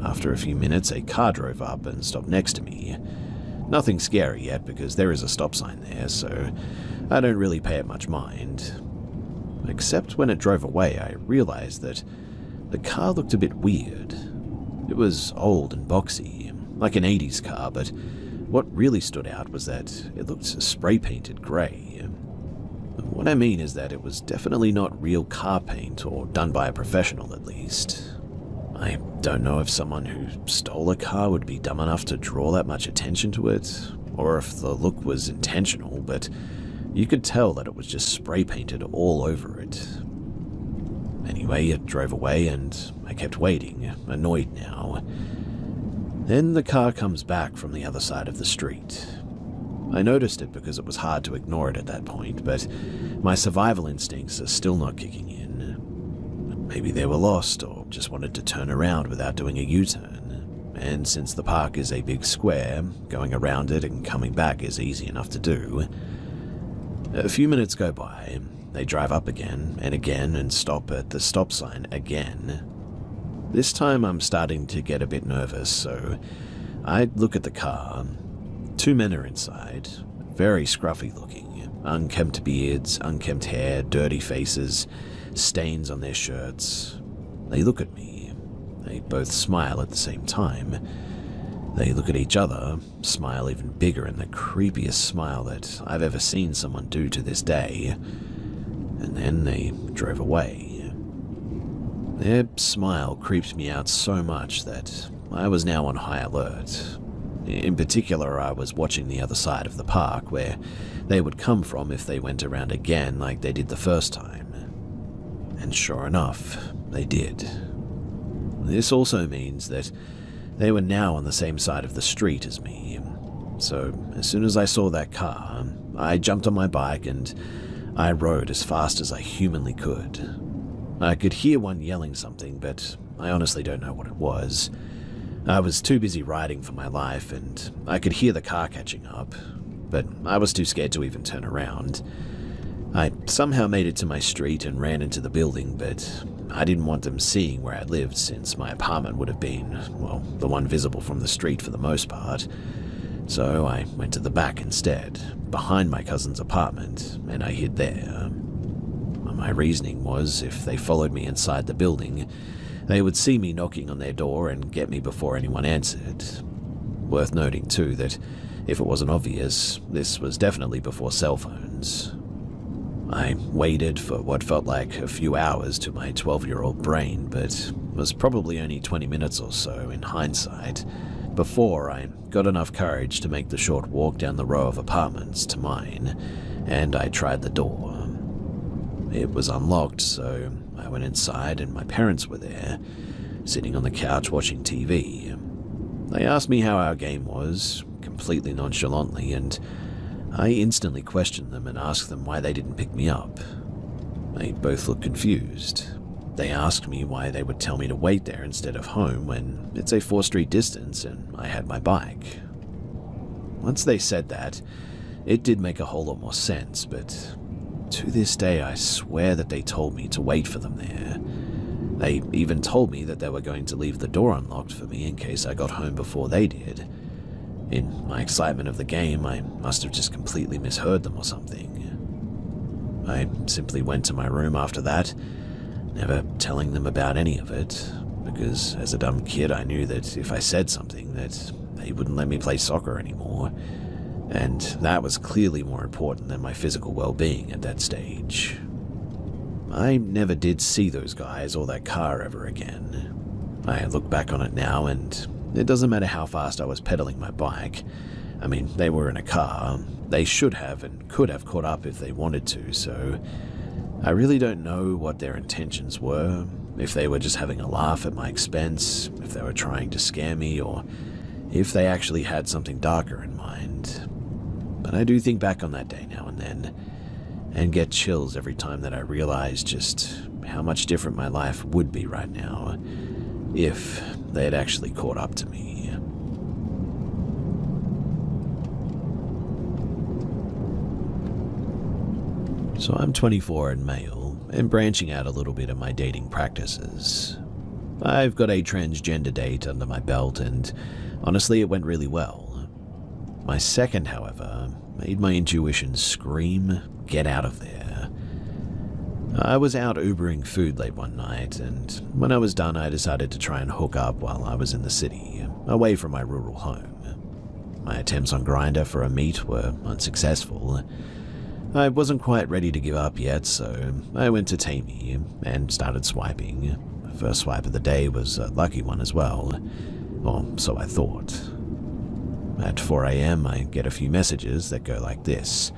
After a few minutes, a car drove up and stopped next to me. Nothing scary yet because there is a stop sign there, so I don't really pay it much mind. Except when it drove away, I realized that the car looked a bit weird. It was old and boxy, like an 80s car, but what really stood out was that it looked spray-painted grey. What I mean is that it was definitely not real car paint, or done by a professional at least. I don't know if someone who stole a car would be dumb enough to draw that much attention to it, or if the look was intentional, but you could tell that it was just spray-painted all over it. Anyway, it drove away and I kept waiting, annoyed now. Then the car comes back from the other side of the street. I noticed it because it was hard to ignore it at that point, but my survival instincts are still not kicking in. Maybe they were lost or just wanted to turn around without doing a U-turn. And since the park is a big square, going around it and coming back is easy enough to do. A few minutes go by, they drive up again and stop at the stop sign again. This time I'm starting to get a bit nervous, so I look at the car. 2 men are inside, very scruffy looking, unkempt beards, unkempt hair, dirty faces, stains on their shirts. They look at me. They both smile at the same time. They look at each other, smile even bigger in the creepiest smile that I've ever seen someone do to this day. And then they drove away. Their smile creeped me out so much that I was now on high alert. In particular, I was watching the other side of the park, where they would come from if they went around again like they did the first time. And sure enough, they did. This also means that they were now on the same side of the street as me. So as soon as I saw that car, I jumped on my bike and I rode as fast as I humanly could. I could hear one yelling something, but I honestly don't know what it was. I was too busy riding for my life, and I could hear the car catching up, but I was too scared to even turn around. I somehow made it to my street and ran into the building, but I didn't want them seeing where I lived since my apartment would have been, well, the one visible from the street for the most part. So I went to the back instead, behind my cousin's apartment, and I hid there. My reasoning was if they followed me inside the building, they would see me knocking on their door and get me before anyone answered. Worth noting too that, if it wasn't obvious, this was definitely before cell phones. I waited for what felt like a few hours to my 12-year-old brain, but was probably only 20 minutes or so in hindsight, before I got enough courage to make the short walk down the row of apartments to mine, and I tried the door. It was unlocked, so I went inside and my parents were there, sitting on the couch watching TV. They asked me how our game was, completely nonchalantly, and I instantly questioned them and asked them why they didn't pick me up. They both looked confused. They asked me why they would tell me to wait there instead of home when it's a 4-street distance and I had my bike. Once they said that, it did make a whole lot more sense, but to this day I swear that they told me to wait for them there. They even told me that they were going to leave the door unlocked for me in case I got home before they did. In my excitement of the game, I must have just completely misheard them or something. I simply went to my room after that, never telling them about any of it, because as a dumb kid I knew that if I said something that they wouldn't let me play soccer anymore, and that was clearly more important than my physical well-being at that stage. I never did see those guys or that car ever again. I look back on it now and it doesn't matter how fast I was pedaling my bike. I mean, they were in a car. They should have and could have caught up if they wanted to, so I really don't know what their intentions were, if they were just having a laugh at my expense, if they were trying to scare me, or if they actually had something darker in mind. But I do think back on that day now and then, and get chills every time that I realize just how much different my life would be right now if they had actually caught up to me. So I'm 24 and male, and branching out a little bit in my dating practices. I've got a transgender date under my belt, and honestly it went really well. My second, however, made my intuition scream, get out of there. I was out Ubering food late one night, and when I was done I decided to try and hook up while I was in the city, away from my rural home. My attempts on Grindr for a meet were unsuccessful. I wasn't quite ready to give up yet, so I went to Tammy and started swiping. The first swipe of the day was a lucky one as well, or so I thought. At 4 a.m. I get a few messages that go like this: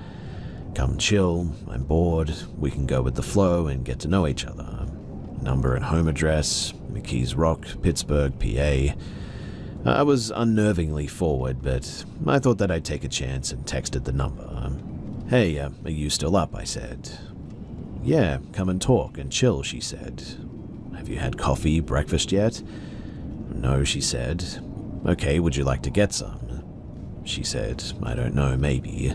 "Come chill, I'm bored, we can go with the flow and get to know each other. Number and home address, McKees Rock, Pittsburgh, PA. I was unnervingly forward, but I thought that I'd take a chance and texted the number. "Hey, are you still up?" I said. "Yeah, come and talk and chill," she said. "Have you had coffee, breakfast yet?" "No," she said. "Okay, would you like to get some?" She said, "I don't know, maybe."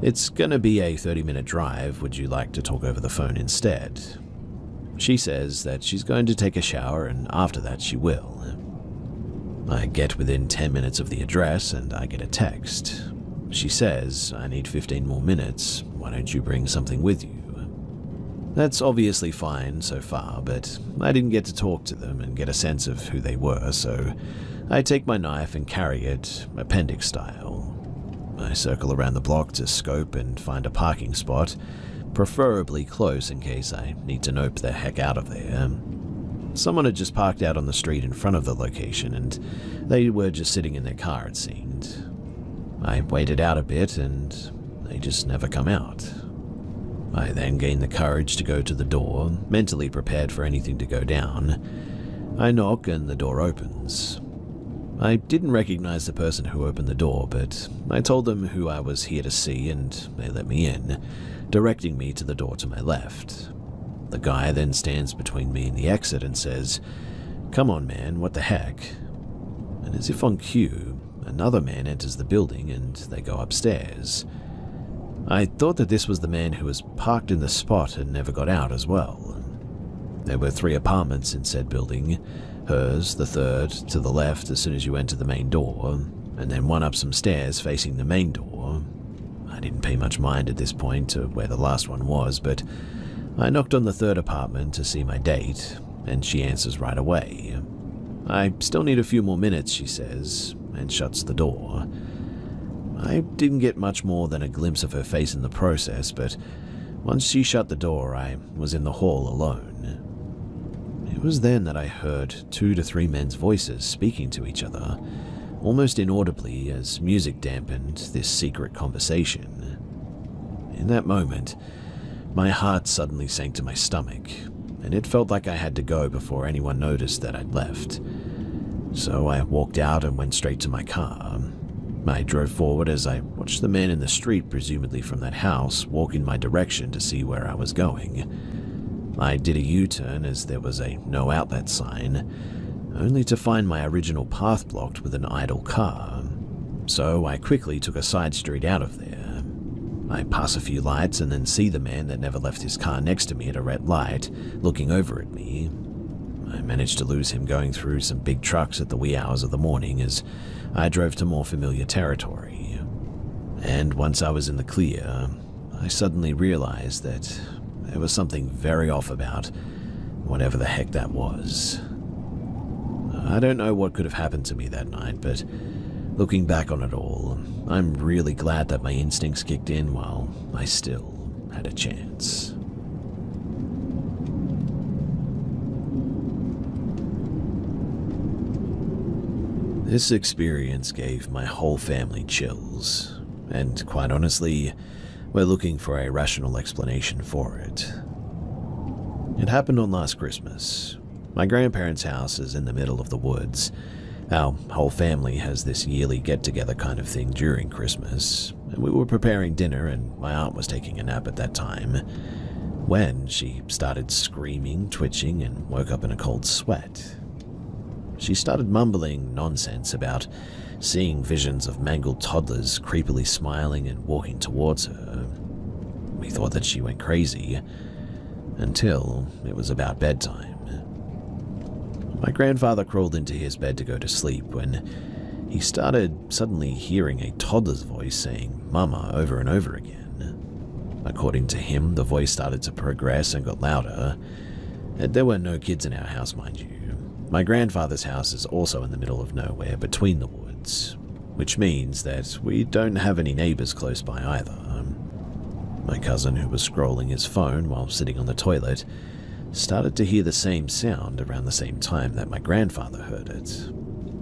"It's gonna be a 30-minute drive, would you like to talk over the phone instead?" She says that she's going to take a shower and after that she will. I get within 10 minutes of the address and I get a text. She says, "I need 15 more minutes, why don't you bring something with you?" That's obviously fine so far, but I didn't get to talk to them and get a sense of who they were, so I take my knife and carry it, appendix style. I circle around the block to scope and find a parking spot, preferably close in case I need to nope the heck out of there. Someone had just parked out on the street in front of the location, and they were just sitting in their car, it seemed. I waited out a bit, and they just never come out. I then gained the courage to go to the door, mentally prepared for anything to go down. I knock and the door opens. I didn't recognize the person who opened the door, but I told them who I was here to see and they let me in, directing me to the door to my left. The guy then stands between me and the exit and says, "Come on, man, what the heck?" And as if on cue, another man enters the building and they go upstairs. I thought that this was the man who was parked in the spot and never got out as well. There were 3 apartments in said building, hers, the third, to the left as soon as you enter the main door, and then one up some stairs facing the main door. I didn't pay much mind at this point to where the last one was, but I knocked on the 3rd apartment to see my date, and she answers right away. "I still need a few more minutes," she says, and shuts the door. I didn't get much more than a glimpse of her face in the process, but once she shut the door, I was in the hall alone. It was then that I heard 2 to 3 men's voices speaking to each other, almost inaudibly as music dampened this secret conversation. In that moment, my heart suddenly sank to my stomach, and it felt like I had to go before anyone noticed that I'd left. So I walked out and went straight to my car. I drove forward as I watched the man in the street, presumably from that house, walk in my direction to see where I was going. I did a U-turn as there was a no outlet sign, only to find my original path blocked with an idle car. So I quickly took a side street out of there. I pass a few lights and then see the man that never left his car next to me at a red light, looking over at me. I managed to lose him going through some big trucks at the wee hours of the morning as I drove to more familiar territory. And once I was in the clear, I suddenly realized that there was something very off about whatever the heck that was. I don't know what could have happened to me that night, but looking back on it all, I'm really glad that my instincts kicked in while I still had a chance. This experience gave my whole family chills, and quite honestly, we're looking for a rational explanation for it. It happened on last Christmas. My grandparents' house is in the middle of the woods. Our whole family has this yearly get-together kind of thing during Christmas, and we were preparing dinner and my aunt was taking a nap at that time when she started screaming, twitching, and woke up in a cold sweat. She started mumbling nonsense about seeing visions of mangled toddlers creepily smiling and walking towards her. We thought that she went crazy until it was about bedtime. My grandfather crawled into his bed to go to sleep when he started suddenly hearing a toddler's voice saying "Mama" over and over again. According to him, the voice started to progress and got louder. There were no kids in our house, mind you. My grandfather's house is also in the middle of nowhere between the woods, which means that we don't have any neighbors close by either. My cousin, who was scrolling his phone while sitting on the toilet, started to hear the same sound around the same time that my grandfather heard it.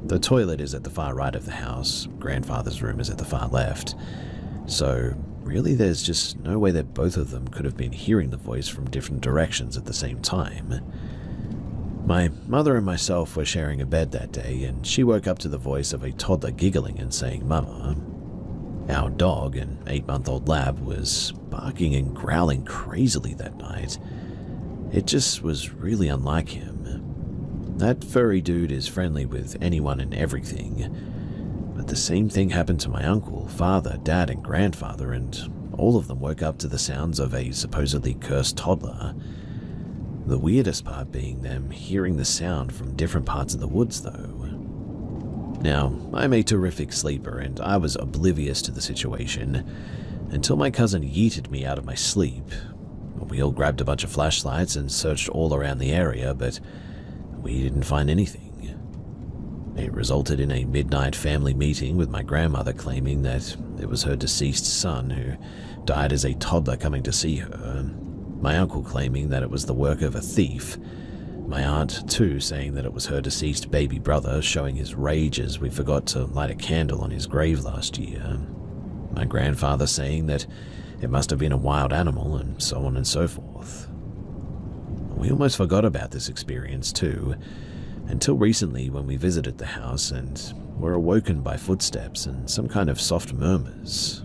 The toilet is at the far right of the house, grandfather's room is at the far left, so really there's just no way that both of them could have been hearing the voice from different directions at the same time. My mother and myself were sharing a bed that day, and she woke up to the voice of a toddler giggling and saying "Mama." Our dog, an 8-month-old lab, was barking and growling crazily that night. It just was really unlike him. That furry dude is friendly with anyone and everything, but the same thing happened to my uncle, father, dad, and grandfather, and all of them woke up to the sounds of a supposedly cursed toddler. The weirdest part being them hearing the sound from different parts of the woods, though. Now, I'm a terrific sleeper, and I was oblivious to the situation until my cousin yeeted me out of my sleep. We all grabbed a bunch of flashlights and searched all around the area, but we didn't find anything. It resulted in a midnight family meeting with my grandmother claiming that it was her deceased son who died as a toddler coming to see her. My uncle claiming that it was the work of a thief. My aunt, too, saying that it was her deceased baby brother showing his rage as we forgot to light a candle on his grave last year. My grandfather saying that it must have been a wild animal, and so on and so forth. We almost forgot about this experience, too, until recently when we visited the house and were awoken by footsteps and some kind of soft murmurs.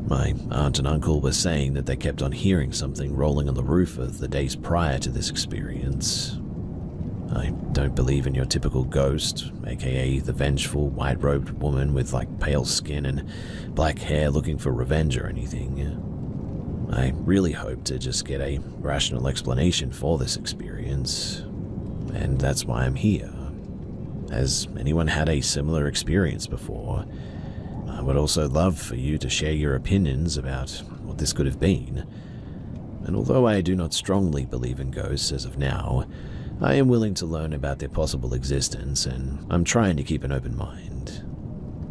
My aunt and uncle were saying that they kept on hearing something rolling on the roof of the days prior to this experience. I don't believe in your typical ghost, aka the vengeful, white-robed woman with pale skin and black hair looking for revenge or anything. I really hope to just get a rational explanation for this experience, and that's why I'm here. Has anyone had a similar experience before? I would also love for you to share your opinions about what this could have been. And although I do not strongly believe in ghosts as of now, I am willing to learn about their possible existence, and I'm trying to keep an open mind.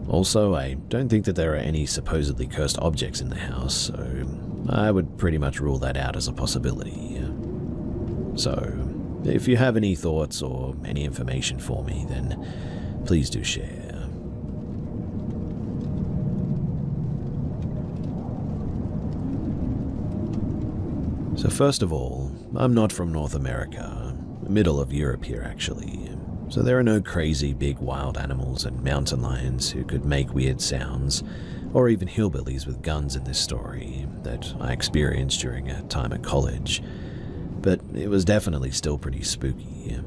Also, I don't think that there are any supposedly cursed objects in the house, so I would pretty much rule that out as a possibility. So, if you have any thoughts or any information for me, then please do share. So first of all, I'm not from North America, middle of Europe here actually, so there are no crazy big wild animals and mountain lions who could make weird sounds, or even hillbillies with guns in this story that I experienced during a time at college, but it was definitely still pretty spooky.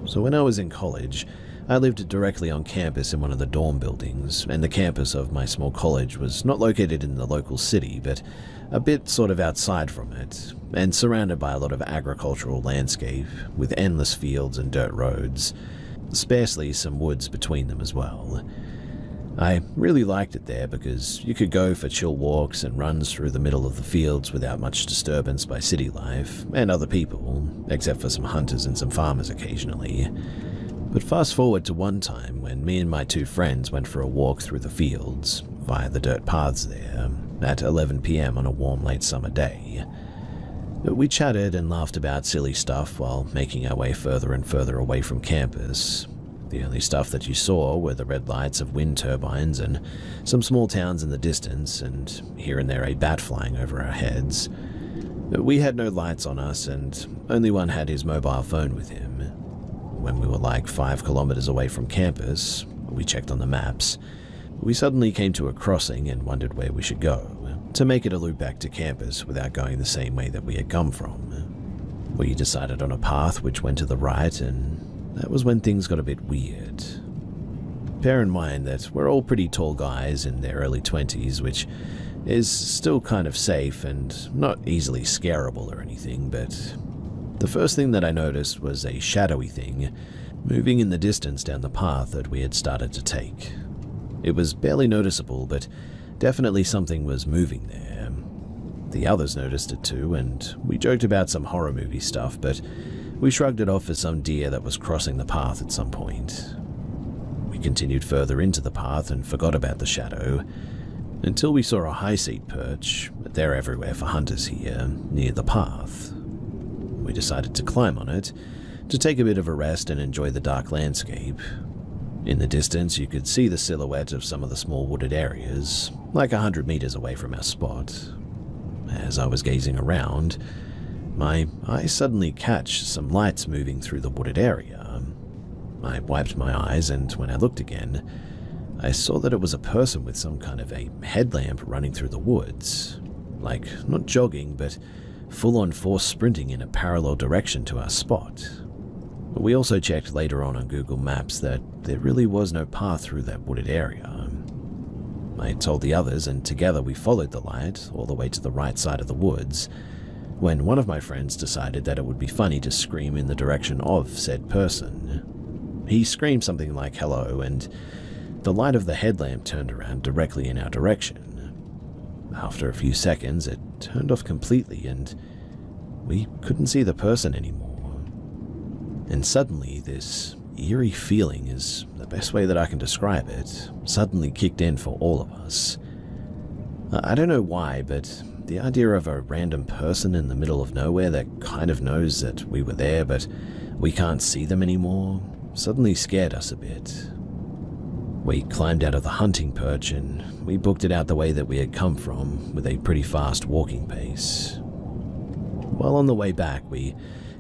So when I was in college, I lived directly on campus in one of the dorm buildings, and the campus of my small college was not located in the local city, but a bit sort of outside from it, and surrounded by a lot of agricultural landscape, with endless fields and dirt roads, sparsely some woods between them as well. I really liked it there because you could go for chill walks and runs through the middle of the fields without much disturbance by city life and other people, except for some hunters and some farmers occasionally. But fast forward to one time when me and my two friends went for a walk through the fields, via the dirt paths there, at 11 p.m. on a warm late summer day. We chatted and laughed about silly stuff while making our way further and further away from campus. The only stuff that you saw were the red lights of wind turbines and some small towns in the distance, and here and there a bat flying over our heads. We had no lights on us, and only one had his mobile phone with him. When we were like 5 kilometers away from campus, we checked on the maps. We suddenly came to a crossing and wondered where we should go, to make it a loop back to campus without going the same way that we had come from. We decided on a path which went to the right, and that was when things got a bit weird. Bear in mind that we're all pretty tall guys in their early 20s, which is still kind of safe and not easily scareable or anything, but the first thing that I noticed was a shadowy thing moving in the distance down the path that we had started to take. It was barely noticeable, but definitely something was moving there. The others noticed it too, and we joked about some horror movie stuff, but we shrugged it off as some deer that was crossing the path at some point. We continued further into the path and forgot about the shadow, until we saw a high seat perch. They're everywhere for hunters here, near the path. We decided to climb on it, to take a bit of a rest and enjoy the dark landscape. In the distance, you could see the silhouette of some of the small wooded areas, like 100 meters away from our spot. As I was gazing around, my eyes suddenly catch some lights moving through the wooded area. I wiped my eyes, and when I looked again, I saw that it was a person with some kind of a headlamp running through the woods. Like, not jogging, but full-on force sprinting in a parallel direction to our spot. We also checked later on Google Maps that there really was no path through that wooded area. I told the others, and together we followed the light all the way to the right side of the woods, when one of my friends decided that it would be funny to scream in the direction of said person. He screamed something like hello, and the light of the headlamp turned around directly in our direction. After a few seconds, it turned off completely, and we couldn't see the person anymore. And suddenly, this eerie feeling, is the best way that I can describe it, suddenly kicked in for all of us. I don't know why, but the idea of a random person in the middle of nowhere that kind of knows that we were there but we can't see them anymore suddenly scared us a bit. We climbed out of the hunting perch and we booked it out the way that we had come from, with a pretty fast walking pace. While on the way back, we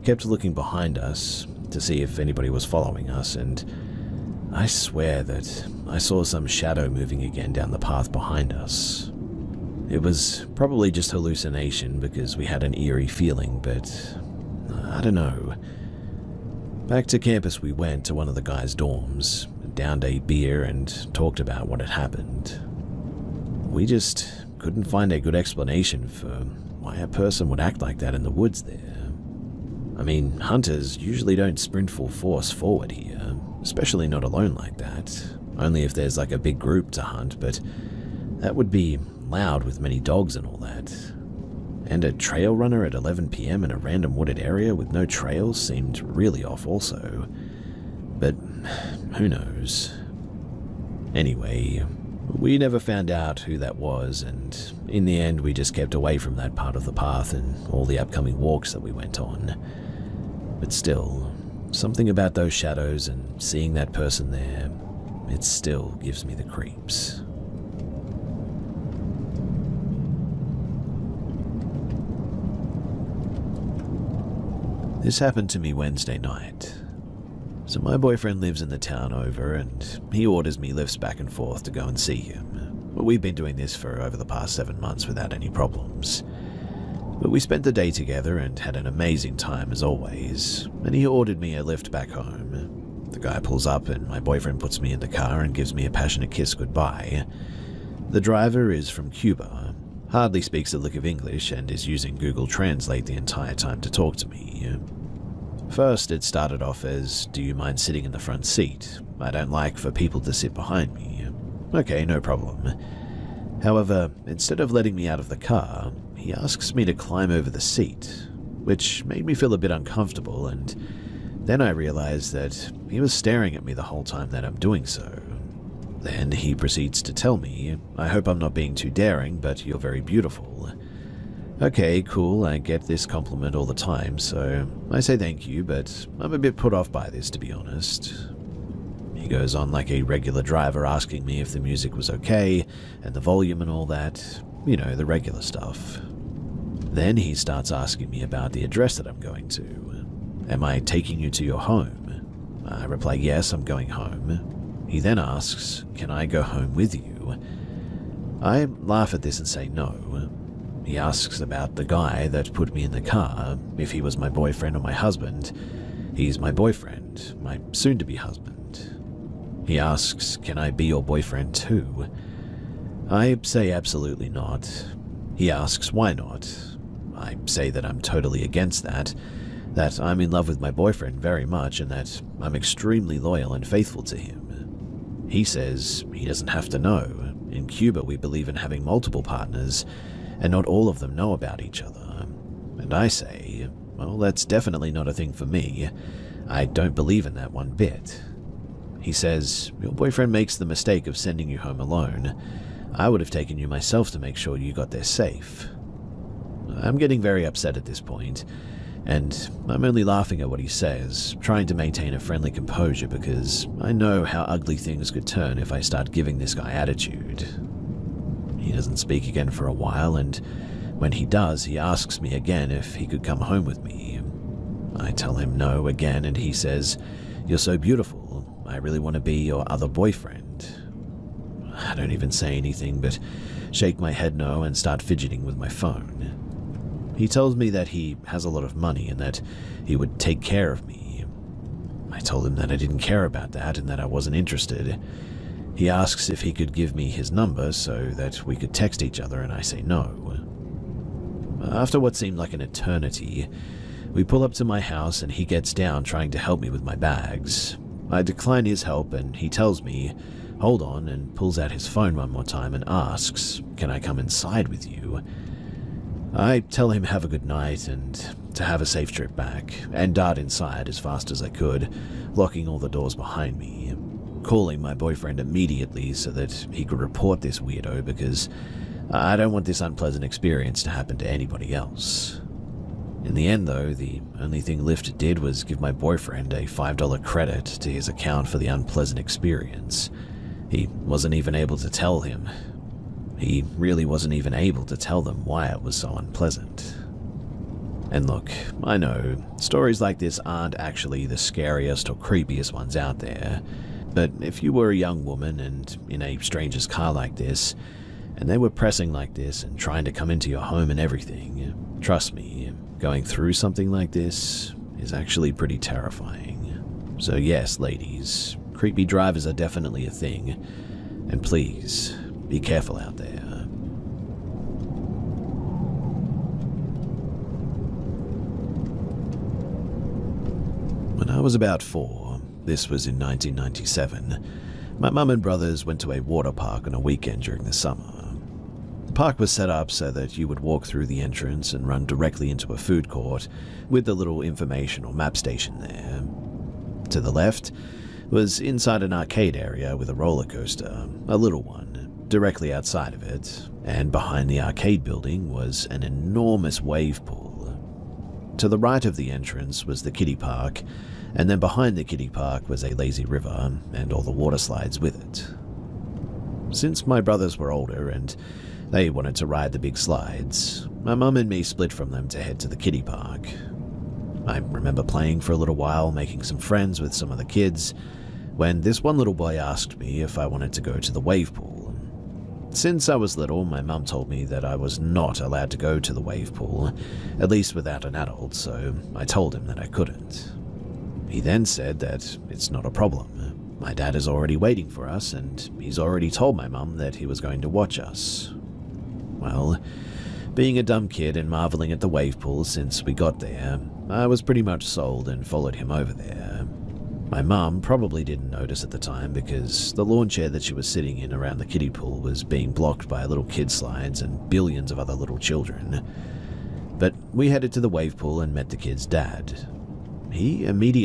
kept looking behind us to see if anybody was following us, and I swear that I saw some shadow moving again down the path behind us. It was probably just hallucination because we had an eerie feeling, but I don't know. Back to campus we went, to one of the guys' dorms, downed a beer and talked about what had happened. We just couldn't find a good explanation for why a person would act like that in the woods there. I mean, hunters usually don't sprint full force forward here, especially not alone like that, only if there's like a big group to hunt, but that would be loud with many dogs and all that. And a trail runner at 11 p.m. in a random wooded area with no trails seemed really off also. But who knows? Anyway, we never found out who that was, and in the end we just kept away from that part of the path and all the upcoming walks that we went on. But still, something about those shadows and seeing that person there, it still gives me the creeps. This happened to me Wednesday night. So my boyfriend lives in the town over, and he orders me lifts back and forth to go and see him. We've been doing this for over the past 7 months without any problems. But we spent the day together and had an amazing time as always, and he ordered me a lift back home. The guy pulls up and my boyfriend puts me in the car and gives me a passionate kiss goodbye. The driver is from Cuba, hardly speaks a lick of English, and is using Google Translate the entire time to talk to me. First, it started off as, "Do you mind sitting in the front seat? I don't like for people to sit behind me." Okay, no problem. However, instead of letting me out of the car, he asks me to climb over the seat, which made me feel a bit uncomfortable, and then I realized that he was staring at me the whole time that I'm doing so. Then he proceeds to tell me, "I hope I'm not being too daring, but you're very beautiful." Okay, cool, I get this compliment all the time, so I say thank you, but I'm a bit put off by this, to be honest. He goes on like a regular driver, asking me if the music was okay, and the volume and all that, you know, the regular stuff. Then he starts asking me about the address that I'm going to. "Am I taking you to your home?" I reply, "Yes, I'm going home." He then asks, "Can I go home with you?" I laugh at this and say no. He asks about the guy that put me in the car, if he was my boyfriend or my husband. He's my boyfriend, my soon-to-be husband. He asks, "Can I be your boyfriend too?" I say absolutely not. He asks why not. I say that I'm totally against that I'm in love with my boyfriend very much, and that I'm extremely loyal and faithful to him. He says he doesn't have to know. In Cuba, we believe in having multiple partners, and not all of them know about each other. And I say, well, that's definitely not a thing for me. I don't believe in that one bit. He says, "Your boyfriend makes the mistake of sending you home alone. I would have taken you myself to make sure you got there safe." I'm getting very upset at this point, and I'm only laughing at what he says, trying to maintain a friendly composure because I know how ugly things could turn if I start giving this guy attitude. He doesn't speak again for a while, and when he does, he asks me again if he could come home with me. I tell him no again, and he says, "You're so beautiful. I really want to be your other boyfriend." I don't even say anything but shake my head no and start fidgeting with my phone. He tells me that he has a lot of money and that he would take care of me. I told him that I didn't care about that and that I wasn't interested. He asks if he could give me his number so that we could text each other, and I say no. After what seemed like an eternity, we pull up to my house and he gets down trying to help me with my bags. I decline his help and he tells me, "Hold on," and pulls out his phone one more time and asks, "Can I come inside with you?" I tell him have a good night and to have a safe trip back, and dart inside as fast as I could, locking all the doors behind me, calling my boyfriend immediately so that he could report this weirdo because I don't want this unpleasant experience to happen to anybody else. In the end, though, the only thing Lyft did was give my boyfriend a $5 credit to his account for the unpleasant experience. He wasn't even able to tell him. He really wasn't even able to tell them why it was so unpleasant. And look, I know, stories like this aren't actually the scariest or creepiest ones out there, but if you were a young woman and in a stranger's car like this, and they were pressing like this and trying to come into your home and everything, trust me, going through something like this is actually pretty terrifying. So yes, ladies, creepy drivers are definitely a thing, and please, be careful out there. When I was about 4, this was in 1997, my mum and brothers went to a water park on a weekend during the summer. The park was set up so that you would walk through the entrance and run directly into a food court with the little information or map station there. To the left was inside an arcade area with a roller coaster, a little one, directly outside of it, and behind the arcade building was an enormous wave pool. To the right of the entrance was the kiddie park, and then behind the kiddie park was a lazy river and all the water slides with it. Since my brothers were older and they wanted to ride the big slides, my mum and me split from them to head to the kiddie park. I remember playing for a little while, making some friends with some of the kids, when this one little boy asked me if I wanted to go to the wave pool. Since I was little, my mum told me that I was not allowed to go to the wave pool, at least without an adult, so I told him that I couldn't. He then said that it's not a problem. My dad is already waiting for us, and he's already told my mum that he was going to watch us. Well, being a dumb kid and marveling at the wave pool since we got there, I was pretty much sold and followed him over there. My mum probably didn't notice at the time because the lawn chair that she was sitting in around the kiddie pool was being blocked by little kid slides and billions of other little children. But we headed to the wave pool and met the kid's dad. He immediately